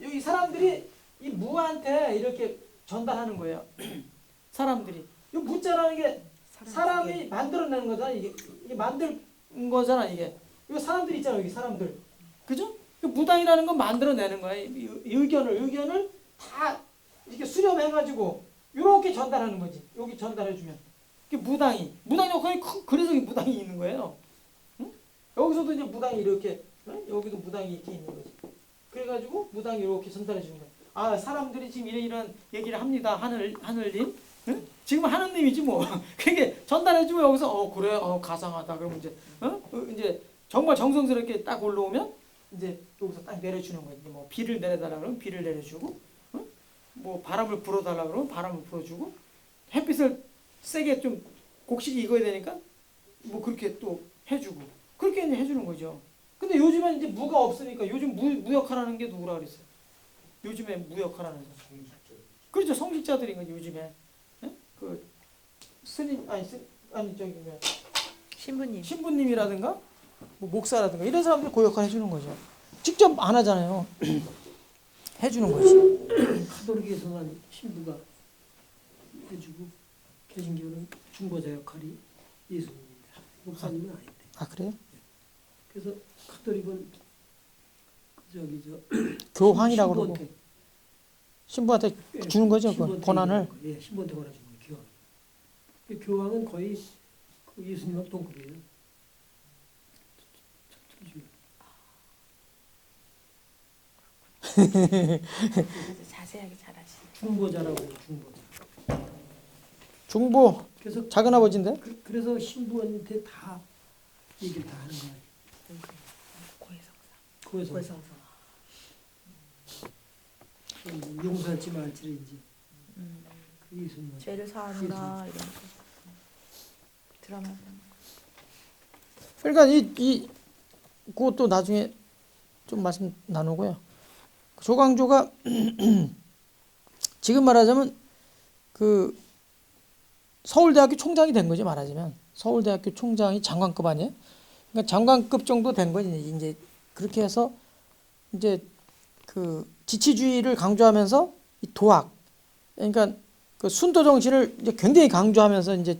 [SPEAKER 1] 이 사람들이 이 무한테 이렇게 전달하는 거예요. 사람들이. 이 무자라는 게 사람이 만들어내는 거잖아. 이게 만든 거잖아, 이게. 이 사람들 있잖아, 여기 사람들. 그죠? 그 무당이라는 건 만들어내는 거야. 이 의견을 다 이렇게 수렴해가지고 이렇게 전달하는 거지. 여기 전달해주면. 그게 무당이 거의 그래서 이 무당이 있는 거예요. 응? 여기서도 이제 무당이 이렇게, 응? 여기도 무당이 이렇게 있는 거지. 그래가지고 무당이 이렇게 전달해 주는 거예요. 아, 사람들이 지금 이런 얘기를 합니다. 하늘님. 응? 지금 하느님이지 뭐. 그게 전달해 주면 여기서 그래, 가상하다. 그러면 이제 정말 정성스럽게 딱 올라오면 이제 여기서 딱 내려주는 거지. 뭐 비를 내려달라 그러면 비를 내려주고, 응? 뭐 바람을 불어달라 그러면 바람을 불어주고, 햇빛을 세게 좀 곡식이 익어야 되니까 뭐 그렇게 또 해주고, 그렇게 이제 해주는 거죠. 근데 요즘엔 이제 무가 없으니까 요즘 무역하라는 게 누구라 그랬어요? 요즘에 무역하라는 사람.
[SPEAKER 3] 성직자.
[SPEAKER 1] 그렇죠. 성직자들인 거지 요즘에. 예? 그 스님 아니 저기 뭐
[SPEAKER 6] 신부님.
[SPEAKER 1] 신부님이라든가 뭐 목사라든가 이런 사람들 그 역할 해주는 거죠. 직접 안 하잖아요. 해주는 거지.
[SPEAKER 7] 카톨릭에서만 신부가 해주고 개신교는 중보자 역할이 예수님입니다. 목사님은 아닌데.
[SPEAKER 1] 아 그래요?
[SPEAKER 7] 그래서 카톨릭은 저기
[SPEAKER 1] 교황이라고 그러고
[SPEAKER 7] 신부한테,
[SPEAKER 1] 신부한테 주는 거죠. 그
[SPEAKER 7] 신부한테
[SPEAKER 1] 권한을.
[SPEAKER 7] 예, 신부한테 권해주는 거예요. 교황. 교황은 거의 그 예수님하고 동급이에요.
[SPEAKER 6] 아주 자세하게 잘하시네.
[SPEAKER 7] 중보자라고 해요. 중보자.
[SPEAKER 1] 중보
[SPEAKER 7] 그래서
[SPEAKER 1] 작은 아버지인데.
[SPEAKER 7] 그래서 신부한테 다 얘기를 다 하는 거예요.
[SPEAKER 6] 고해성사.
[SPEAKER 7] 그래서 용서할지 말지를 이제 그 예수님
[SPEAKER 6] 죄를 사하느라 이런 거. 드라마.
[SPEAKER 1] 그러니까 그것도 나중에 좀 말씀 나누고요. 조광조가 지금 말하자면 그 서울대학교 총장이 된 거지 말하자면 서울대학교 총장이 장관급 아니에요? 그러니까 장관급 정도 된 거지 이제 그렇게 해서 이제 그 지치주의를 강조하면서 이 도학 그러니까 그 순도 정신을 이제 굉장히 강조하면서 이제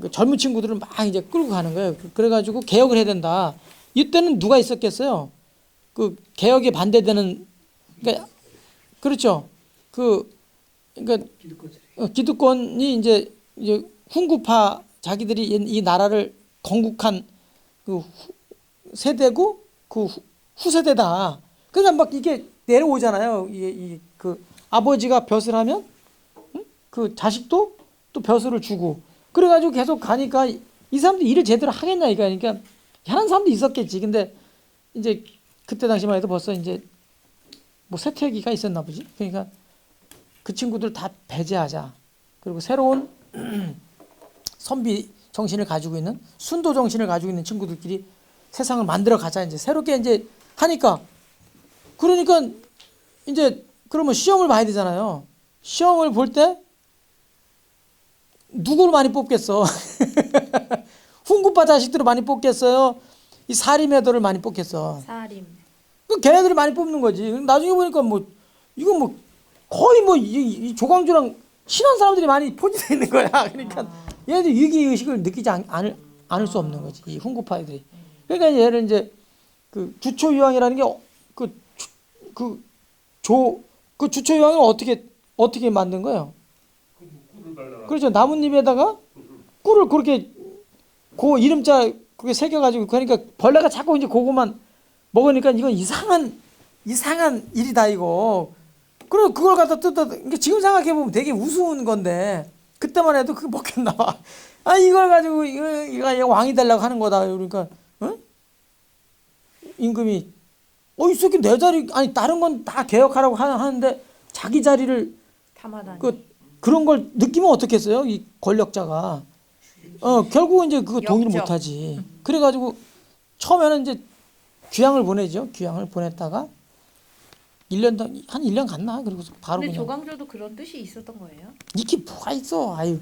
[SPEAKER 1] 그 젊은 친구들을 막 이제 끌고 가는 거예요. 그래가지고 개혁을 해야 된다. 이때는 누가 있었겠어요? 그 개혁에 반대되는 그러니까 그렇죠. 그러니까 기득권이 이제 훈구파 자기들이 이 나라를 건국한 그 세대고 그 후세대다. 그러니까 막 이게 내려오잖아요. 그 아버지가 벼슬 하면 그 자식도 또 벼슬을 주고 그래가지고 계속 가니까 이 사람들이 일을 제대로 하겠냐 이거 그러니까 하는 사람도 있었겠지. 근데 이제 그때 당시만 해도 벌써 이제 뭐 세태기가 있었나 보지. 그러니까 그 친구들 다 배제하자. 그리고 새로운 선비 정신을 가지고 있는 순도 정신을 가지고 있는 친구들끼리 세상을 만들어 가자. 이제 새롭게 이제 하니까 그러니까 이제 그러면 시험을 봐야 되잖아요. 시험을 볼 때 누구를 많이 뽑겠어? 훈구파 자식들을 많이 뽑겠어요? 이 사림애들을 많이 뽑겠어?
[SPEAKER 6] 사림.
[SPEAKER 1] 그 걔네들이 많이 뽑는 거지. 나중에 보니까 뭐 이거 뭐 거의 뭐 이 조광조랑 친한 사람들이 많이 포진되어 있는 거야. 그러니까 얘네들 위기 의식을 느끼지 않을 수 없는 거지. 이 훈구파 애들이. 그러니까 얘를 이제 그 주초유황이라는 게 그 주초유황을 어떻게 만든 거예요?
[SPEAKER 3] 꿀을 발라.
[SPEAKER 1] 그렇죠. 나뭇잎에다가 꿀을 그렇게 그 이름자 그게 새겨가지고 그러니까 벌레가 자꾸 이제 그거만 먹으니까 이건 이상한 일이다 이거. 그리고 그걸 갖다 그러니까 지금 생각해 보면 되게 우스운 건데 그때만 해도 그게 먹혔나 봐. 아 이걸 가지고 이거 왕이 되려고 하는 거다. 그러니까 임금이 이 새끼 내 자리 아니 다른 건 다 개혁하라고 하는데 자기 자리를
[SPEAKER 6] 탐하다니.
[SPEAKER 1] 그런 걸 느끼면 어떻겠어요? 이 권력자가. 결국은 이제 그거 동의를
[SPEAKER 6] 역적.
[SPEAKER 1] 못 하지. 그래가지고 처음에는 이제 귀향을 보내죠. 귀향을 보냈다가 1년 한 1년 갔나? 그리고서 바로
[SPEAKER 6] 근데
[SPEAKER 1] 그냥
[SPEAKER 6] 조광조도 그런 뜻이 있었던 거예요?
[SPEAKER 1] 이게 뭐가 있어? 아유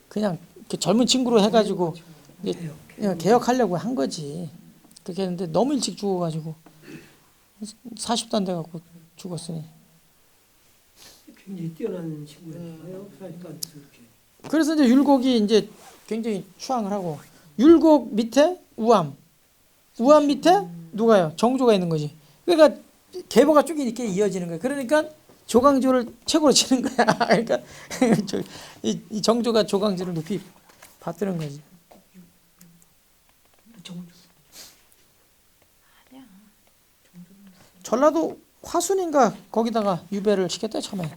[SPEAKER 1] 그냥 이렇게 젊은 친구로 해가지고 이제 개혁하려고 한 거지. 그렇게 했는데 너무 일찍 죽어가지고 40도 안 돼갖고 죽었으니.
[SPEAKER 7] 굉장히 뛰어난 친구였나요? 사실도 안 돼서 그렇게.
[SPEAKER 1] 그래서 이제 율곡이 이제 굉장히 추앙을 하고, 율곡 밑에 우암 밑에 누가요? 정조가 있는 거지. 그러니까 계보가 쭉 이렇게 이어지는 거예요. 그러니까 조광조를 최고로 치는 거야. 그러니까 이 정조가 조광조를 높이 받드는 거지.
[SPEAKER 6] 아니야.
[SPEAKER 1] 전라도 화순인가 거기다가 유배를 시켰대 처음에.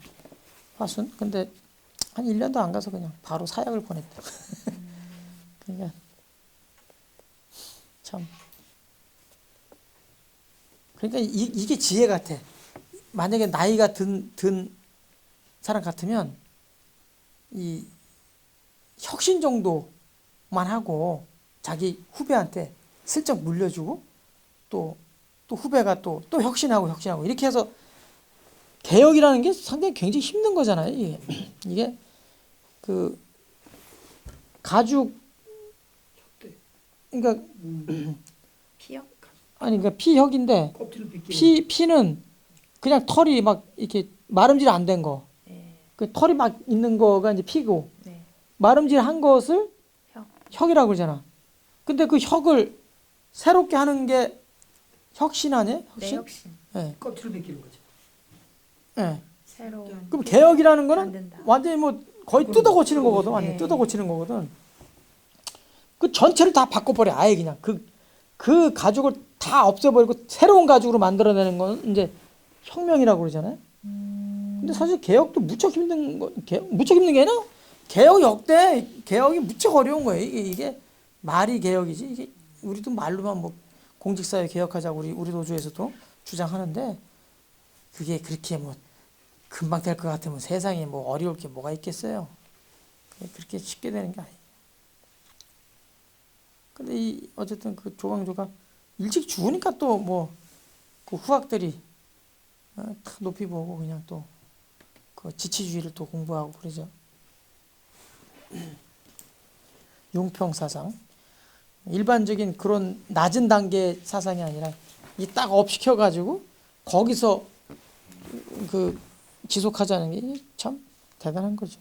[SPEAKER 1] 화순. 근데 한 1년도 안 가서 그냥 바로 사약을 보냈다. 그러니까 참. 그러니까 이게 지혜 같아. 만약에 나이가 든 사람 같으면 이 혁신 정도만 하고 자기 후배한테 슬쩍 물려주고 또 후배가 또 혁신하고 이렇게 해서 개혁이라는 게 상당히 굉장히 힘든 거잖아요. 이게 그 가죽, 그러니까
[SPEAKER 6] 피역?
[SPEAKER 1] 아니 그러니까 피혁인데
[SPEAKER 7] 껍질을 벗기는.
[SPEAKER 1] 피는 그냥 털이 막 이렇게 마름질 안 된 거.
[SPEAKER 6] 네.
[SPEAKER 1] 그 털이 막 있는 거가 이제 피고,
[SPEAKER 6] 네.
[SPEAKER 1] 마름질 한 것을
[SPEAKER 6] 혁.
[SPEAKER 1] 혁이라고 그러잖아. 근데 그 혁을 새롭게 하는 게 혁신 아니에요?
[SPEAKER 6] 네,
[SPEAKER 1] 혁신?
[SPEAKER 6] 혁신.
[SPEAKER 1] 예.
[SPEAKER 7] 껍질을 벗기는 거죠.
[SPEAKER 1] 예.
[SPEAKER 6] 새로.
[SPEAKER 1] 그럼 개혁이라는 거는
[SPEAKER 6] 만든다.
[SPEAKER 1] 완전히 뭐 거의 뜯어 고치는 거거든. 완전히
[SPEAKER 6] 네.
[SPEAKER 1] 뜯어 고치는 거거든. 그 전체를 다 바꿔버려. 아예 그냥 그 가죽을 다 없애버리고 새로운 가죽으로 만들어내는 건 이제 혁명이라고 그러잖아요. 근데 사실 개혁도 무척 힘든 거, 무척 힘든 게 아니라 개혁 역대 개혁이 무척 어려운 거예요. 이게 말이 개혁이지. 이게 우리도 말로만 뭐 공직사회 개혁하자고 우리 노조에서도 주장하는데 그게 그렇게 뭐 금방 될 것 같으면 세상에 뭐 어려울 게 뭐가 있겠어요. 그렇게 쉽게 되는 게 아니에요. 근데 어쨌든 그 조광조가 일찍 죽으니까 또 뭐 그 후학들이 다 높이 보고 그냥 또 그 지치주의를 또 공부하고 그러죠. 용평 사상. 일반적인 그런 낮은 단계 사상이 아니라 이 딱 업시켜 가지고 거기서 그 지속하자는 게 참 대단한 거죠.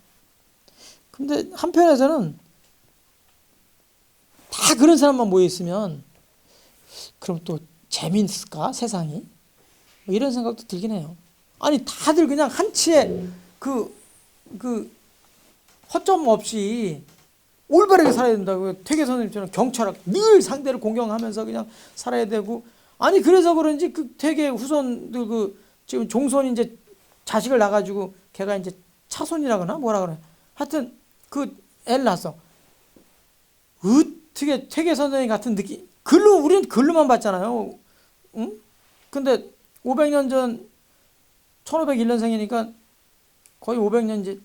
[SPEAKER 1] 근데 한편에서는 다 그런 사람만 모여 있으면 그럼 또 재미있을까 세상이? 뭐 이런 생각도 들긴 해요. 아니 다들 그냥 한치의 그 허점 없이 올바르게 살아야 된다고요. 퇴계 선생님처럼 경찰학 늘 상대를 공경하면서 그냥 살아야 되고, 아니 그래서 그런지 그 퇴계 후손들 그 지금 종손 이제 자식을 낳아가지고 걔가 이제 차손이라거나 뭐라 그래. 하여튼 그 애를 낳았어. 어떻게 퇴계 선생님 같은 느낌? 우리는 글로만 봤잖아요. 응? 근데 500년 전 1501년생이니까 거의 500년 이제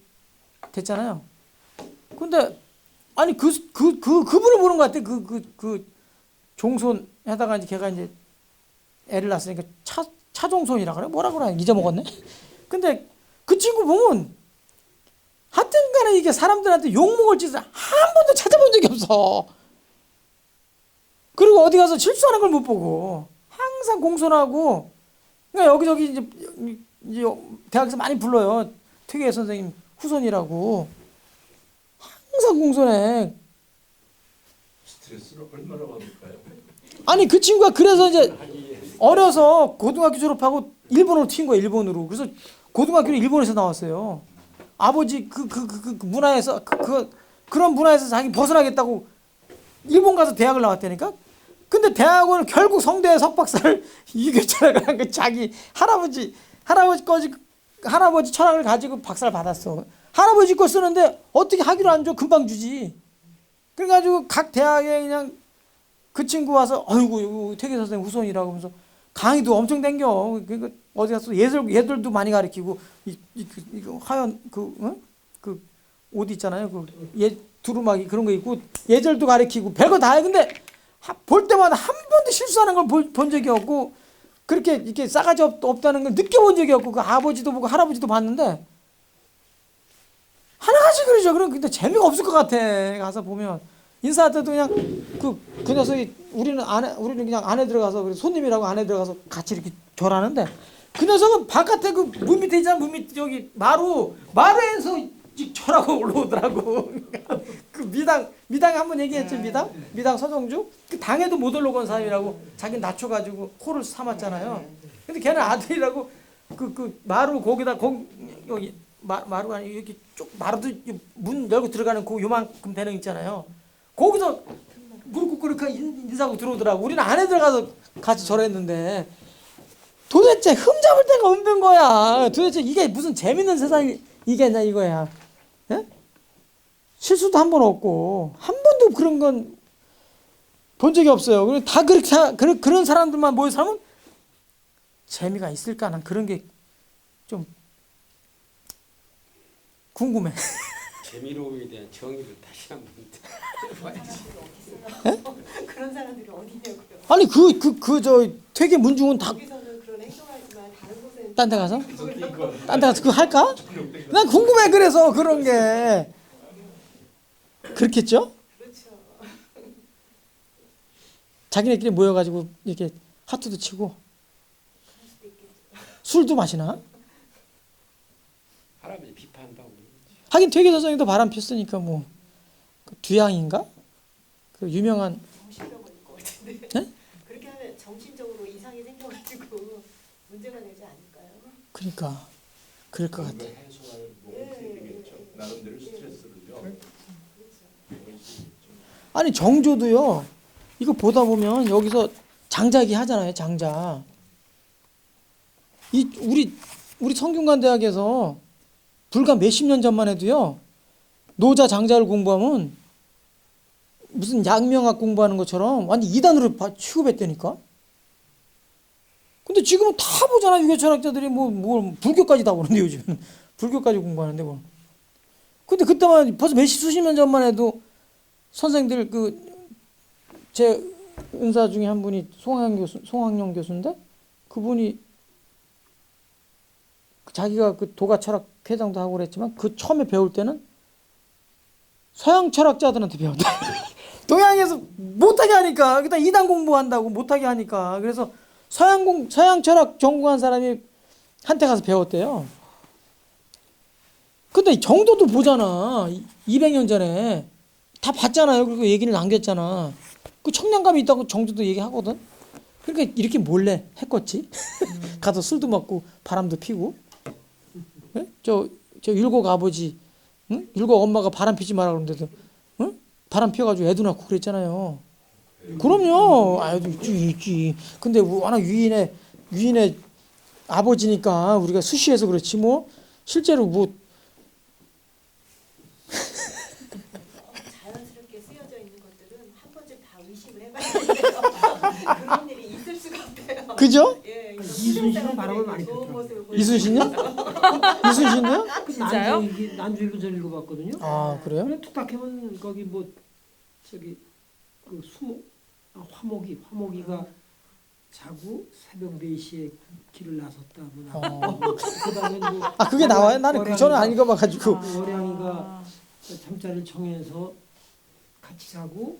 [SPEAKER 1] 됐잖아요. 근데 아니 그분을 보는 것 같아. 그 종손 해다가 이제 걔가 이제 애를 낳았으니까 차종손이라 그래? 뭐라 그래? 잊어먹었네. 근데 그 친구 보면 하여튼간에 이게 사람들한테 욕먹을 짓을 한 번도 찾아본 적이 없어. 그리고 어디 가서 실수하는 걸 못 보고 항상 공손하고, 그러니까 여기저기 이제 대학에서 많이 불러요. 퇴계 선생님 후손이라고. 항상 공손해.
[SPEAKER 3] 스트레스를 얼마나 받을까요?
[SPEAKER 1] 아니 그 친구가 그래서 이제 어려서 고등학교 졸업하고 일본으로 튄 거예요. 일본으로. 그래서 고등학교를 일본에서 나왔어요. 아버지 그 문화에서 그런 문화에서 자기 벗어나겠다고 일본 가서 대학을 나왔다니까. 근데 대학원을 결국 성대에 석박사를 유교철학을 한 거 자기 할아버지 철학을 가지고 박사를 받았어. 할아버지 거 쓰는데 어떻게 학위를 안 줘? 금방 주지. 그래가지고 각 대학에 그냥 그 친구 와서 어이구 퇴계 선생님 후손이라고 하면서 강의도 엄청 댕겨. 그러니까 어디 가서 얘들도 많이 가르치고 이거 하얀 그 옷 있잖아요. 그 두루마기 그런 거 입고 예절도 가르치고 별거 다 해. 근데 볼 때마다 한 번도 실수하는 걸 본 적이 없고 그렇게 이렇게 싸가지 없다는 걸 느껴본 적이 없고 그 아버지도 보고 할아버지도 봤는데 하나같이 그러죠. 그럼 근데 재미가 없을 것 같아. 가서 보면 인사할 때도 그냥 그 녀석이 우리는 그냥 안에 들어가서 그래서 손님이라고 안에 들어가서 같이 이렇게 절하는데 그 녀석은 바깥에 그 문 밑에 있잖아. 문 밑에 저기 마루에서 절하고 올라오더라고. 그 미당 한번 얘기했지. 미당 서정주 그 당에도 못 올라온 사람이라고 자기 낮춰가지고 코를 삼았잖아요. 근데 걔는 아들이라고 그 마루 거기다 여기 마루가 아니고 이렇게 쭉 마루도 문 열고 들어가는 그 요만큼 되는 거 있잖아요. 거기서 무릎 꿇고 이렇게 인사하고 들어오더라고. 우리는 안에 들어가서 같이 절했는데 도대체 흠잡을 데가 없는 거야. 도대체 이게 무슨 재밌는 세상이겠냐 이거야. 예? 실수도 한 번 없고 한 번도 그런 건 본 적이 없어요. 그리고 다 그런 사람들만 모여 살면 재미가 있을까? 난 그런 게 좀 궁금해.
[SPEAKER 5] 재미로움에 대한 정의를 다시 한번 해봐야지.
[SPEAKER 4] 그런 사람들이 어디냐고요.
[SPEAKER 1] 아니 저 퇴계 문중은 다
[SPEAKER 4] 여기서는 그런 행동하지만 다른 곳에는
[SPEAKER 1] 딴 데 가서? 딴 데 가서 그거 할까? 난 궁금해. 그래서 그런 게 그렇겠죠?
[SPEAKER 4] 그렇죠.
[SPEAKER 1] 자기네끼리 모여가지고 이렇게 하트도 치고 술도 마시나?
[SPEAKER 5] 할아버지 비판한다고.
[SPEAKER 1] 하긴 퇴계 선생님도 바람 폈으니까 뭐 그 뒤양인가? 그 유명한
[SPEAKER 4] 정신병 걸릴 것 같은데.
[SPEAKER 1] 네?
[SPEAKER 4] 그렇게 하면 정신적으로 이상이 생겨가지고 문제가 되지 않을까요?
[SPEAKER 1] 그러니까 그럴 것 같아.
[SPEAKER 3] 해소할 뭐가 되겠죠. 나름대로 스트레스를요.
[SPEAKER 1] 아니 정조도요. 이거 보다 보면 여기서 장자기 하잖아요. 장자. 이 우리 성균관대학에서 불과 몇십 년 전만 해도요. 노자 장자를 공부하면 무슨 양명학 공부하는 것처럼 완전 이단으로 취급했다니까. 근데 지금은 다 보잖아. 유교 철학자들이 뭐 불교까지 다 보는데 요즘은 불교까지 공부하는데 뭐. 근데 그때만 벌써 수십 년 전만 해도 선생들 제 은사 중에 한 분이 송학영 교수인데 그분이 자기가 그 도가 철학 회장도 하고 그랬지만 그 처음에 배울 때는 서양 철학자들한테 배웠다. 동양에서 못하게 하니까 그다 이단 공부한다고 못하게 하니까 그래서 서양 철학 전공한 사람이 한테 가서 배웠대요. 근데 정도도 보잖아. 200년 전에 다 봤잖아요. 그리고 얘기를 남겼잖아. 그 청량감이 있다고 정도도 얘기하거든. 그러니까 이렇게 몰래 했겠지. 가서 술도 먹고 바람도 피고. 네? 저 율곡 아버지, 응? 율곡 엄마가 바람 피지 마라 그러는데도, 응? 바람 피워가지고 애도 낳고 그랬잖아요. 그럼요. 아유 있지. 근데 워낙 위인의 아버지니까 우리가 수시해서 그렇지 뭐 실제로 뭐
[SPEAKER 4] 자연스럽게 쓰여져 있는 것들은 한 번쯤 다 의심을 해봐야 돼요. 그런 일이 있을 수가 없대요.
[SPEAKER 1] 그죠?
[SPEAKER 4] 예,
[SPEAKER 7] 이순신은 바람을 많이 폈더라고요.
[SPEAKER 1] 이순신요? 이순신요?
[SPEAKER 6] 진짜요?
[SPEAKER 7] 난주일도 전 읽어봤거든요.
[SPEAKER 1] 아 그래요?
[SPEAKER 7] 그래 툭 탁하면 거기 뭐 저기 그 화목이가 자고 새벽 4시에 길을 나섰다 뭐 나오고 그다음에 뭐
[SPEAKER 1] 아 그게 나와요? 나는 저는 안 읽어봐가지고.
[SPEAKER 7] 월양이가 잠자리를 청해서 같이 자고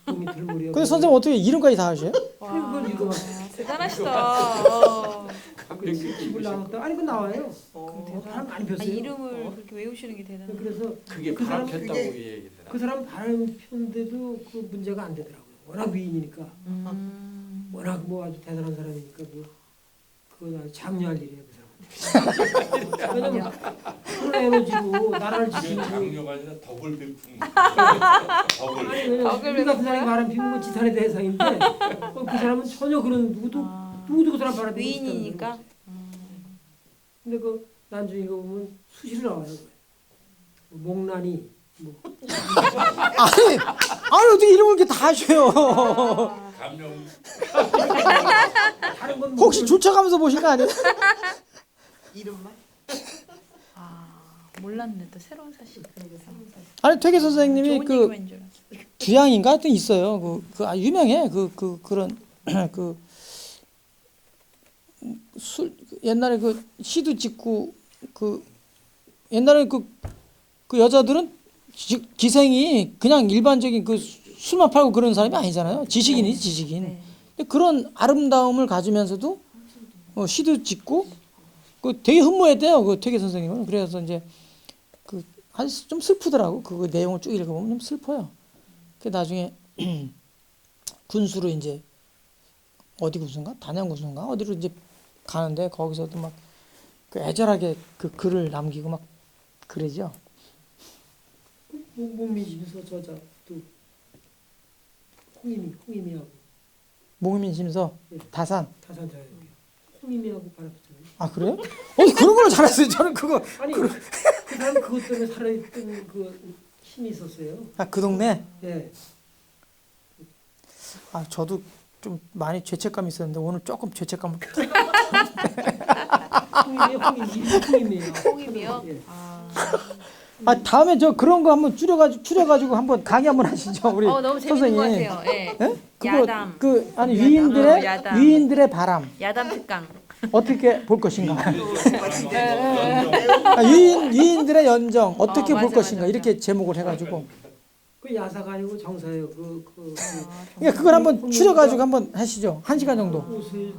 [SPEAKER 7] 똥이 들머리에.
[SPEAKER 1] 근데 선생님 어떻게 이름까지 다 하셔요?
[SPEAKER 7] 그걸 읽어봤어요.
[SPEAKER 6] 대단하시다.
[SPEAKER 7] 집을 나눴다. 아니 그 나와요. 바람 많이 폈어요.
[SPEAKER 6] 이름을 그렇게 외우시는 게 대단해요.
[SPEAKER 7] 그래서
[SPEAKER 5] 그게
[SPEAKER 7] 그
[SPEAKER 5] 바람
[SPEAKER 7] 사람
[SPEAKER 5] 폈다고 얘기했더라.
[SPEAKER 7] 그 사람 바람 폈는데도 그 문제가 안 되더라고요. 워낙 위인이니까. 워낙 뭐 아주 대단한 사람이니까 그건 아주 장려할 일이에요 그 사람한테. 왜냐면 그런 에너지로 나라를
[SPEAKER 3] 이게
[SPEAKER 7] 지키는
[SPEAKER 3] 장려가 아니라 덕을 베푸는 덕을.
[SPEAKER 7] 아니 왜냐면 우리 같은 사람이 바람 피우는 건 지탄의 대상인데 그 사람은 전혀 그런 누구도 그 사람 바람 피우고 싶다는
[SPEAKER 6] 위인이니까.
[SPEAKER 7] 거지. 근데 그 난중이가 보면 수시로 나와요. 목란이 뭐
[SPEAKER 1] 아니 어떻게 이름을 이렇게 다 하셔요?
[SPEAKER 3] 감명.
[SPEAKER 7] 다른 건 뭐
[SPEAKER 1] 혹시 쫓아가면서 보신 거 아니에요?
[SPEAKER 4] 이름만?
[SPEAKER 6] 몰랐네. 또 새로운 사실.
[SPEAKER 1] 아니 퇴계 선생님이
[SPEAKER 6] 좋은
[SPEAKER 1] 그
[SPEAKER 6] 얘기만 줄 알았어.
[SPEAKER 1] 주양인가 하여튼 있어요. 유명해. 그런 옛날에 시도 짓고 옛날에 그 여자들은 기생이 그냥 일반적인 그 술만 팔고 그런 사람이 아니잖아요. 지식인이지 지식인.
[SPEAKER 6] 네.
[SPEAKER 1] 근데 그런 아름다움을 가지면서도 시도 짓고 그 되게 흠모했대요. 그 퇴계 선생님은. 그래서 이제 그 아주 좀 슬프더라고. 그 내용을 쭉 읽어보면 좀 슬퍼요. 그 나중에 군수로 이제 어디 군수인가? 단양 군수인가? 어디로 이제 가는데 거기서도 막 그 애절하게 그 글을 남기고 막 그러죠.
[SPEAKER 7] 목민심서 저자 또 홍임이하고
[SPEAKER 1] 목민심서 다산.
[SPEAKER 7] 다산 자예요. 홍임이하고 바라봤잖아요.
[SPEAKER 1] 아 그래요? 그런 걸 잘했어요. 저는 그거
[SPEAKER 7] 아니 그 사람 그것 때문에 살아있던 그 힘이 있었어요.
[SPEAKER 1] 그 동네.
[SPEAKER 7] 예.
[SPEAKER 1] 저도 좀 많이 죄책감이 있었는데 오늘 조금 죄책감을.
[SPEAKER 7] 홍임이에요.
[SPEAKER 6] 홍임이요?
[SPEAKER 7] 예.
[SPEAKER 1] 다음에 저 그런 거 한번 추려가지고 한번 강의 한번 하시죠 우리
[SPEAKER 6] 너무 재밌는
[SPEAKER 1] 선생님.
[SPEAKER 6] 것 같아요. 예.
[SPEAKER 1] 예? 그거
[SPEAKER 6] 야담.
[SPEAKER 1] 아니
[SPEAKER 6] 야담.
[SPEAKER 1] 위인들의 바람
[SPEAKER 6] 야담 특강.
[SPEAKER 1] 어떻게 볼 것인가?
[SPEAKER 3] 연정.
[SPEAKER 1] 위인들의 연정 어떻게 볼
[SPEAKER 6] 맞아,
[SPEAKER 1] 것인가
[SPEAKER 6] 맞아.
[SPEAKER 1] 이렇게 제목을 해가지고.
[SPEAKER 7] 그 야사가 아니고 정사예요.
[SPEAKER 1] 그러니까 그걸 한번 추려가지고 한번 하시죠. 1시간 정도.
[SPEAKER 7] 옷을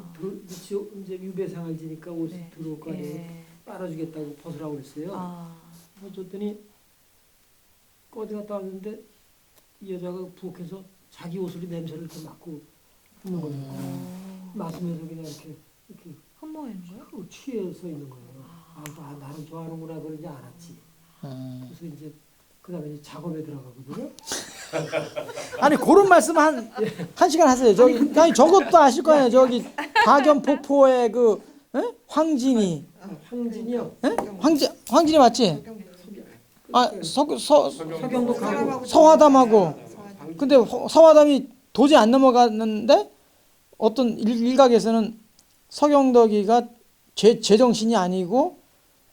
[SPEAKER 7] 이제 유배상을 지니까 옷을
[SPEAKER 6] 네.
[SPEAKER 7] 들어올 거 아니에요.
[SPEAKER 6] 예.
[SPEAKER 7] 빨아주겠다고 벗으라고 그랬어요. 벗었더니 어디 갔다 왔는데 이 여자가 부엌에서 자기 옷으로 냄새를 이렇게 맡고 있는 거예요. 맡으면서 그냥 이렇게
[SPEAKER 6] 흠모하는 거요?
[SPEAKER 7] 취해서 있는 거예요. 나를 좋아하는구나 그런지 알았지. 그래서 이제 그다음에 이제 작업에 들어가거든요.
[SPEAKER 1] 아니 그런 말씀 한 1시간 하세요. 아니 저것도 아실 거 아니에요. 저기 박연폭포의 그 황진이.
[SPEAKER 7] 황진이요.
[SPEAKER 1] 황진이 맞지?
[SPEAKER 7] 서경도 가고
[SPEAKER 1] 서화담하고. 근데 서화담이 도저히 안 넘어갔는데 어떤 일각에서는 서경덕이가 제정신이 아니고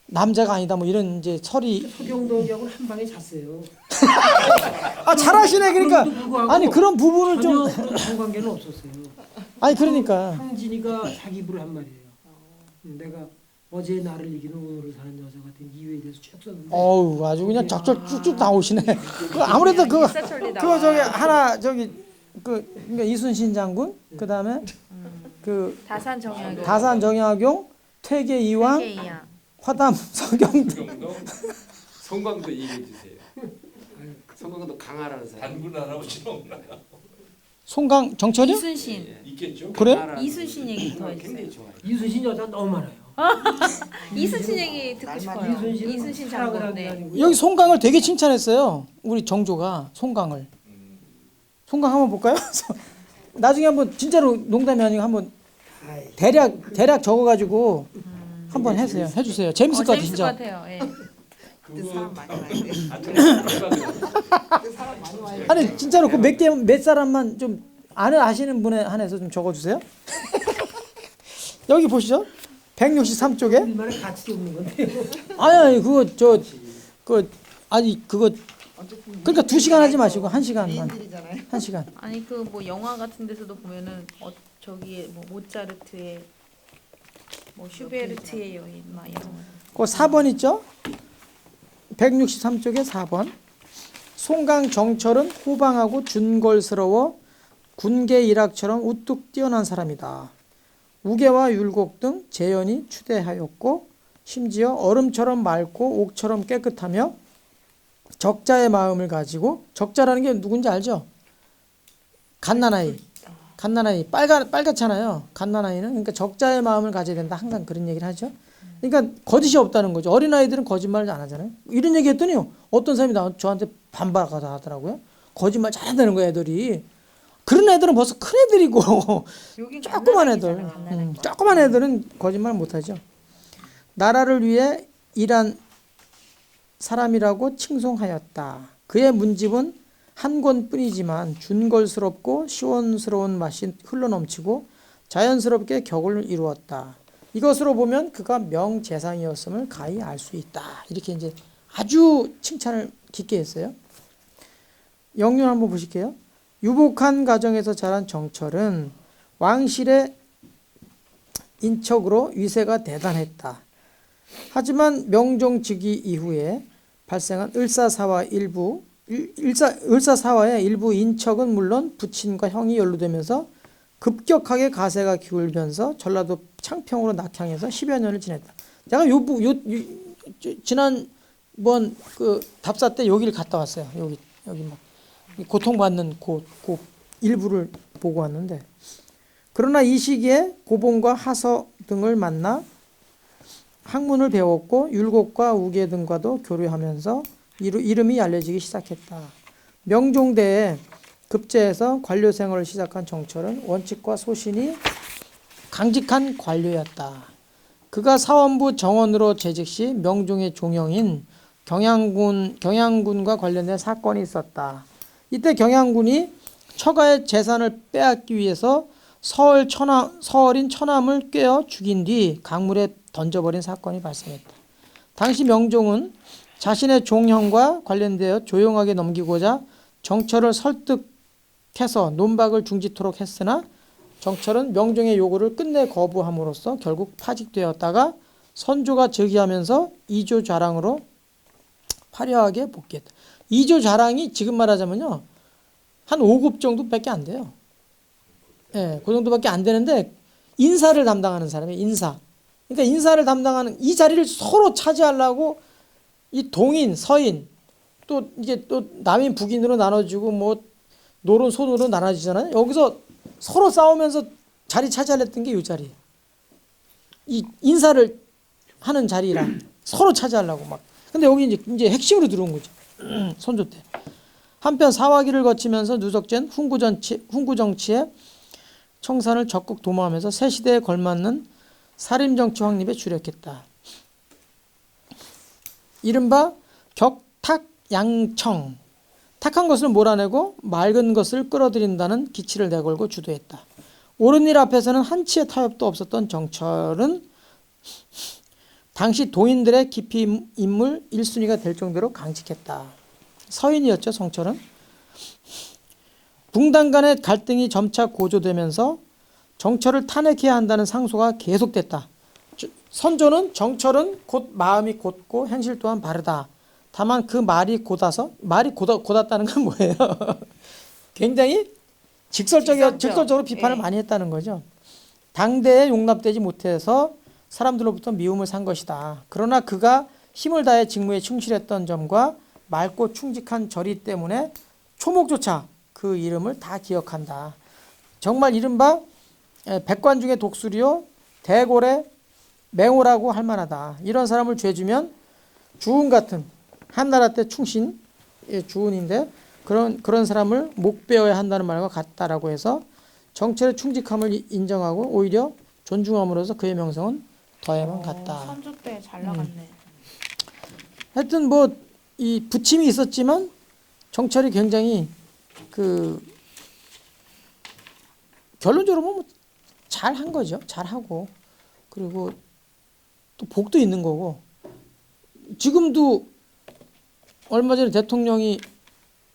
[SPEAKER 1] 남자가 아니다 뭐 이런 이제 설이.
[SPEAKER 7] 서경덕하고는 한 방에 잤어요.
[SPEAKER 1] 잘하시네. 그러니까 아니 그런 부분을
[SPEAKER 7] 전혀
[SPEAKER 1] 좀
[SPEAKER 7] 그런 상관계는 없었어요.
[SPEAKER 1] 아니 그러니까
[SPEAKER 7] 황진이가 자기 입으로 한 말이에요. 내가 어제 나를 이기는 오늘을 사는 여자 같은 이유에 대해서 쭉 썼는데.
[SPEAKER 1] 어우 아주 그냥 적절 쭉쭉 나오시네. 아무래도 그거 저기 하나 그러니까 이순신 장군 그다음에 그
[SPEAKER 6] 다산 정약용.
[SPEAKER 1] 다산 정약용 퇴계 이왕
[SPEAKER 6] 이야.
[SPEAKER 1] 화담 서경
[SPEAKER 5] 정도 성광도 얘기해 주세요. 성광도 강하라는 사람.
[SPEAKER 3] 단군 할아버지는 없나요?
[SPEAKER 1] 송강 정철이요?
[SPEAKER 6] 이순신.
[SPEAKER 3] 있겠죠.
[SPEAKER 1] 그래?
[SPEAKER 6] 이순신 얘기 더
[SPEAKER 5] 굉장히
[SPEAKER 6] 해주세요.
[SPEAKER 5] 좋아요.
[SPEAKER 7] 이순신 여자 너무 많아요.
[SPEAKER 6] 이순신 얘기 듣고 싶어요. 이순신 장군. 네.
[SPEAKER 1] 여기 송강을 되게 칭찬했어요. 우리 정조가 송강을. 송강 한번 볼까요? 나중에 한번 진짜로 농담이 아니고 한번 대략 적어가지고 한번 해주세요. 재밌을 것 같아요,
[SPEAKER 6] 재밌을
[SPEAKER 1] 진짜.
[SPEAKER 6] 것 같아요. 예.
[SPEAKER 4] 그때 사람 많이 와야 돼. 그때 사람 많이 와야 돼.
[SPEAKER 1] 아니 진짜로 그 몇 사람만 좀 아시는 분에 한해서 좀 적어주세요. 여기 보시죠. 163쪽에.
[SPEAKER 7] 우리만의 가치가 없는 건데요.
[SPEAKER 1] 아니 그거 그러니까 2시간 하지 마시고 1시간만.
[SPEAKER 4] 미인들이잖아요.
[SPEAKER 1] 1시간.
[SPEAKER 6] 아니 그 뭐 영화 같은 데서도 보면은 저기에 뭐 모차르트의 뭐 슈베르트의 여인 막 이런 거.
[SPEAKER 1] 그 4번 있죠? 163쪽에 4번. 송강 정철은 호방하고 준걸스러워 군계 일학처럼 우뚝 뛰어난 사람이다. 우계와 율곡 등 재연이 추대하였고 심지어 얼음처럼 맑고 옥처럼 깨끗하며 적자의 마음을 가지고, 적자라는 게 누군지 알죠? 갓난아이. 빨갛잖아요. 갓난아이는. 그러니까 적자의 마음을 가져야 된다. 항상 그런 얘기를 하죠. 그러니까 거짓이 없다는 거죠. 어린아이들은 거짓말을 안 하잖아요. 이런 얘기 했더니요, 어떤 사람이 저한테 반박하더라고요. 거짓말 잘한다는 거예요, 애들이. 그런 애들은 벌써 큰 애들이고 조그만 애들, 조그만 애들은 거짓말 못하죠. 나라를 위해 일한 사람이라고 칭송하였다. 그의 문집은 한 권뿐이지만 준걸스럽고 시원스러운 맛이 흘러넘치고 자연스럽게 격을 이루었다. 이것으로 보면 그가 명재상이었음을 가히 알 수 있다. 이렇게 이제 아주 칭찬을 깊게 했어요. 영륜 한번 보실게요. 유복한 가정에서 자란 정철은 왕실의 인척으로 위세가 대단했다. 하지만 명종 즉위 이후에 발생한 을사사화 을사사화의 일부 인척은 물론 부친과 형이 연루되면서 급격하게 가세가 기울면서 전라도 창평으로 낙향해서 10여 년을 지냈다. 제가 지난번 그 답사 때 여기를 갔다 왔어요. 여기 막 고통받는 그 일부를 보고 왔는데, 그러나 이 시기에 고봉과 하서 등을 만나 학문을 배웠고 율곡과 우계 등과도 교류하면서 이름이 알려지기 시작했다. 명종대에 급제해서 관료 생활을 시작한 정철은 원칙과 소신이 강직한 관료였다. 그가 사원부 정원으로 재직 시 명종의 종영인 경양군과 관련된 사건이 있었다. 이때 경양군이 처가의 재산을 빼앗기 위해서 서얼인 처남을 꿰어 죽인 뒤 강물에 던져버린 사건이 발생했다. 당시 명종은 자신의 종형과 관련되어 조용하게 넘기고자 정철을 설득해서 논박을 중지토록 했으나 정철은 명종의 요구를 끝내 거부함으로써 결국 파직되었다가 선조가 즉위하면서 이조좌랑으로 화려하게 복귀했다. 이조좌랑이 지금 말하자면요, 한 5급 정도밖에 안 돼요. 예, 그 정도밖에 안 되는데 인사를 담당하는 사람이에요. 인사. 그러니까 인사를 담당하는 이 자리를 서로 차지하려고 이 동인, 서인, 또 이제 또 남인, 북인으로 나눠지고 뭐 노론, 소노로 나눠지잖아요. 여기서 서로 싸우면서 자리 차지하려던 게 이 자리예요. 이 인사를 하는 자리라 서로 차지하려고 막. 근데 여기 이제 핵심으로 들어온 거죠. 선조 때. 한편 사화기를 거치면서 누적된 훈구 정치의 청산을 적극 도모하면서 새 시대에 걸맞는 살인정치 확립에 주력했다. 이른바 격탁양청. 탁한 것을 몰아내고 맑은 것을 끌어들인다는 기치를 내걸고 주도했다. 옳은 일 앞에서는 한치의 타협도 없었던 정철은 당시 도인들의 기피 인물 1순위가 될 정도로 강직했다. 서인이었죠, 정철은. 붕당 간의 갈등이 점차 고조되면서 정철을 탄핵해야 한다는 상소가 계속됐다. 선조는 정철은 곧 마음이 곧고 행실 또한 바르다. 다만 그 말이 곧았다는 건 뭐예요? 굉장히 직설적으로 비판을 많이 했다는 거죠. 당대에 용납되지 못해서 사람들로부터 미움을 산 것이다. 그러나 그가 힘을 다해 직무에 충실했던 점과 맑고 충직한 절이 때문에 초목조차 그 이름을 다 기억한다. 정말 이른바 백관 중에 독수리요 대골의 맹호라고 할 만하다. 이런 사람을 죄주면 주운 같은 한나라 때 충신 주운인데 그런 사람을 목베어야 한다는 말과 같다라고 해서 정철의 충직함을 인정하고 오히려 존중함으로써 그의 명성은 더해만 갔다.
[SPEAKER 6] 선조 때 잘 나갔네.
[SPEAKER 1] 하여튼 뭐 이 부침이 있었지만 정철이 굉장히 그 결론적으로 보면 잘한 거죠. 잘하고 그리고 또 복도 있는 거고 지금도 얼마 전에 대통령이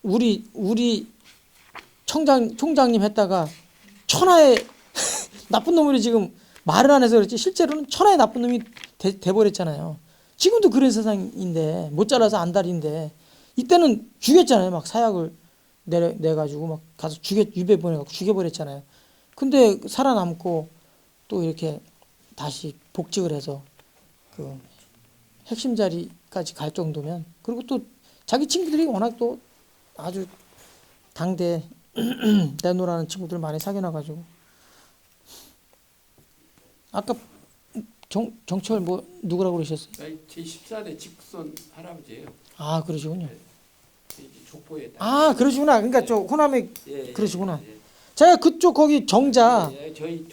[SPEAKER 1] 우리 총장님 했다가 천하의 나쁜 놈으로 지금 말을 안 해서 그렇지 실제로는 천하의 나쁜 놈이 돼버렸잖아요. 지금도 그런 세상인데 못 잘라서 안달인데 이때는 죽였잖아요. 막 사약을 내가지고 막 가서 유배 보내갖고 죽여버렸잖아요. 근데 살아남고 또 이렇게 다시 복직을 해서 그 핵심 자리까지 갈 정도면 그리고 또 자기 친구들이 워낙 또 아주 당대 내노라는 친구들 많이 사귀어놔가지고 아까 정철 뭐 누구라고 그러셨어요?
[SPEAKER 5] 제 14대 직손 할아버지예요.
[SPEAKER 1] 아 그러시군요.
[SPEAKER 5] 족보에
[SPEAKER 1] 아 그러시구나. 그러니까 저 호남에
[SPEAKER 5] 예,
[SPEAKER 1] 그러시구나. 제가 그쪽 거기 정자.
[SPEAKER 5] 저희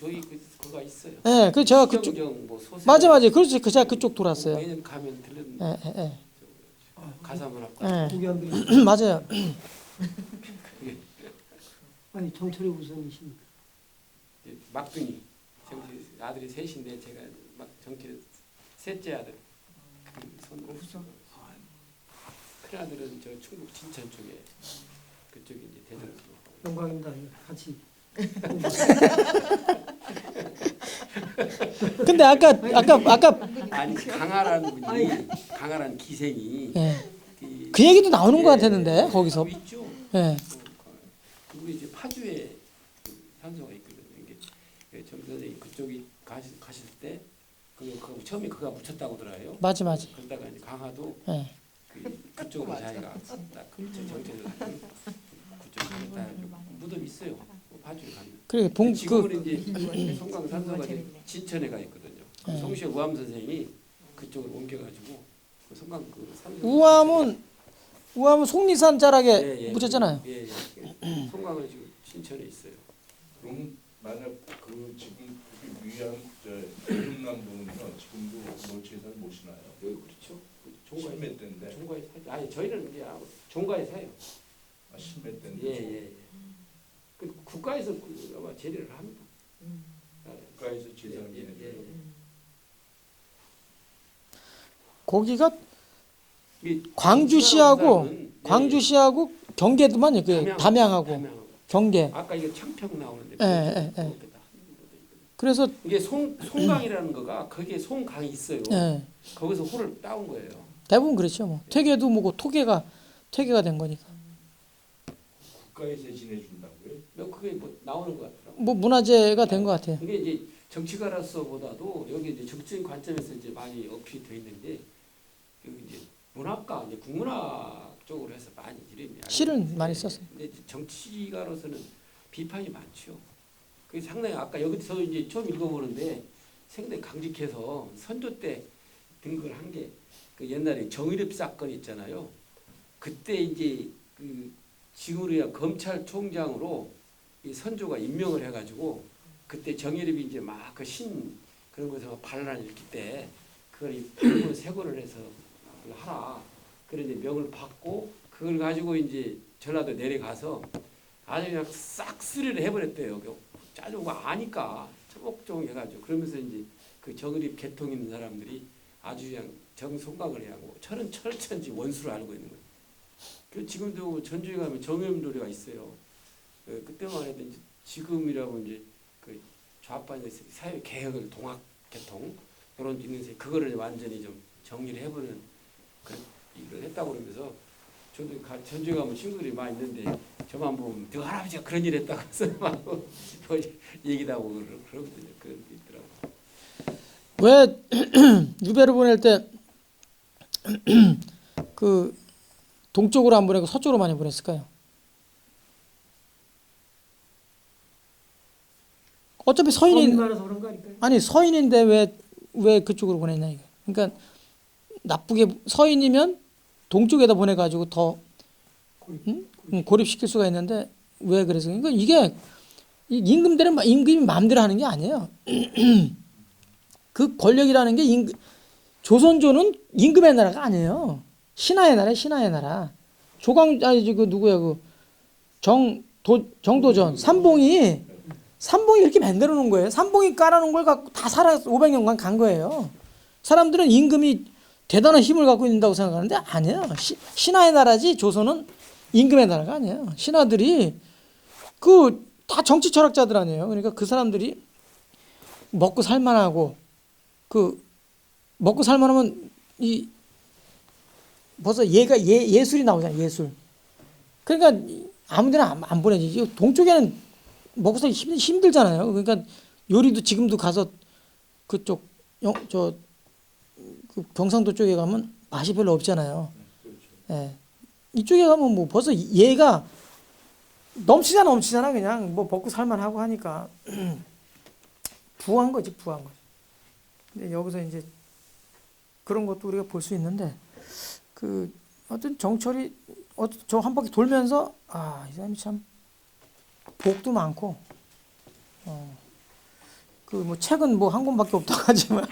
[SPEAKER 5] 그거 있어요.
[SPEAKER 1] 예, 그 제가 그쪽.
[SPEAKER 5] 뭐
[SPEAKER 1] 맞아. 그렇지. 제가 그쪽 돌았어요.
[SPEAKER 5] 매년 가면 들른.
[SPEAKER 1] 예.
[SPEAKER 5] 가사문학과.
[SPEAKER 1] 예.
[SPEAKER 7] 구경들이
[SPEAKER 1] 맞아요.
[SPEAKER 7] 아니 정철이 우선이십니까?
[SPEAKER 5] 막둥이 아들이 셋인데 제가 정철 셋째 아들 우선 큰 아들은 저 충북 진천 쪽에 그쪽에 이제 대전
[SPEAKER 7] 영광입니다. 같이.
[SPEAKER 1] 근데 아까
[SPEAKER 5] 아니 강하라는 분이 강하라는 기생이
[SPEAKER 1] 예. 그 얘기도 나오는 것 같았는데 거기서.
[SPEAKER 5] 있죠.
[SPEAKER 1] 예.
[SPEAKER 5] 그리고 이제 파주에 그 산소가 있거든요. 이게 정 선생님 그쪽이 가실 때 그 처음에 그가 묻혔다고 들어요.
[SPEAKER 1] 맞아.
[SPEAKER 5] 그러다가 이제 강화도
[SPEAKER 1] 예.
[SPEAKER 5] 그쪽으로 자기가 딱 정체를 그쪽 가겠다. 무덤 있어요. 파주에 가면.
[SPEAKER 1] 그래
[SPEAKER 5] 지금은 이제 송강 산소가 이제 진천에 가 있거든요.
[SPEAKER 1] 네.
[SPEAKER 5] 송시의 우암 선생이 그쪽으로 옮겨가지고 그 송강 그 산소.
[SPEAKER 1] 우암은 속리산 자락에
[SPEAKER 5] 예,
[SPEAKER 1] 묻혔잖아요.
[SPEAKER 5] 예. 송강은 지금 진천에 있어요.
[SPEAKER 3] 그럼 만약 그 지금 위안 여름남도는요 지금도 노치에서 모시나요?
[SPEAKER 5] 여기 그렇죠. 종가에
[SPEAKER 3] 십몇 대인데.
[SPEAKER 5] 종가에 사죠. 아니 저희는 이제 종가에 사요.
[SPEAKER 3] 아, 십몇 대인데.
[SPEAKER 5] 예. 그 국가에서 아마 제리를 합니다.
[SPEAKER 3] 국가에서 제사를
[SPEAKER 5] 예.
[SPEAKER 3] 지내줘요.
[SPEAKER 1] 거기가
[SPEAKER 5] 이
[SPEAKER 1] 광주시하고
[SPEAKER 5] 사람은,
[SPEAKER 1] 경계도만요. 그 담양하고
[SPEAKER 5] 담양하고.
[SPEAKER 1] 경계.
[SPEAKER 5] 아까 이거 청평 나오는데
[SPEAKER 1] 예.
[SPEAKER 5] 그렇게 다.
[SPEAKER 1] 그래서
[SPEAKER 5] 이게 송강이라는 거가 거기에 송강이 있어요.
[SPEAKER 1] 예.
[SPEAKER 5] 거기서 호를 따온 거예요.
[SPEAKER 1] 대부분 그렇죠. 뭐 퇴계도 뭐고 퇴계가 된 거니까.
[SPEAKER 3] 국가에서 지내준다고요?
[SPEAKER 5] 그게 뭐 나오는 것 같더라고요.
[SPEAKER 1] 뭐 문화재가 된 것 같아요.
[SPEAKER 5] 이게 이제 정치가로서보다도 여기 이제 정치인 관점에서 이제 많이 어필이 돼 있는데 여기 이제 문학과 이제 국문학 쪽으로 해서 많이 이름이
[SPEAKER 1] 시를 많이 썼어요.
[SPEAKER 5] 근데 이제 정치가로서는 비판이 많죠. 그게 상당히 아까 여기서 이제 처음 읽어보는데 상당히 강직해서 선조 때 등극을 한 게 그 옛날에 정의립 사건 있잖아요. 그때 이제 그 지구리아 검찰총장으로 이 선조가 임명을 해가지고 그때 정의립이 이제 막 그 그런 것에서 반란을 일으킬 때 그걸 세고를 해서 그걸 하라. 그런 이제 명을 받고 그걸 가지고 이제 전라도 내려가서 아주 그냥 싹 수리를 해버렸대요. 짜증고 아니까 처복종 해가지고 그러면서 이제 그 정의립 개통 있는 사람들이 아주 그냥 정송각을 하고 철천지 원수를 알고 있는 거예요. 그 지금도 전주에 가면 정의음도리가 있어요. 그때만 해도 이제 지금이라고 이제 그 좌파의 사회 개혁을 동학 개통 그런 있는데 그거를 완전히 좀 정리를 해보는 그런 일을 했다고 그러면서 저도 전주에 가면 친구들이 많이 있는데 저만 보면 너 할아버지가 그런 일 했다고 해서 막 얘기도 하고 그러거든요. 그런 게 있더라고요.
[SPEAKER 1] 왜 유배를 보낼 때 그 동쪽으로 안 보내고 서쪽으로 많이 보냈을까요? 어차피 서인인
[SPEAKER 7] 많아서 그런 거 아닐까요?
[SPEAKER 1] 아니 서인인데 왜 그쪽으로 보냈냐 이거. 그러니까 나쁘게 서인이면 동쪽에다 보내가지고 더 고립시킬 수가 있는데 왜 그래서 그러니까 이게 임금이 마음대로 하는 게 아니에요. 그 권력이라는 게 조선조는 임금의 나라가 아니에요. 신하의 나라예요. 신하의 나라. 그 누구야 그 정도전 삼봉이 이렇게 만들어 놓은 거예요. 삼봉이 깔아놓은 걸 갖고 다 살아 500년간 간 거예요. 사람들은 임금이 대단한 힘을 갖고 있다고 생각하는데 아니에요. 신하의 나라지 조선은 임금의 나라가 아니에요. 신하들이 그 다 정치 철학자들 아니에요. 그러니까 그 사람들이 먹고 살만하고 먹고 살만하면 벌써 예술이 나오잖아요. 예술. 그러니까 아무데나 안 보내지. 동쪽에는 먹고 살기 힘들잖아요. 그러니까 요리도 지금도 가서 그쪽 그 경상도 쪽에 가면 맛이 별로 없잖아요. 예. 이쪽에 가면 뭐 벌써 얘가 넘치잖아. 그냥 뭐 먹고 살만하고 하니까 부한 거지. 근데 여기서 이제 그런 것도 우리가 볼 수 있는데 그 어떤 정철이 저 한 바퀴 돌면서 이 사람이 참 복도 많고 그 뭐 책은 뭐 한 권밖에 없다고 하지만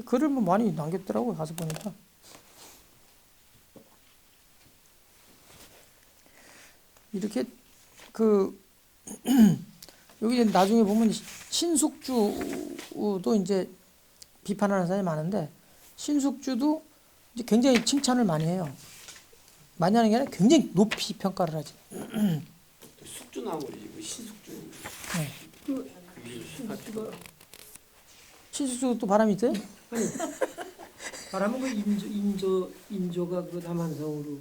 [SPEAKER 1] 글을 뭐 많이 남겼더라고요. 가서 보니까. 이렇게 여기 나중에 보면 신숙주도 이제 비판하는 사람이 많은데 신숙주도 이제 굉장히 칭찬을 많이 해요. 많이 하는 게 아니라 굉장히 높이 평가를 하지.
[SPEAKER 5] 숙주나물이지 그 신숙주.
[SPEAKER 1] 네.
[SPEAKER 7] 신숙주가
[SPEAKER 1] 칠수도 바람이 있어요?
[SPEAKER 7] 바람은 그 인조가 그 남한성으로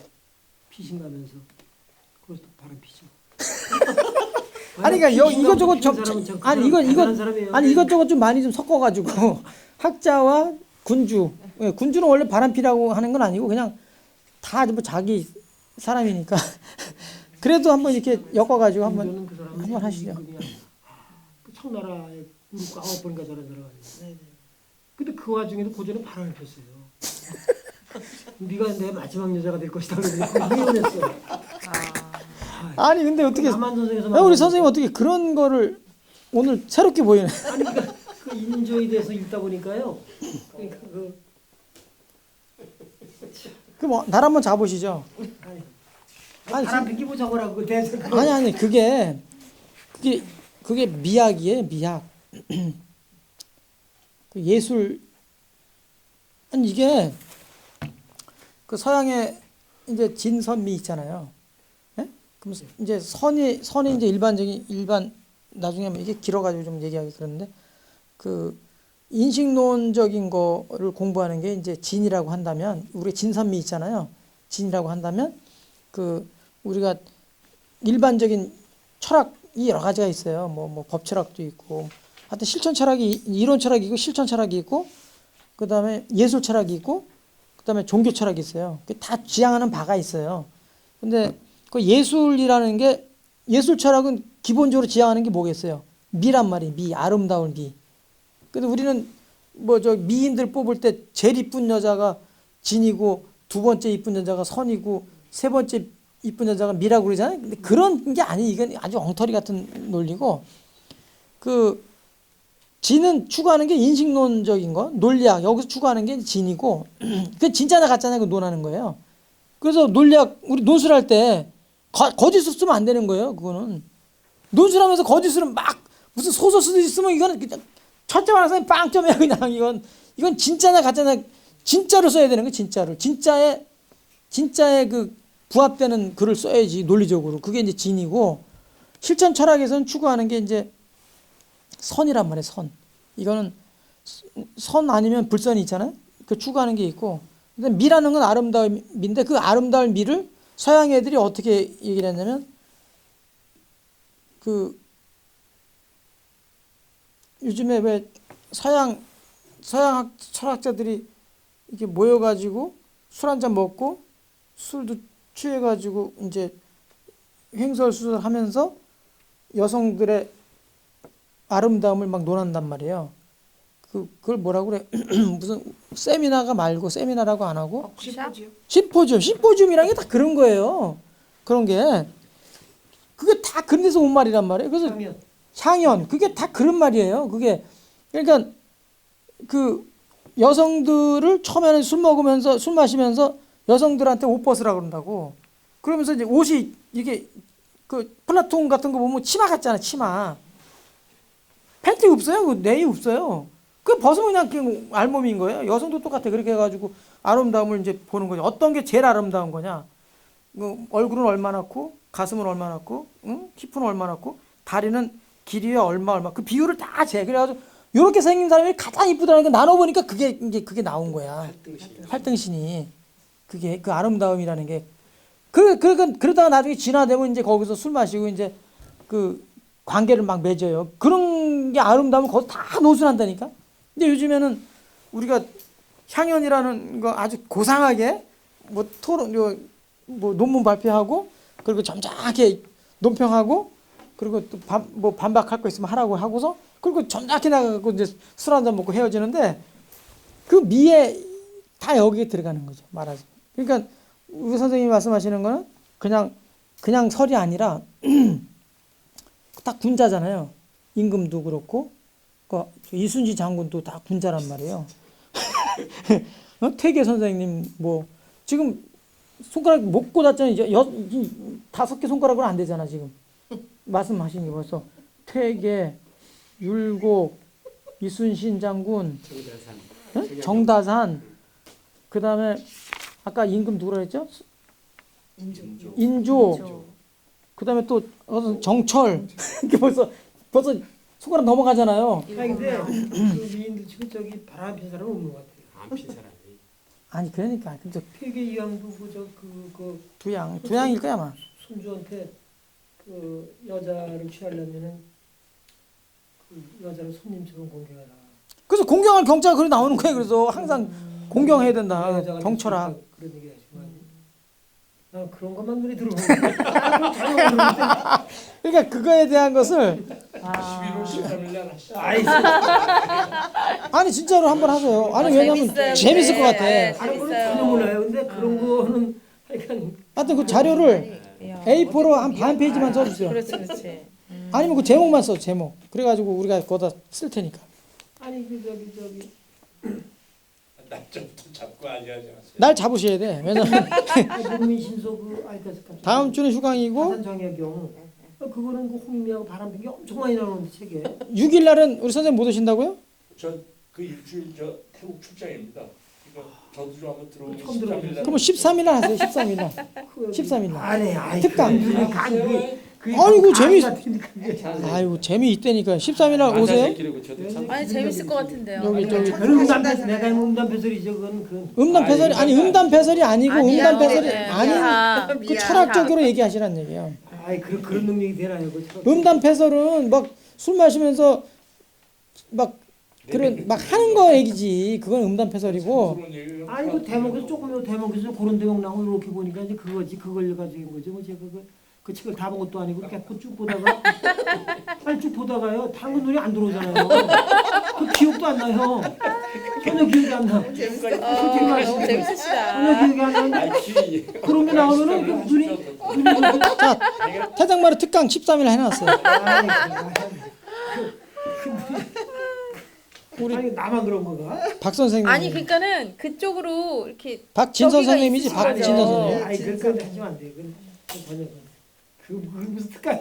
[SPEAKER 7] 피신가면서 거기서 또 바람 피죠.
[SPEAKER 1] 아니 그러니까 이것저것 좀 아니 이것저것 좀 많이 좀 섞어가지고 학자와 군주, 예, 군주는 원래 바람피라고 하는 건 아니고 그냥 다 뭐 자기 사람이니까 그래도 한번 이렇게 엮어가지고 한번 한번 하시죠.
[SPEAKER 7] 그 청나라에 우르고 9번인가 전화 들어가지고.
[SPEAKER 4] 네네.
[SPEAKER 7] 근데 그 와중에도 고전에 바람을 폈어요. 네가 내 마지막 여자가 될 것이다 그러고 이혼했어.
[SPEAKER 1] 아니 근데 어떻게
[SPEAKER 7] 남한 선생에서
[SPEAKER 1] 우리 선생님 어떻게 그런 거를 오늘 새롭게 보이네.
[SPEAKER 7] 아니 그러니까 그 인조에 대해서 읽다 보니까요. 그러니까
[SPEAKER 1] 그뭐 날 한번 잡으시죠. 아니,
[SPEAKER 7] 바람 피기고 적으라고 그 대세.
[SPEAKER 1] 아니 그게 미학이에요 미학. 그 예술 아니 이게 그 서양의 이제 진선미 있잖아요. 예? 그럼 이제 선이 이제 일반 나중에 뭐 이게 길어가지고 좀 얘기하기 그런데 그 인식론적인 거를 공부하는 게 이제 진이라고 한다면 우리 진선미 있잖아요. 진이라고 한다면 그 우리가 일반적인 철학이 여러 가지가 있어요. 뭐 법철학도 있고 하여튼 실천 철학이 이론 철학이 있고 실천 철학이 있고 그다음에 예술 철학이 있고 그다음에 종교 철학이 있어요. 다 지향하는 바가 있어요. 근데 그 예술이라는 게 예술 철학은 기본적으로 지향하는 게 뭐겠어요? 미란 말이에요. 미, 아름다운 미. 근데 우리는 뭐 저 미인들 뽑을 때 제일 이쁜 여자가 진이고 두 번째 이쁜 여자가 선이고 세 번째 이쁜 여자가 미라고 그러잖아요. 근데 그런 게 아니 이건 아주 엉터리 같은 논리고 그 진은 추구하는 게 인식론적인 거, 논리학 여기서 추구하는 게 진이고 그 진짜냐 가짜냐 그 논하는 거예요. 그래서 논리학 우리 논술할 때 거짓을 쓰면 안 되는 거예요. 그거는 논술하면서 거짓을 막 무슨 소설 쓰듯이 쓰면 이거는 그냥 첫째 말하면 빵점이야 그냥 이건 진짜냐 가짜냐 진짜로 써야 되는 거 진짜를 진짜의 그 부합되는 글을 써야지 논리적으로 그게 이제 진이고 실천 철학에서는 추구하는 게 이제 선이란 말이에요. 선 이거는 선 아니면 불선이 있잖아요. 그 추구하는 게 있고 근데 미라는 건 아름다움인데 그 아름다운 미를 서양 애들이 어떻게 얘기를 했냐면 그 요즘에 왜 서양 철학자들이 이렇게 모여가지고 술 한잔 먹고 술도 취해가지고 이제 횡설수설하면서 여성들의 아름다움을 막 논한단 말이에요. 그걸 뭐라고 그래? 무슨 세미나가 말고 세미나라고 안 하고 심포지움이라는 게 다 그런 거예요. 그런 게 그게 다 그런 데서 온 말이란 말이에요. 그래서 향연 그게 다 그런 말이에요. 그게 그러니까 그 여성들을 처음에는 술 마시면서 여성들한테 옷 벗으라 그런다고. 그러면서 이제 옷이 이게 그 플라톤 같은 거 보면 치마 같잖아, 치마. 팬티 없어요. 그 내이 없어요. 그 벗으면 그냥 알몸인 거예요. 여성도 똑같아. 그렇게 해가지고 아름다움을 이제 보는 거죠. 어떤 게 제일 아름다운 거냐? 얼굴은 얼마나 크, 가슴은 얼마나 크, 응? 힙은 얼마나 크, 다리는 길이에 얼마 그 비율을 다 재. 그래가지고 이렇게 생긴 사람이 가장 이쁘다는 거 나눠보니까 그게 나온 거야. 활등신이 그게 그 아름다움이라는 게. 그러다가 나중에 진화되면 이제 거기서 술 마시고 이제 그 관계를 막 맺어요. 그런 게 아름다우면 거기서 다 노출한다니까. 근데 요즘에는 우리가 향연이라는 거 아주 고상하게 뭐 토론, 뭐 논문 발표하고 그리고 점잖게 논평하고 그리고 또 뭐 반박할 거 있으면 하라고 하고서 그리고 점잖게 나가고 이제 술 한잔 먹고 헤어지는데 그 미에 다 여기에 들어가는 거죠. 말하자면. 그러니까 우리 선생님이 말씀하시는 거는 그냥 설이 아니라 다 군자잖아요. 임금도 그렇고 그 이순신 장군도 다 군자란 말이에요. 퇴계 선생님 뭐 지금 손가락 못 꽂았잖아요. 이제 5개 손가락으로 안 되잖아 지금. 말씀하신 게 벌써 퇴계, 율곡, 이순신 장군, 정다산, 그 다음에 아까 임금 누구라 했죠? 인조. 그 다음에 또 정철. 이게 벌써 손가락 넘어가잖아요.
[SPEAKER 7] 아니 근데 그 미인들 치고 저기 바람 핀 사람은 없는 것 같아요.
[SPEAKER 5] 안 핀 사람이.
[SPEAKER 1] 아니 그러니까 근데
[SPEAKER 7] 폐계 이양도 그저그
[SPEAKER 1] 두양일 거야 아마.
[SPEAKER 7] 손주한테 그 여자를 취하려면은 그 여자를 손님처럼 공경해라.
[SPEAKER 1] 그래서 공경할 경찰 그래 나오는 거예요. 그래서 항상 공경해야 된다.
[SPEAKER 7] 여자가
[SPEAKER 1] 경찰아.
[SPEAKER 7] 그런 얘기 하시고 난 그런 것만 눈에 들어오는 거야.
[SPEAKER 1] 그러니까 그거에 대한 것을
[SPEAKER 3] 11월 13일 날 하시죠.
[SPEAKER 1] 아니 진짜로 한번 하세요. 아니 왜냐면
[SPEAKER 6] 재밌어요,
[SPEAKER 1] 재밌을
[SPEAKER 6] 근데.
[SPEAKER 1] 것 같아.
[SPEAKER 6] 네,
[SPEAKER 7] 다른 거는
[SPEAKER 6] 재밌어요.
[SPEAKER 7] 전혀 몰라요. 근데 그런 거는 하여간
[SPEAKER 1] 하여튼 그 자료를
[SPEAKER 6] 야,
[SPEAKER 1] A4로 한 반 페이지만 써주세요.
[SPEAKER 6] 그렇지 그렇지.
[SPEAKER 1] 아니면 그 제목만 써 제목. 그래가지고 우리가 거기다 쓸 테니까.
[SPEAKER 7] 아니 그 저기
[SPEAKER 3] 날짜부터 잡고 아니하지 않았어요.
[SPEAKER 1] 날 잡으셔야 돼. 왜냐면
[SPEAKER 7] 문민 신소 그 아이까지
[SPEAKER 1] 다음 주는 휴강이고
[SPEAKER 7] 하산 정약용 그거는 그 홍미하고 바람핀 게 엄청 많이 나오는데 책에
[SPEAKER 1] 6일 날은 우리 선생님 못 오신다고요?
[SPEAKER 3] 전 그 일주일 저 태국 출장입니다. 그러니까 저도 좀 한번 들어오고
[SPEAKER 7] 처음 들어요.
[SPEAKER 3] 13일 날.
[SPEAKER 1] 그럼 13일 날 하세요. 13일 날. 13일 날.
[SPEAKER 7] 안해 아이
[SPEAKER 1] 특강.
[SPEAKER 7] 아이고
[SPEAKER 1] 재밌-
[SPEAKER 5] 잘
[SPEAKER 1] 아이고 재미있다니까. 13일 날 오세요.
[SPEAKER 5] 저도 참
[SPEAKER 6] 아니 재밌을 것 같은데요.
[SPEAKER 1] 여기 저기
[SPEAKER 7] 음담패설 내가 음담패설이죠 그건 그
[SPEAKER 1] 음담 패설이 아니 음담 패설이 아니고
[SPEAKER 6] 아니야.
[SPEAKER 1] 음담 패설이
[SPEAKER 6] 네,
[SPEAKER 1] 아닌
[SPEAKER 6] 미안.
[SPEAKER 1] 그 철학적으로 얘기하시란 얘기예요.
[SPEAKER 7] 아이 그런 능력이 되나요 그
[SPEAKER 1] 음담 패설은 막 술 마시면서 막 그런 막 하는 거 얘기지. 그건 음담 패설이고.
[SPEAKER 3] 그런 얘기를
[SPEAKER 7] 아니 그 대목에서 조금 대목에서 그런 대목 나오고 이렇게 보니까 이제 그거지 그걸 가지고 거지 뭐 제가 그 책을 다 본 것도 아니고 이렇게 쭉 보다가 아니 쭉 보다가요 당근 눈이 안 들어오잖아요. 그 기억도 안 나요. 전혀 기억이 안 나.
[SPEAKER 6] 너무 재밌으시다.
[SPEAKER 7] 전혀 기억이 안 나는데 그런 게 나오면은 그 눈이
[SPEAKER 1] 자 태장마루 특강 13일 해놨어요. 우리
[SPEAKER 7] 아니 나만 그런 거가?
[SPEAKER 1] 박 선생님.
[SPEAKER 6] 아니 그러니까는 그쪽으로 이렇게
[SPEAKER 1] 박진
[SPEAKER 6] 저기가
[SPEAKER 1] 선생님이지
[SPEAKER 6] 있으신
[SPEAKER 1] 박진
[SPEAKER 6] 거죠.
[SPEAKER 1] 선생님.
[SPEAKER 7] 아니 그건 하시면 안 돼. 그건 전혀 그 무슨 특강이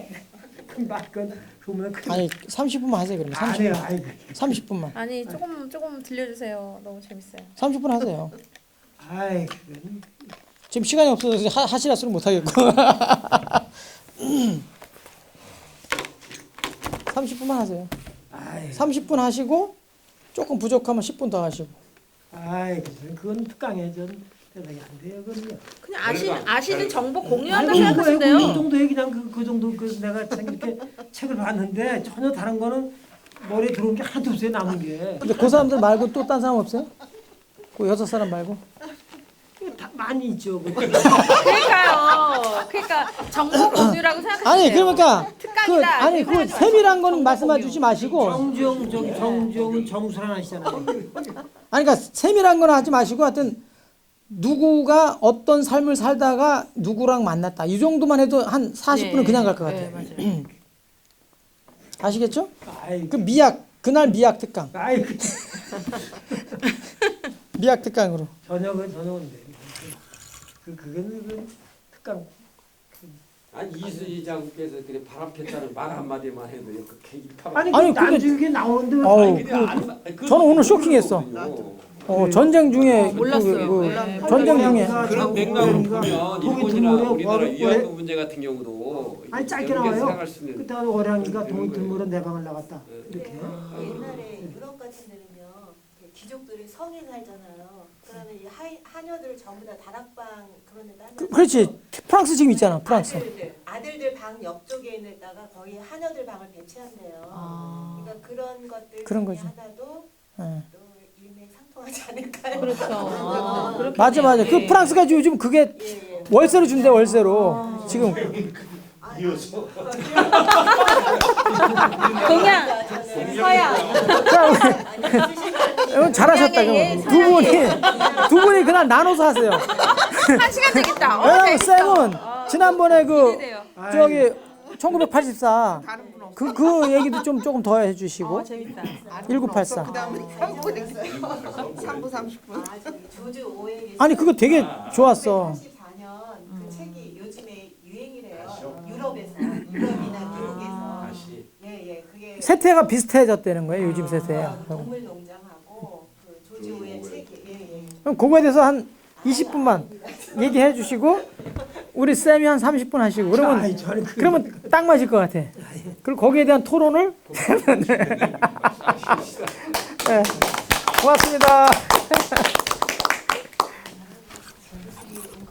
[SPEAKER 7] 그건 그러면 그
[SPEAKER 1] 아니 30분만 하세요 그러면.
[SPEAKER 7] 안 해요. 아이
[SPEAKER 1] 30분만.
[SPEAKER 6] 아니 조금 들려주세요. 너무 재밌어요.
[SPEAKER 1] 30분 하세요.
[SPEAKER 7] 아이 그건
[SPEAKER 1] 지금 시간이 없어서 하시라 수는 못 하겠고. 30분만 하세요.
[SPEAKER 7] 아이
[SPEAKER 1] 30분 하시고 조금 부족하면 10분 더 하시고.
[SPEAKER 7] 아이 그건 특강에 전 대상이 안 돼요. 그건요.
[SPEAKER 6] 그냥 아시는 정보 공유한다
[SPEAKER 7] 아이고, 이
[SPEAKER 6] 생각하시는데요.
[SPEAKER 7] 정도에 그냥 그 정도 그 내가 참 이렇게 책을 봤는데 전혀 다른 거는 머리에 들어온 게 하나도 없어요 남은 게.
[SPEAKER 1] 근데 그 사람들 말고 또 딴 사람 없어요? 그 6사람 말고?
[SPEAKER 7] 다 많이 있죠.
[SPEAKER 6] 그러니까요. 그러니까 정보 공유라고 생각하시면
[SPEAKER 1] 아니
[SPEAKER 6] 돼요.
[SPEAKER 1] 그러니까 그
[SPEAKER 6] 특강이다.
[SPEAKER 1] 아니
[SPEAKER 6] 이렇게
[SPEAKER 1] 그
[SPEAKER 6] 생각하지
[SPEAKER 1] 세밀한 거는
[SPEAKER 6] 마시고
[SPEAKER 1] 말씀해
[SPEAKER 6] 정보
[SPEAKER 1] 주지
[SPEAKER 6] 공유.
[SPEAKER 1] 마시고
[SPEAKER 7] 정지용은 정수란 하시잖아요.
[SPEAKER 1] 아니 그러니까 세밀한 건 하지 마시고 하여튼 누구가 어떤 삶을 살다가 누구랑 만났다 이 정도만 해도 한 40분은
[SPEAKER 6] 네.
[SPEAKER 1] 그냥 갈 것
[SPEAKER 6] 네,
[SPEAKER 1] 같아요.
[SPEAKER 6] 맞아요.
[SPEAKER 1] 아시겠죠?
[SPEAKER 7] 아이
[SPEAKER 1] 그 미약 그날 미약 특강
[SPEAKER 7] 아이
[SPEAKER 1] 미약 특강으로
[SPEAKER 7] 저녁은 그거는 그 특강
[SPEAKER 5] 아니 이수지장께서 그래 바람 폈다는 말 한마디만 해도 그 일파만.
[SPEAKER 7] 아니
[SPEAKER 1] 아니,
[SPEAKER 7] 그 나중에 나오는데 왜
[SPEAKER 1] 어우,
[SPEAKER 5] 그
[SPEAKER 1] 저는 오늘 쇼킹했어. 전쟁 중에
[SPEAKER 6] 몰랐어요.
[SPEAKER 1] 그
[SPEAKER 6] 네.
[SPEAKER 1] 전쟁 중에
[SPEAKER 5] 그런 맥락을 보면 일본이나 우리나라
[SPEAKER 7] 왜?
[SPEAKER 5] 위안부 문제 같은 경우도
[SPEAKER 7] 아니 짧게
[SPEAKER 5] 연계해서
[SPEAKER 7] 나와요.
[SPEAKER 5] 생각할 수 있는
[SPEAKER 7] 그때 어량이가 돈 들므로 내 방을 나갔다. 이렇게.
[SPEAKER 8] 옛날에 유럽 같은 데는요, 이렇게 귀족들이 성에 살잖아요. 그러면 이 하녀들 전부 다 다락방 그런 데다
[SPEAKER 1] 그렇지 프랑스 지금 있잖아 프랑스.
[SPEAKER 8] 아들들 방 옆쪽에 있는다가 거기 하녀들 방을 배치한대요. 그러니까 그런 것들
[SPEAKER 1] 그런
[SPEAKER 8] 중에
[SPEAKER 1] 거죠.
[SPEAKER 8] 하나도
[SPEAKER 1] 예.
[SPEAKER 8] 또 일맥상통하지 않을까요?
[SPEAKER 6] 그렇죠. 그렇겠네요.
[SPEAKER 1] 맞아 그 프랑스가 요즘 그게
[SPEAKER 8] 예.
[SPEAKER 1] 월세로 준대 월세로 지금
[SPEAKER 3] 이어서
[SPEAKER 6] 동양, 서양.
[SPEAKER 1] 잘하셨다
[SPEAKER 6] 동양의
[SPEAKER 1] 두 분이 그날 나눠서 하세요.
[SPEAKER 6] 한 시간 되겠다.
[SPEAKER 1] 왜냐면
[SPEAKER 6] 재밌어.
[SPEAKER 1] 쌤은 지난번에 그
[SPEAKER 6] 기대돼요.
[SPEAKER 1] 저기 1984 그 얘기도 좀 조금 더 해주시고
[SPEAKER 6] 재밌다.
[SPEAKER 1] 1984
[SPEAKER 4] 3부 30분.
[SPEAKER 8] 조지 오웰이
[SPEAKER 1] 아니 그거 되게 좋았어.
[SPEAKER 8] 1984년 그 책이 요즘에 유행이래요. 유럽이나 미국에서. 예예 그게
[SPEAKER 1] 세태가 비슷해졌다는 거예요 요즘 세태야.
[SPEAKER 8] 동물 농장하고 그 조지 오웰 책이 예예.
[SPEAKER 1] 그럼 그거에 대해서 한 20분만 얘기해 주시고 우리 쌤이 한 30분 하시고 그러면 딱 맞을 것 같아. 그리고 거기에 대한 토론을 네. 고맙습니다.